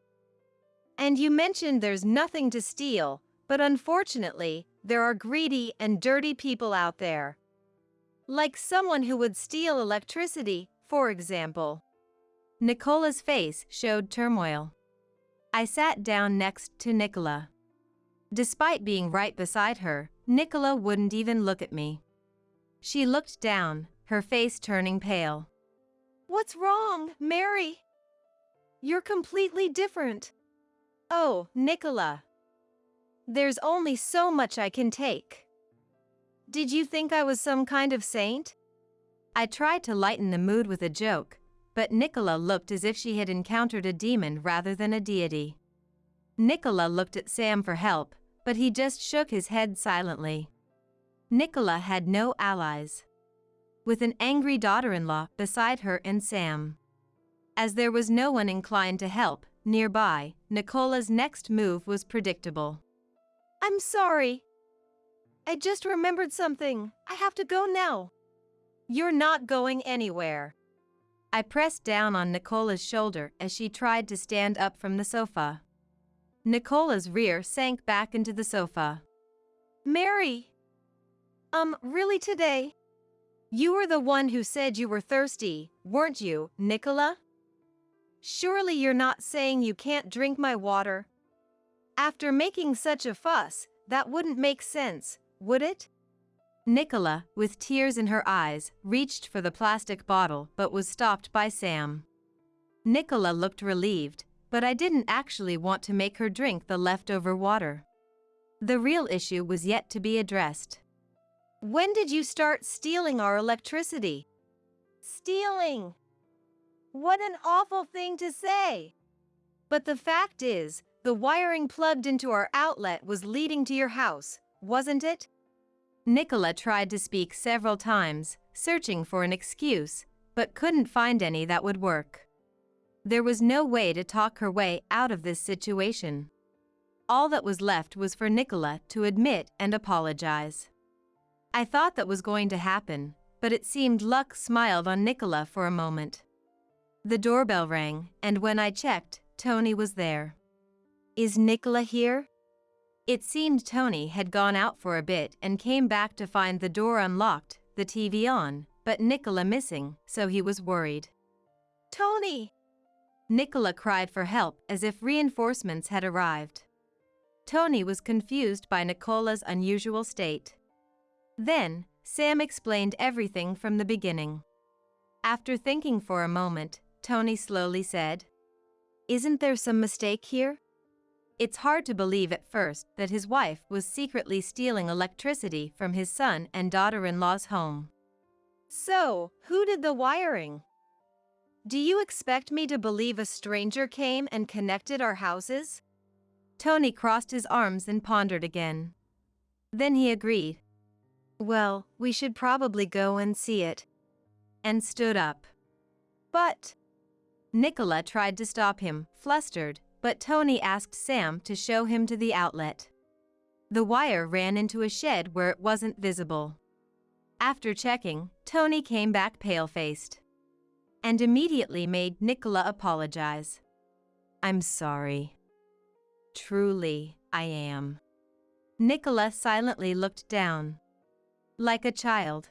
And you mentioned there's nothing to steal, but unfortunately, there are greedy and dirty people out there. Like someone who would steal electricity, for example. Nicola's face showed turmoil. I sat down next to Nicola. Despite being right beside her, Nicola wouldn't even look at me. She looked down, her face turning pale. What's wrong, Mary? You're completely different. Oh, Nicola. There's only so much I can take. Did you think I was some kind of saint? I tried to lighten the mood with a joke, but Nicola looked as if she had encountered a demon rather than a deity. Nicola looked at Sam for help, but he just shook his head silently. Nicola had no allies. With an angry daughter-in-law beside her and Sam. As there was no one inclined to help nearby, Nicola's next move was predictable. I'm sorry. I just remembered something. I have to go now. You're not going anywhere. I pressed down on Nicola's shoulder as she tried to stand up from the sofa. Nicola's rear sank back into the sofa. Mary! Really today? You were the one who said you were thirsty, weren't you, Nicola? Surely you're not saying you can't drink my water? After making such a fuss, that wouldn't make sense, would it? Nicola, with tears in her eyes, reached for the plastic bottle but was stopped by Sam. Nicola looked relieved, but I didn't actually want to make her drink the leftover water. The real issue was yet to be addressed. When did you start stealing our electricity? Stealing! What an awful thing to say! But the fact is, the wiring plugged into our outlet was leading to your house, wasn't it? Nicola tried to speak several times, searching for an excuse, but couldn't find any that would work. There was no way to talk her way out of this situation. All that was left was for Nicola to admit and apologize. I thought that was going to happen, but it seemed luck smiled on Nicola for a moment. The doorbell rang, and when I checked, Tony was there. Is Nicola here? It seemed Tony had gone out for a bit and came back to find the door unlocked, the TV on, but Nicola missing, so he was worried. Tony! Nicola cried for help as if reinforcements had arrived. Tony was confused by Nicola's unusual state. Then, Sam explained everything from the beginning. After thinking for a moment, Tony slowly said, Isn't there some mistake here? It's hard to believe at first that his wife was secretly stealing electricity from his son and daughter-in-law's home. So, who did the wiring? Do you expect me to believe a stranger came and connected our houses? Tony crossed his arms and pondered again. Then he agreed. Well, we should probably go and see it. And stood up. But Nicola tried to stop him, flustered, but Tony asked Sam to show him to the outlet. The wire ran into a shed where it wasn't visible. After checking, Tony came back pale-faced. And immediately made Nicola apologize. I'm sorry. Truly, I am. Nicola silently looked down. Like a child.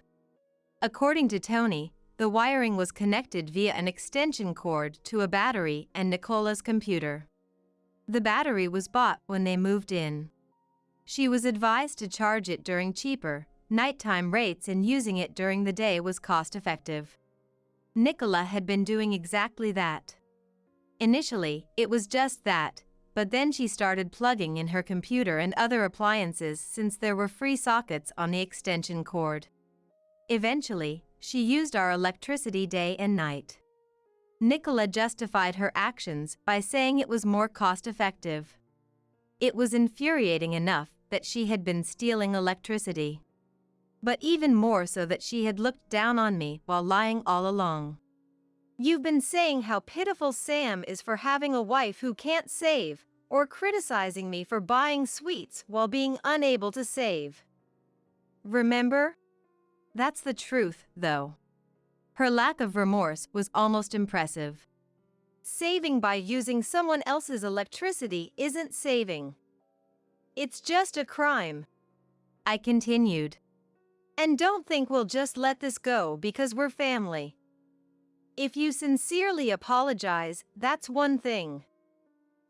According to Tony, the wiring was connected via an extension cord to a battery and Nicola's computer. The battery was bought when they moved in. She was advised to charge it during cheaper, nighttime rates, and using it during the day was cost-effective. Nicola had been doing exactly that. Initially, it was just that, but then she started plugging in her computer and other appliances since there were free sockets on the extension cord. Eventually, she used our electricity day and night. Nicola justified her actions by saying it was more cost-effective. It was infuriating enough that she had been stealing electricity. But even more so that she had looked down on me while lying all along. You've been saying how pitiful Sam is for having a wife who can't save, or criticizing me for buying sweets while being unable to save. Remember? That's the truth, though. Her lack of remorse was almost impressive. Saving by using someone else's electricity isn't saving. It's just a crime. I continued. And don't think we'll just let this go because we're family. If you sincerely apologize, that's one thing.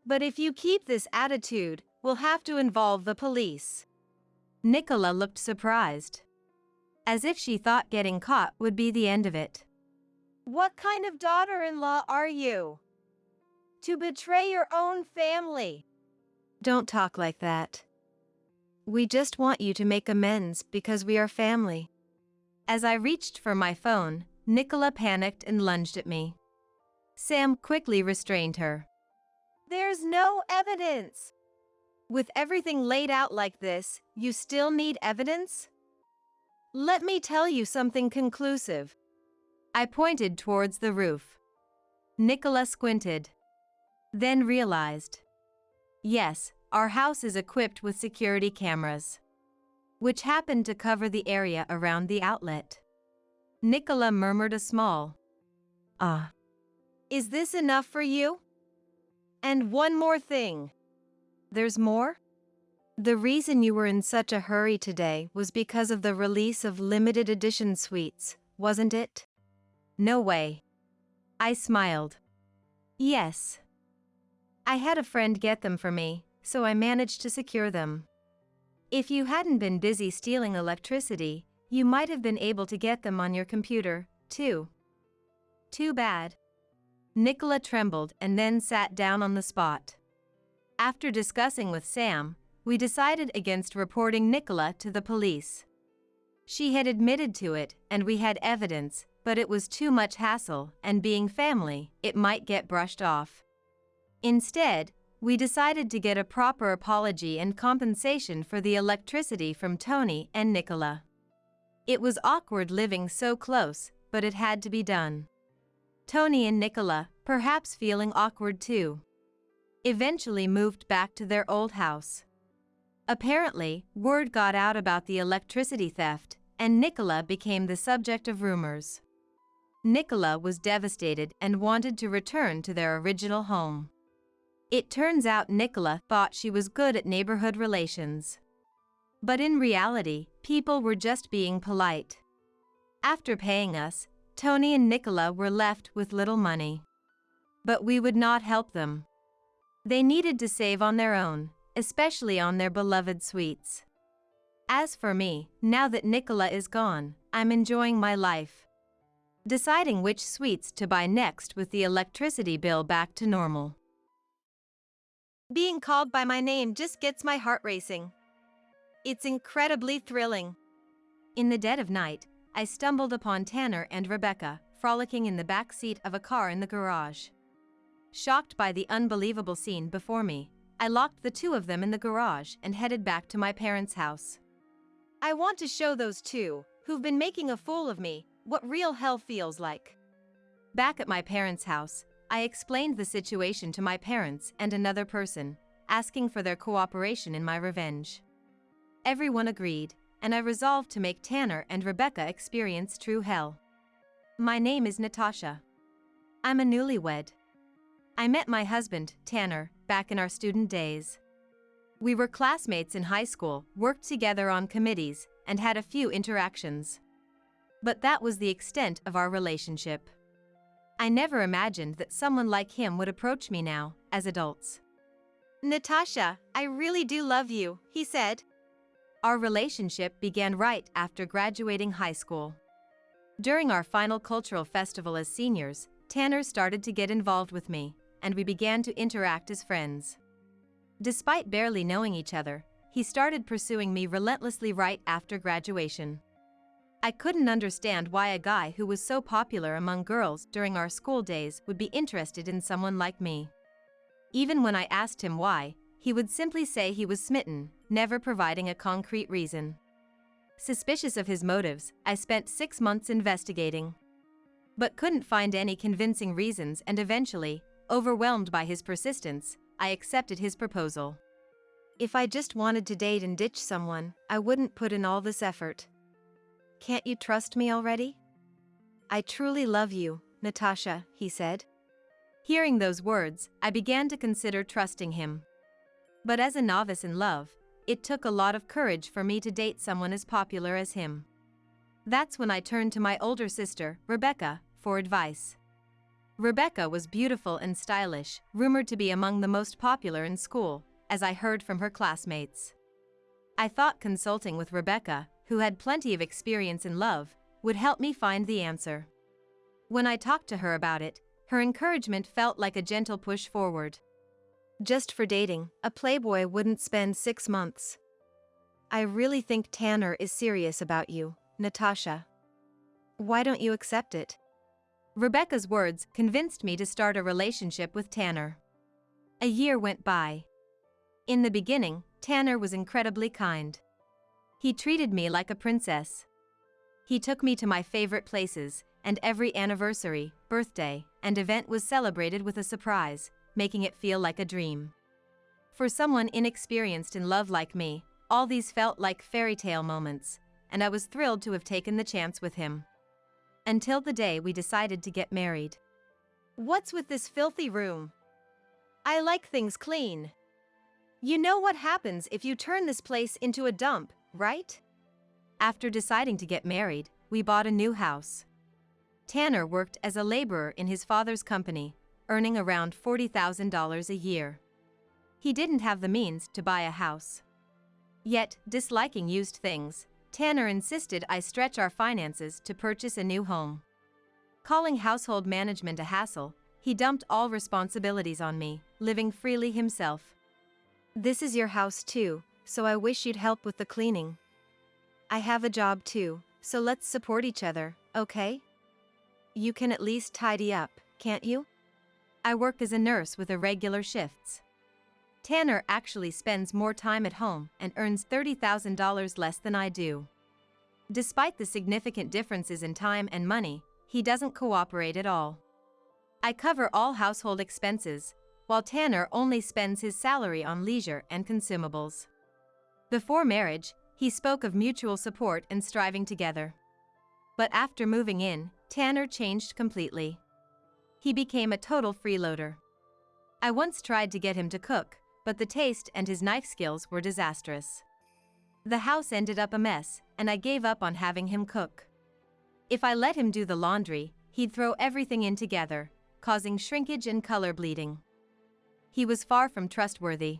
But if you keep this attitude, we'll have to involve the police. Nicola looked surprised, as if she thought getting caught would be the end of it. What kind of daughter-in-law are you? To betray your own family? Don't talk like that. We just want you to make amends because we are family. As I reached for my phone, Nicola panicked and lunged at me. Sam quickly restrained her. There's no evidence. With everything laid out like this, you still need evidence? Let me tell you something conclusive. I pointed towards the roof. Nicola squinted, then realized. Yes, our house is equipped with security cameras, which happened to cover the area around the outlet. Nicola murmured a small, "Ah." Is this enough for you? And one more thing. There's more? The reason you were in such a hurry today was because of the release of limited edition sweets, wasn't it? No way. I smiled. Yes. I had a friend get them for me, so I managed to secure them. If you hadn't been busy stealing electricity, you might have been able to get them on your computer, too. Too bad. Nicola trembled and then sat down on the spot. After discussing with Sam, we decided against reporting Nicola to the police. She had admitted to it, and we had evidence, but it was too much hassle, and being family, it might get brushed off. Instead, we decided to get a proper apology and compensation for the electricity from Tony and Nicola. It was awkward living so close, but it had to be done. Tony and Nicola, perhaps feeling awkward too, eventually moved back to their old house. Apparently, word got out about the electricity theft, and Nicola became the subject of rumors. Nicola was devastated and wanted to return to their original home. It turns out Nicola thought she was good at neighborhood relations. But in reality, people were just being polite. After paying us, Tony and Nicola were left with little money. But we would not help them. They needed to save on their own, especially on their beloved sweets. As for me, now that Nicola is gone, I'm enjoying my life, deciding which sweets to buy next with the electricity bill back to normal. Being called by my name just gets my heart racing. It's incredibly thrilling. In the dead of night, I stumbled upon Tanner and Rebecca frolicking in the back seat of a car in the garage. Shocked by the unbelievable scene before me, I locked the two of them in the garage and headed back to my parents' house. I want to show those two, who've been making a fool of me, what real hell feels like. Back at my parents' house, I explained the situation to my parents and another person, asking for their cooperation in my revenge. Everyone agreed, and I resolved to make Tanner and Rebecca experience true hell. My name is Natasha. I'm a newlywed. I met my husband, Tanner, back in our student days. We were classmates in high school, worked together on committees, and had a few interactions. But that was the extent of our relationship. I never imagined that someone like him would approach me now, as adults. Natasha, I really do love you, he said. Our relationship began right after graduating high school. During our final cultural festival as seniors, Tanner started to get involved with me, and we began to interact as friends. Despite barely knowing each other, he started pursuing me relentlessly right after graduation. I couldn't understand why a guy who was so popular among girls during our school days would be interested in someone like me. Even when I asked him why, he would simply say he was smitten, never providing a concrete reason. Suspicious of his motives, I spent 6 months investigating. but couldn't find any convincing reasons, and eventually, overwhelmed by his persistence, I accepted his proposal. If I just wanted to date and ditch someone, I wouldn't put in all this effort. Can't you trust me already? I truly love you, Natasha, he said. Hearing those words, I began to consider trusting him. But as a novice in love, it took a lot of courage for me to date someone as popular as him. That's when I turned to my older sister, Rebecca, for advice. Rebecca was beautiful and stylish, rumored to be among the most popular in school, as I heard from her classmates. I thought consulting with Rebecca, who had plenty of experience in love, would help me find the answer. When I talked to her about it, her encouragement felt like a gentle push forward. Just for dating, a playboy wouldn't spend 6 months. I really think Tanner is serious about you, Natasha. Why don't you accept it? Rebecca's words convinced me to start a relationship with Tanner. A year went by. In the beginning, Tanner was incredibly kind. He treated me like a princess. He took me to my favorite places, and every anniversary, birthday, and event was celebrated with a surprise, making it feel like a dream. For someone inexperienced in love like me, all these felt like fairy tale moments, and I was thrilled to have taken the chance with him. Until the day we decided to get married. What's with this filthy room? I like things clean. You know what happens if you turn this place into a dump, right? After deciding to get married, we bought a new house. Tanner worked as a laborer in his father's company, earning around $40,000 a year. He didn't have the means to buy a house. Yet, disliking used things, Tanner insisted I stretch our finances to purchase a new home. Calling household management a hassle, he dumped all responsibilities on me, living freely himself. This is your house too, so I wish you'd help with the cleaning. I have a job too, so let's support each other, okay? You can at least tidy up, can't you? I work as a nurse with irregular shifts. Tanner actually spends more time at home and earns $30,000 less than I do. Despite the significant differences in time and money, he doesn't cooperate at all. I cover all household expenses, while Tanner only spends his salary on leisure and consumables. Before marriage, he spoke of mutual support and striving together. But after moving in, Tanner changed completely. He became a total freeloader. I once tried to get him to cook, but the taste and his knife skills were disastrous. The house ended up a mess, and I gave up on having him cook. If I let him do the laundry, he'd throw everything in together, causing shrinkage and color bleeding. He was far from trustworthy.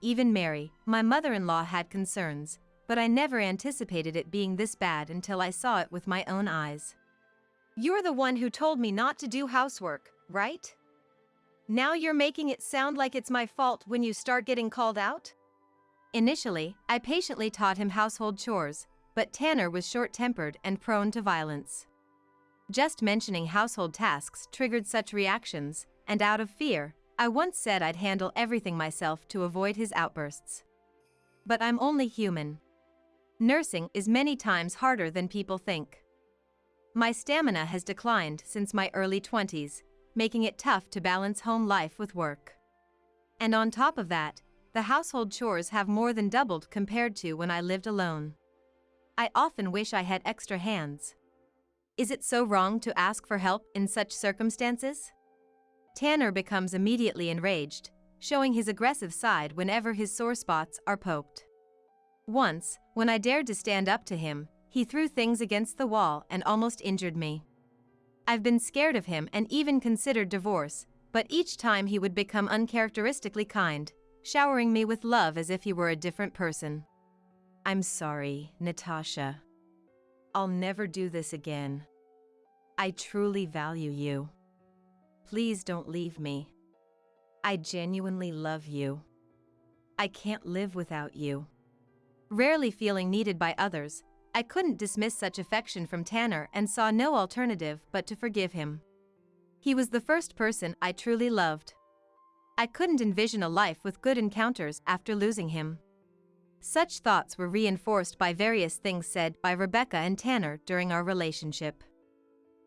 Even Mary, my mother-in-law, had concerns, but I never anticipated it being this bad until I saw it with my own eyes. You're the one who told me not to do housework, right? Now you're making it sound like it's my fault when you start getting called out? Initially, I patiently taught him household chores, but Tanner was short-tempered and prone to violence. Just mentioning household tasks triggered such reactions, and out of fear, I once said I'd handle everything myself to avoid his outbursts. But I'm only human. Nursing is many times harder than people think. My stamina has declined since my early 20s, making it tough to balance home life with work. And on top of that, the household chores have more than doubled compared to when I lived alone. I often wish I had extra hands. Is it so wrong to ask for help in such circumstances? Tanner becomes immediately enraged, showing his aggressive side whenever his sore spots are poked. Once, when I dared to stand up to him, he threw things against the wall and almost injured me. I've been scared of him and even considered divorce, but each time he would become uncharacteristically kind, showering me with love as if he were a different person. I'm sorry, Natasha. I'll never do this again. I truly value you. Please don't leave me. I genuinely love you. I can't live without you. Rarely feeling needed by others, I couldn't dismiss such affection from Tanner and saw no alternative but to forgive him. He was the first person I truly loved. I couldn't envision a life with good encounters after losing him. Such thoughts were reinforced by various things said by Rebecca and Tanner during our relationship.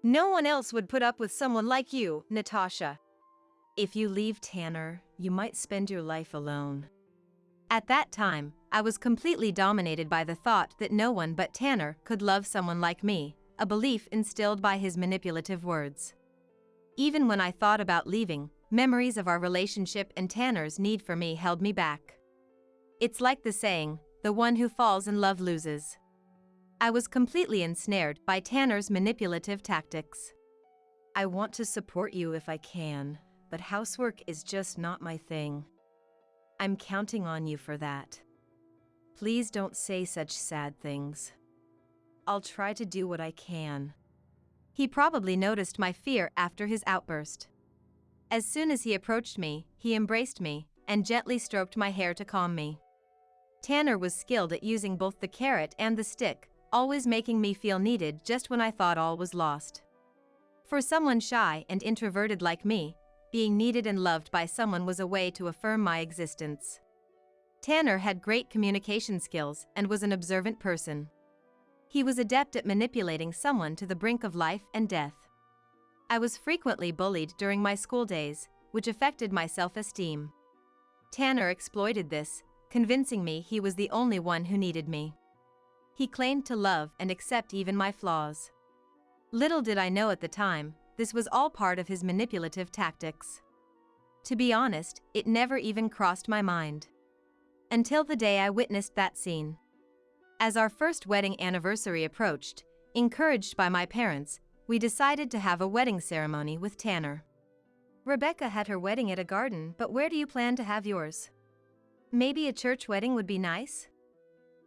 No one else would put up with someone like you, Natasha. If you leave Tanner, you might spend your life alone. At that time, I was completely dominated by the thought that no one but Tanner could love someone like me, a belief instilled by his manipulative words. Even when I thought about leaving, memories of our relationship and Tanner's need for me held me back. It's like the saying, the one who falls in love loses. I was completely ensnared by Tanner's manipulative tactics. I want to support you if I can, but housework is just not my thing. I'm counting on you for that. Please don't say such sad things. I'll try to do what I can. He probably noticed my fear after his outburst. As soon as he approached me, he embraced me and gently stroked my hair to calm me. Tanner was skilled at using both the carrot and the stick, always making me feel needed just when I thought all was lost. For someone shy and introverted like me, being needed and loved by someone was a way to affirm my existence. Tanner had great communication skills and was an observant person. He was adept at manipulating someone to the brink of life and death. I was frequently bullied during my school days, which affected my self-esteem. Tanner exploited this, convincing me he was the only one who needed me. He claimed to love and accept even my flaws. Little did I know at the time, this was all part of his manipulative tactics. To be honest, it never even crossed my mind. Until the day I witnessed that scene. As our first wedding anniversary approached, encouraged by my parents, we decided to have a wedding ceremony with Tanner. Rebecca had her wedding at a garden, but where do you plan to have yours? Maybe a church wedding would be nice?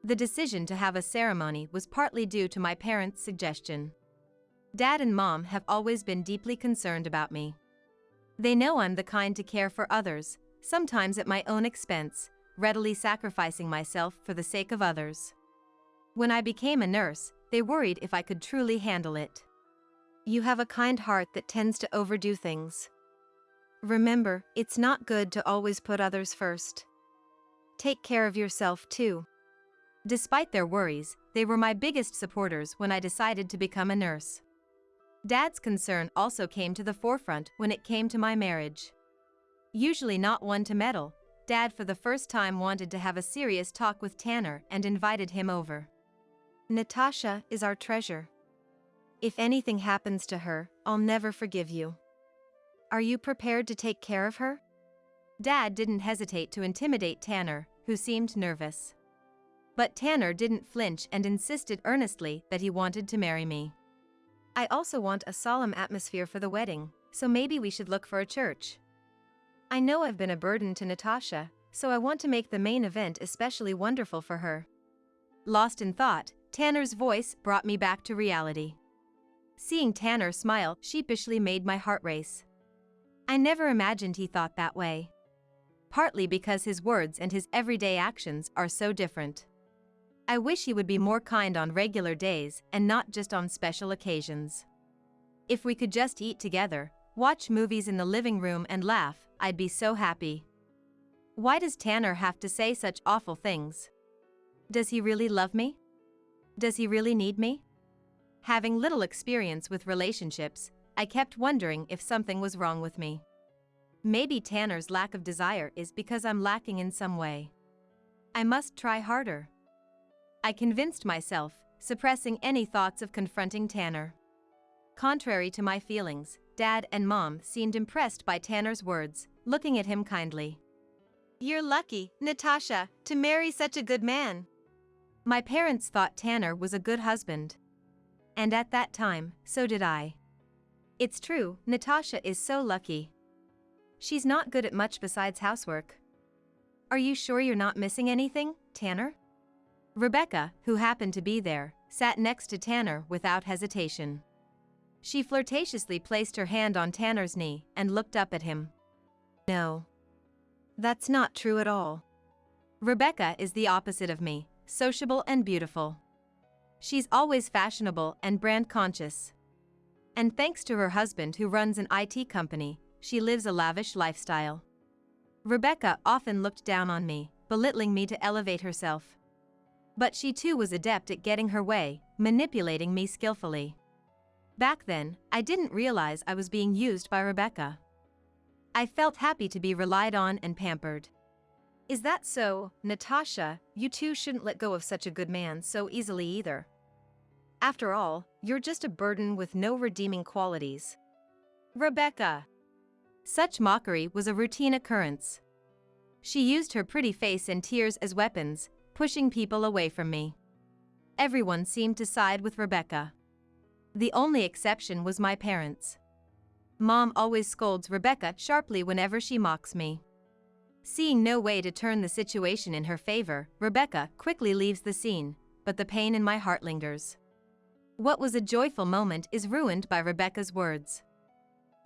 The decision to have a ceremony was partly due to my parents' suggestion. Dad and Mom have always been deeply concerned about me. They know I'm the kind to care for others, sometimes at my own expense, readily sacrificing myself for the sake of others. When I became a nurse, they worried if I could truly handle it. You have a kind heart that tends to overdo things. Remember, it's not good to always put others first. Take care of yourself too. Despite their worries, they were my biggest supporters when I decided to become a nurse. Dad's concern also came to the forefront when it came to my marriage. Usually not one to meddle, Dad for the first time wanted to have a serious talk with Tanner and invited him over. Natasha is our treasure. If anything happens to her, I'll never forgive you. Are you prepared to take care of her? Dad didn't hesitate to intimidate Tanner, who seemed nervous. But Tanner didn't flinch and insisted earnestly that he wanted to marry me. I also want a solemn atmosphere for the wedding, so maybe we should look for a church. I know I've been a burden to Natasha, so I want to make the main event especially wonderful for her. Lost in thought, Tanner's voice brought me back to reality. Seeing Tanner smile sheepishly made my heart race. I never imagined he thought that way. Partly because his words and his everyday actions are so different. I wish he would be more kind on regular days and not just on special occasions. If we could just eat together, watch movies in the living room and laugh, I'd be so happy. Why does Tanner have to say such awful things? Does he really love me? Does he really need me? Having little experience with relationships, I kept wondering if something was wrong with me. Maybe Tanner's lack of desire is because I'm lacking in some way. I must try harder. I convinced myself, suppressing any thoughts of confronting Tanner. Contrary to my feelings, Dad and Mom seemed impressed by Tanner's words, looking at him kindly. You're lucky, Natasha, to marry such a good man. My parents thought Tanner was a good husband. And at that time, so did I. It's true, Natasha is so lucky. She's not good at much besides housework. Are you sure you're not missing anything, Tanner? Rebecca, who happened to be there, sat next to Tanner without hesitation. She flirtatiously placed her hand on Tanner's knee and looked up at him. No. That's not true at all. Rebecca is the opposite of me, sociable and beautiful. She's always fashionable and brand conscious. And thanks to her husband who runs an IT company, she lives a lavish lifestyle. Rebecca often looked down on me, belittling me to elevate herself. But she too was adept at getting her way, manipulating me skillfully. Back then, I didn't realize I was being used by Rebecca. I felt happy to be relied on and pampered. Is that so, Natasha? You two shouldn't let go of such a good man so easily either. After all, you're just a burden with no redeeming qualities. Rebecca! Such mockery was a routine occurrence. She used her pretty face and tears as weapons, pushing people away from me. Everyone seemed to side with Rebecca. The only exception was my parents. Mom always scolds Rebecca sharply whenever she mocks me. Seeing no way to turn the situation in her favor, Rebecca quickly leaves the scene, but the pain in my heart lingers. What was a joyful moment is ruined by Rebecca's words.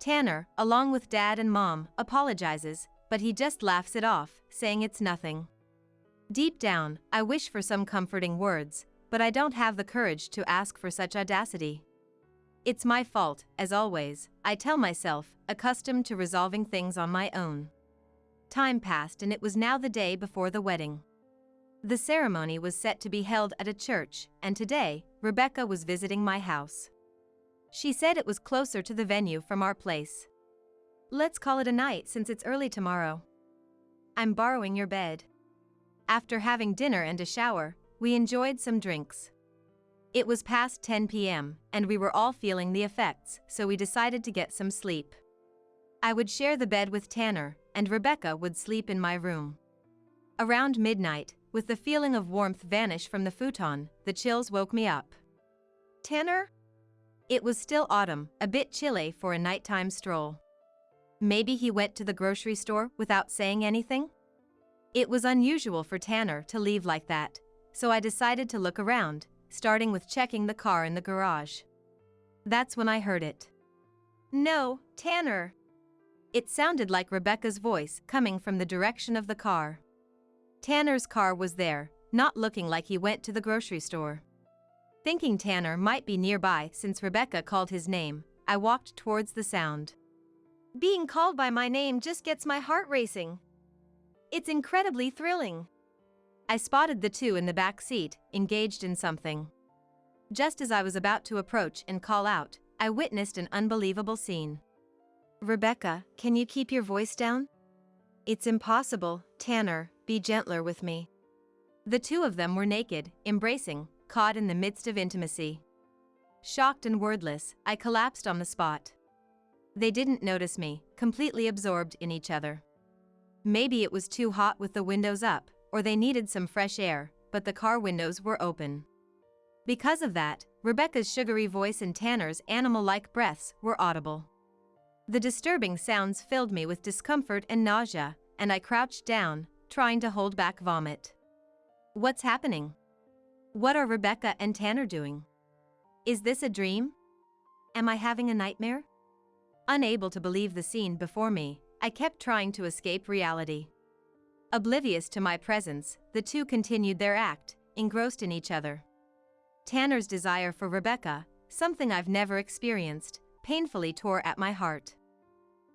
Tanner, along with Dad and Mom, apologizes, but he just laughs it off, saying it's nothing. Deep down, I wish for some comforting words, but I don't have the courage to ask for such audacity. It's my fault, as always, I tell myself, accustomed to resolving things on my own. Time passed and it was now the day before the wedding. The ceremony was set to be held at a church, and today, Rebecca was visiting my house. She said it was closer to the venue from our place. Let's call it a night since it's early tomorrow. I'm borrowing your bed. After having dinner and a shower, we enjoyed some drinks. It was past 10 p.m., and we were all feeling the effects, so we decided to get some sleep. I would share the bed with Tanner, and Rebecca would sleep in my room. Around midnight, with the feeling of warmth vanish from the futon, the chills woke me up. Tanner? It was still autumn, a bit chilly for a nighttime stroll. Maybe he went to the grocery store without saying anything? It was unusual for Tanner to leave like that, so I decided to look around, starting with checking the car in the garage. That's when I heard it. No, Tanner. It sounded like Rebecca's voice coming from the direction of the car. Tanner's car was there, not looking like he went to the grocery store. Thinking Tanner might be nearby since Rebecca called his name, I walked towards the sound. Being called by my name just gets my heart racing. It's incredibly thrilling. I spotted the two in the back seat, engaged in something. Just as I was about to approach and call out, I witnessed an unbelievable scene. Rebecca, can you keep your voice down? It's impossible, Tanner, be gentler with me. The two of them were naked, embracing, caught in the midst of intimacy. Shocked and wordless, I collapsed on the spot. They didn't notice me, completely absorbed in each other. Maybe it was too hot with the windows up, or they needed some fresh air, but the car windows were open. Because of that, Rebecca's sugary voice and Tanner's animal-like breaths were audible. The disturbing sounds filled me with discomfort and nausea, and I crouched down, trying to hold back vomit. What's happening? What are Rebecca and Tanner doing? Is this a dream? Am I having a nightmare? Unable to believe the scene before me, I kept trying to escape reality. Oblivious to my presence, the two continued their act, engrossed in each other. Tanner's desire for Rebecca, something I've never experienced, painfully tore at my heart.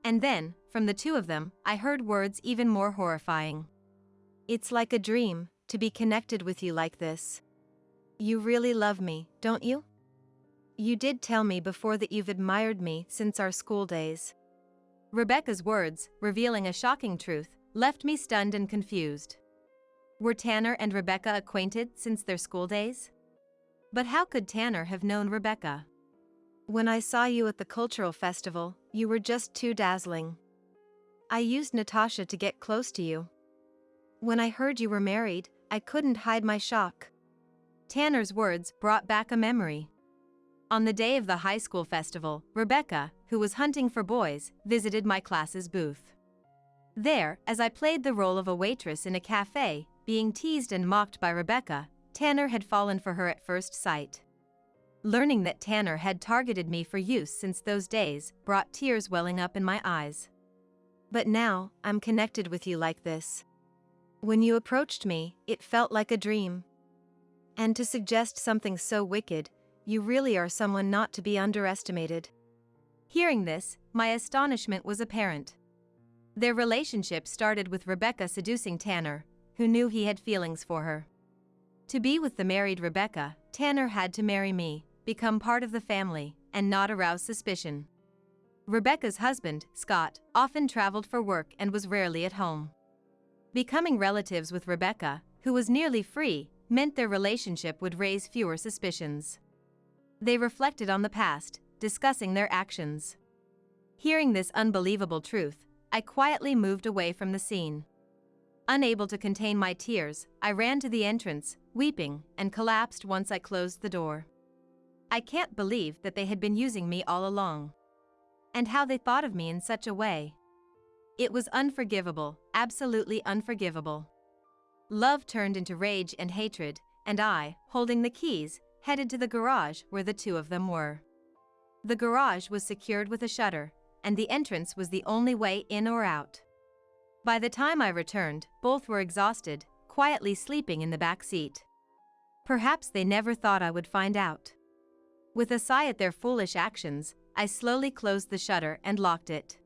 And then, from the two of them, I heard words even more horrifying. It's like a dream, to be connected with you like this. You really love me, don't you? You did tell me before that you've admired me since our school days. Rebecca's words, revealing a shocking truth, left me stunned and confused. Were Tanner and Rebecca acquainted since their school days? But how could Tanner have known Rebecca? When I saw you at the cultural festival, you were just too dazzling. I used Natasha to get close to you. When I heard you were married, I couldn't hide my shock. Tanner's words brought back a memory. On the day of the high school festival, Rebecca, who was hunting for boys, visited my class's booth. There, as I played the role of a waitress in a cafe, being teased and mocked by Rebecca, Tanner had fallen for her at first sight. Learning that Tanner had targeted me for use since those days brought tears welling up in my eyes. But now, I'm connected with you like this. When you approached me, it felt like a dream. And to suggest something so wicked, you really are someone not to be underestimated. Hearing this, my astonishment was apparent. Their relationship started with Rebecca seducing Tanner, who knew he had feelings for her. To be with the married Rebecca, Tanner had to marry me, become part of the family, and not arouse suspicion. Rebecca's husband, Scott, often traveled for work and was rarely at home. Becoming relatives with Rebecca, who was nearly free, meant their relationship would raise fewer suspicions. They reflected on the past, discussing their actions. Hearing this unbelievable truth, I quietly moved away from the scene. Unable to contain my tears, I ran to the entrance, weeping, and collapsed once I closed the door. I can't believe that they had been using me all along. And how they thought of me in such a way. It was unforgivable, absolutely unforgivable. Love turned into rage and hatred, and I, holding the keys, headed to the garage where the two of them were. The garage was secured with a shutter, and the entrance was the only way in or out. By the time I returned, both were exhausted, quietly sleeping in the back seat. Perhaps they never thought I would find out. With a sigh at their foolish actions, I slowly closed the shutter and locked it.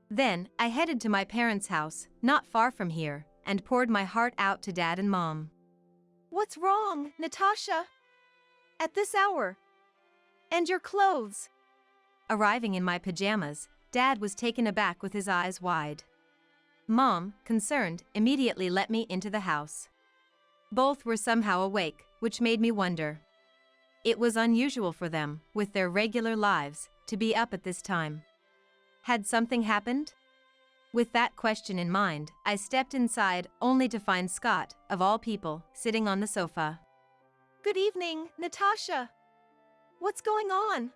Then, I headed to my parents' house, not far from here, and poured my heart out to Dad and Mom. What's wrong, Natasha? At this hour? And your clothes? Arriving in my pajamas, Dad was taken aback with his eyes wide. Mom, concerned, immediately let me into the house. Both were somehow awake, which made me wonder. It was unusual for them, with their regular lives, to be up at this time. Had something happened? With that question in mind, I stepped inside only to find Scott, of all people, sitting on the sofa. Good evening, Natasha. What's going on?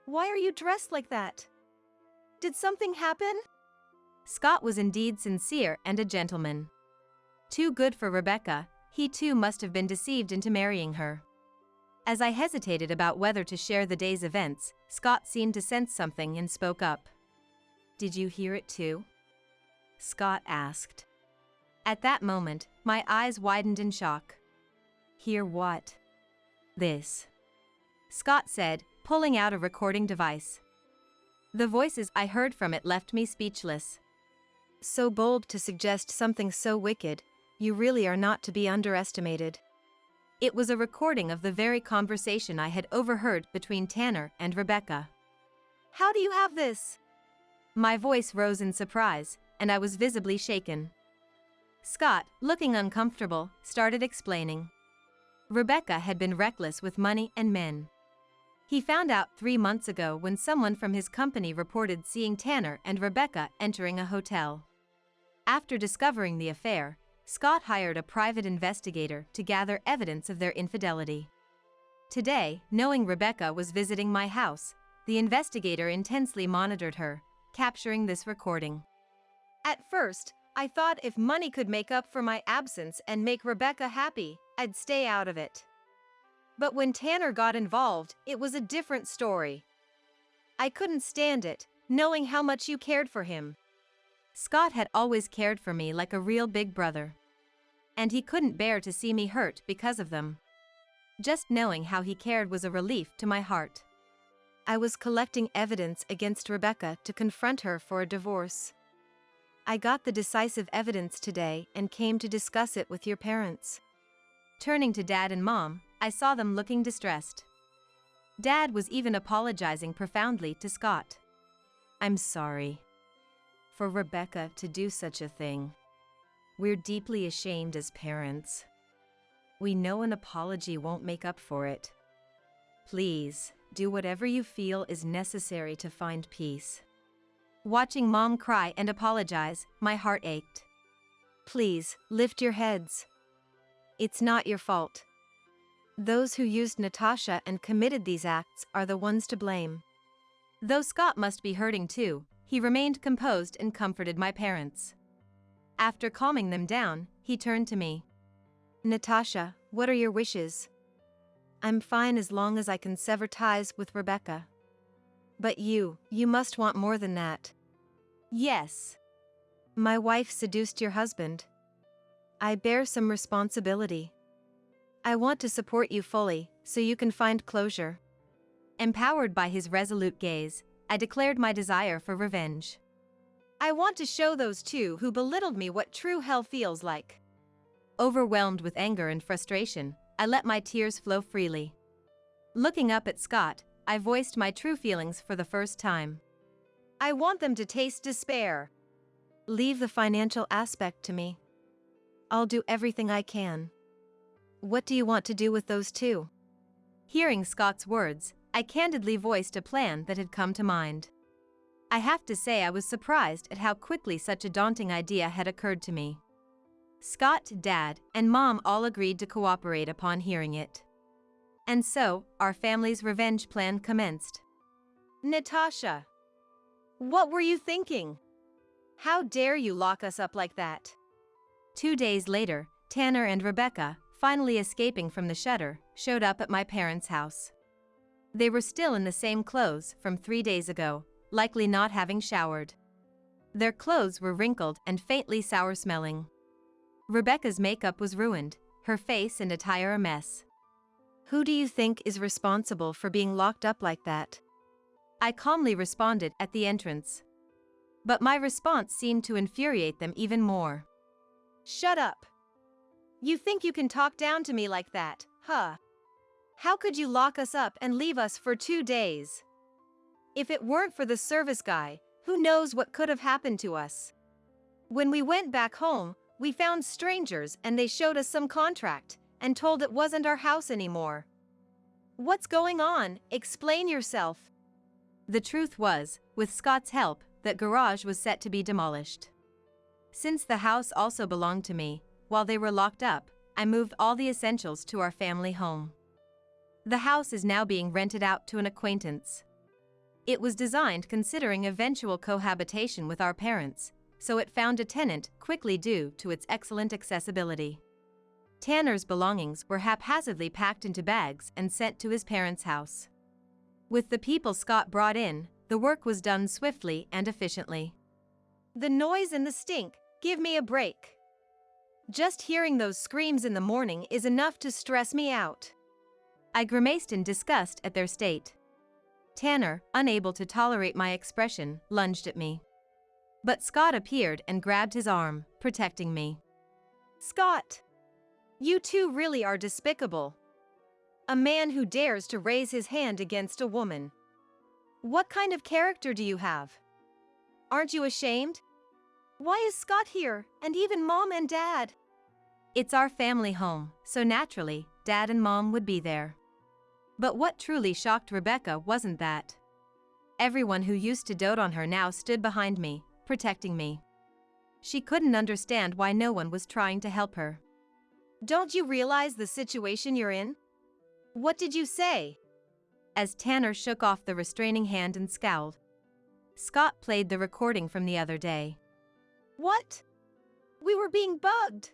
Why are you dressed like that? Did something happen? Scott was indeed sincere and a gentleman. Too good for Rebecca, he too must have been deceived into marrying her. As I hesitated about whether to share the day's events, Scott seemed to sense something and spoke up. "Did you hear it too?" Scott asked. At that moment, my eyes widened in shock. "Hear what?" "This," Scott said, pulling out a recording device. The voices I heard from it left me speechless. So bold to suggest something so wicked, you really are not to be underestimated. It was a recording of the very conversation I had overheard between Tanner and Rebecca. How do you have this? My voice rose in surprise, and I was visibly shaken. Scott, looking uncomfortable, started explaining. Rebecca had been reckless with money and men. He found out 3 months ago when someone from his company reported seeing Tanner and Rebecca entering a hotel. After discovering the affair, Scott hired a private investigator to gather evidence of their infidelity. Today, knowing Rebecca was visiting my house, the investigator intensely monitored her, capturing this recording. At first, I thought if money could make up for my absence and make Rebecca happy, I'd stay out of it. But when Tanner got involved, it was a different story. I couldn't stand it, knowing how much you cared for him. Scott had always cared for me like a real big brother. And he couldn't bear to see me hurt because of them. Just knowing how he cared was a relief to my heart. I was collecting evidence against Rebecca to confront her for a divorce. I got the decisive evidence today and came to discuss it with your parents. Turning to Dad and Mom, I saw them looking distressed. Dad was even apologizing profoundly to Scott. "I'm sorry for Rebecca to do such a thing. We're deeply ashamed as parents. We know an apology won't make up for it. Please, do whatever you feel is necessary to find peace." Watching Mom cry and apologize, my heart ached. Please, lift your heads. It's not your fault. Those who used Natasha and committed these acts are the ones to blame. Though Scott must be hurting too, he remained composed and comforted my parents. After calming them down, he turned to me. Natasha, what are your wishes? I'm fine as long as I can sever ties with Rebecca. But you must want more than that. Yes. My wife seduced your husband. I bear some responsibility. I want to support you fully, so you can find closure. Empowered by his resolute gaze, I declared my desire for revenge. I want to show those two who belittled me what true hell feels like. Overwhelmed with anger and frustration, I let my tears flow freely. Looking up at Scott, I voiced my true feelings for the first time. I want them to taste despair. Leave the financial aspect to me. I'll do everything I can. What do you want to do with those two? Hearing Scott's words, I candidly voiced a plan that had come to mind. I have to say I was surprised at how quickly such a daunting idea had occurred to me. Scott, Dad, and Mom all agreed to cooperate upon hearing it. And so, our family's revenge plan commenced. Natasha, what were you thinking? How dare you lock us up like that? 2 days later, Tanner and Rebecca, finally escaping from the shutter, showed up at my parents' house. They were still in the same clothes from 3 days ago, likely not having showered. Their clothes were wrinkled and faintly sour-smelling. Rebecca's makeup was ruined, her face and attire a mess. Who do you think is responsible for being locked up like that? I calmly responded at the entrance. But my response seemed to infuriate them even more. Shut up! You think you can talk down to me like that, huh? How could you lock us up and leave us for 2 days? If it weren't for the service guy, who knows what could have happened to us? When we went back home, we found strangers and they showed us some contract and told it wasn't our house anymore. What's going on? Explain yourself. The truth was, with Scott's help, that garage was set to be demolished. Since the house also belonged to me, while they were locked up, I moved all the essentials to our family home. The house is now being rented out to an acquaintance. It was designed considering eventual cohabitation with our parents, so it found a tenant quickly due to its excellent accessibility. Tanner's belongings were haphazardly packed into bags and sent to his parents' house. With the people Scott brought in, the work was done swiftly and efficiently. The noise and the stink, give me a break. Just hearing those screams in the morning is enough to stress me out. I grimaced in disgust at their state. Tanner, unable to tolerate my expression, lunged at me. But Scott appeared and grabbed his arm, protecting me. Scott! You two really are despicable. A man who dares to raise his hand against a woman. What kind of character do you have? Aren't you ashamed? Why is Scott here, and even Mom and Dad? It's our family home, so naturally, Dad and Mom would be there. But what truly shocked Rebecca wasn't that. Everyone who used to dote on her now stood behind me, protecting me. She couldn't understand why no one was trying to help her. Don't you realize the situation you're in? What did you say? As Tanner shook off the restraining hand and scowled. Scott played the recording from the other day. What? We were being bugged.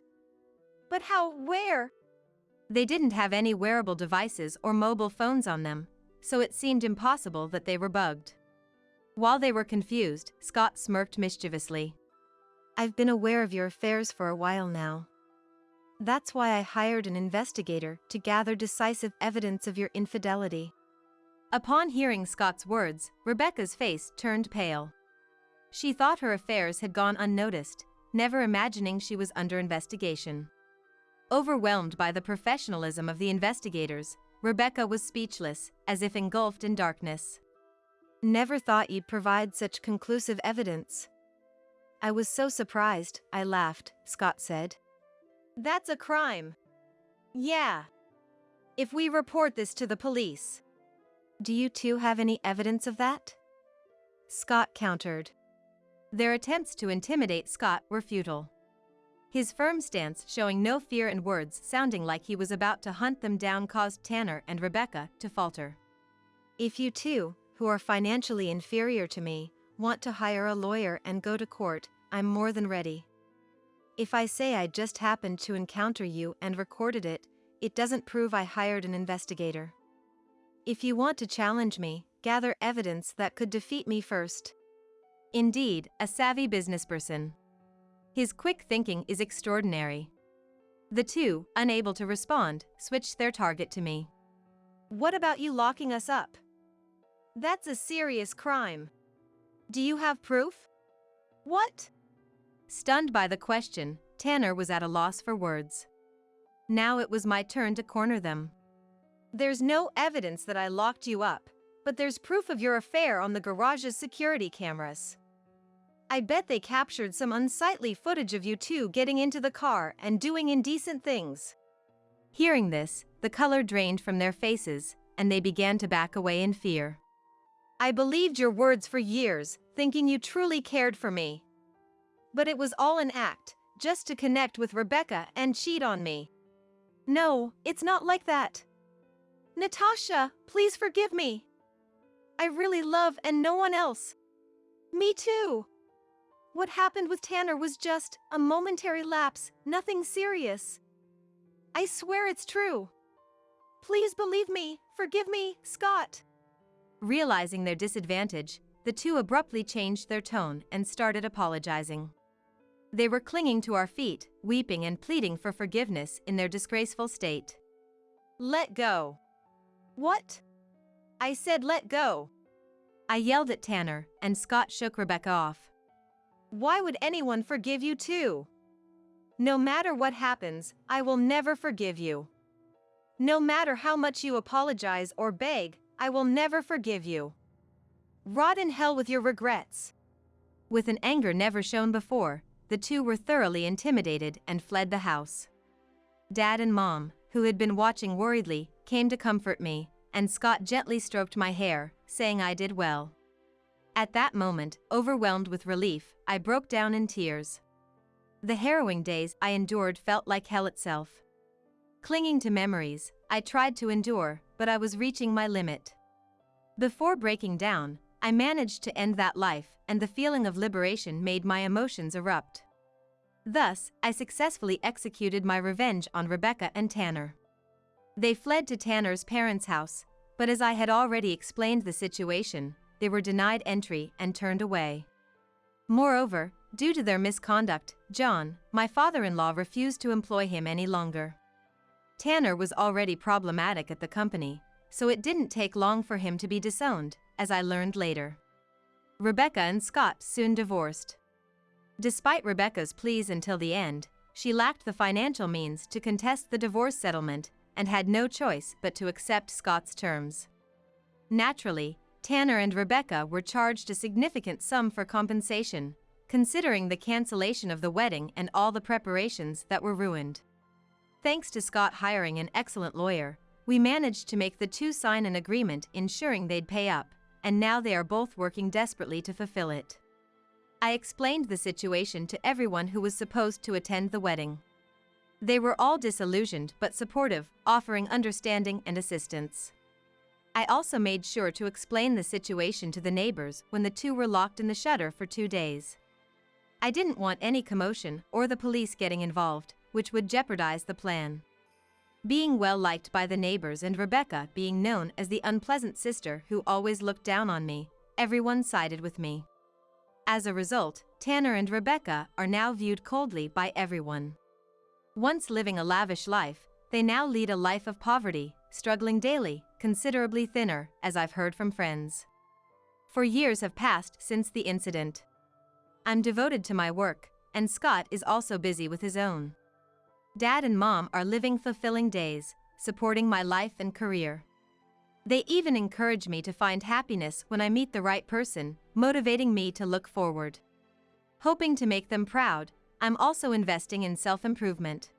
But how, where? They didn't have any wearable devices or mobile phones on them, so it seemed impossible that they were bugged. While they were confused, Scott smirked mischievously. I've been aware of your affairs for a while now. That's why I hired an investigator to gather decisive evidence of your infidelity. Upon hearing Scott's words, Rebecca's face turned pale. She thought her affairs had gone unnoticed, never imagining she was under investigation. Overwhelmed by the professionalism of the investigators, Rebecca was speechless, as if engulfed in darkness. Never thought you'd provide such conclusive evidence. I was so surprised, I laughed, Scott said. That's a crime. Yeah. If we report this to the police. Do you two have any evidence of that? Scott countered. Their attempts to intimidate Scott were futile. His firm stance, showing no fear and words sounding like he was about to hunt them down, caused Tanner and Rebecca to falter. If you two, who are financially inferior to me, want to hire a lawyer and go to court, I'm more than ready. If I say I just happened to encounter you and recorded it, it doesn't prove I hired an investigator. If you want to challenge me, gather evidence that could defeat me first. Indeed, a savvy businessperson. His quick thinking is extraordinary. The two, unable to respond, switched their target to me. What about you locking us up? That's a serious crime. Do you have proof? What? Stunned by the question, Tanner was at a loss for words. Now it was my turn to corner them. There's no evidence that I locked you up, But there's proof of your affair on the garage's security cameras. I bet they captured some unsightly footage of you two getting into the car and doing indecent things." Hearing this, the color drained from their faces, and they began to back away in fear. "I believed your words for years, thinking you truly cared for me. But it was all an act, just to connect with Rebecca and cheat on me." "No, it's not like that. Natasha, please forgive me. I really love and no one else." "Me too. What happened with Tanner was just a momentary lapse, nothing serious. I swear it's true. Please believe me, forgive me, Scott." Realizing their disadvantage, the two abruptly changed their tone and started apologizing. They were clinging to our feet, weeping and pleading for forgiveness in their disgraceful state. "Let go." "What?" "I said let go." I yelled at Tanner, and Scott shook Rebecca off. "Why would anyone forgive you too? No matter what happens, I will never forgive you. No matter how much you apologize or beg, I will never forgive you. Rot in hell with your regrets." With an anger never shown before, the two were thoroughly intimidated and fled the house. Dad and Mom, who had been watching worriedly, came to comfort me, and Scott gently stroked my hair, saying I did well. At that moment, overwhelmed with relief, I broke down in tears. The harrowing days I endured felt like hell itself. Clinging to memories, I tried to endure, but I was reaching my limit. Before breaking down, I managed to end that life, and the feeling of liberation made my emotions erupt. Thus, I successfully executed my revenge on Rebecca and Tanner. They fled to Tanner's parents' house, but as I had already explained the situation, they were denied entry and turned away. Moreover, due to their misconduct, John, my father-in-law, refused to employ him any longer. Tanner was already problematic at the company, so it didn't take long for him to be disowned, as I learned later. Rebecca and Scott soon divorced. Despite Rebecca's pleas until the end, she lacked the financial means to contest the divorce settlement and had no choice but to accept Scott's terms. Naturally, Tanner and Rebecca were charged a significant sum for compensation, considering the cancellation of the wedding and all the preparations that were ruined. Thanks to Scott hiring an excellent lawyer, we managed to make the two sign an agreement ensuring they'd pay up, and now they are both working desperately to fulfill it. I explained the situation to everyone who was supposed to attend the wedding. They were all disillusioned but supportive, offering understanding and assistance. I also made sure to explain the situation to the neighbors when the two were locked in the shutter for 2 days. I didn't want any commotion or the police getting involved, which would jeopardize the plan. Being well liked by the neighbors and Rebecca being known as the unpleasant sister who always looked down on me, everyone sided with me. As a result, Tanner and Rebecca are now viewed coldly by everyone. Once living a lavish life, they now lead a life of poverty, struggling daily, considerably thinner, as I've heard from friends. 4 years have passed since the incident. I'm devoted to my work, and Scott is also busy with his own. Dad and Mom are living fulfilling days, supporting my life and career. They even encourage me to find happiness when I meet the right person, motivating me to look forward. Hoping to make them proud, I'm also investing in self-improvement.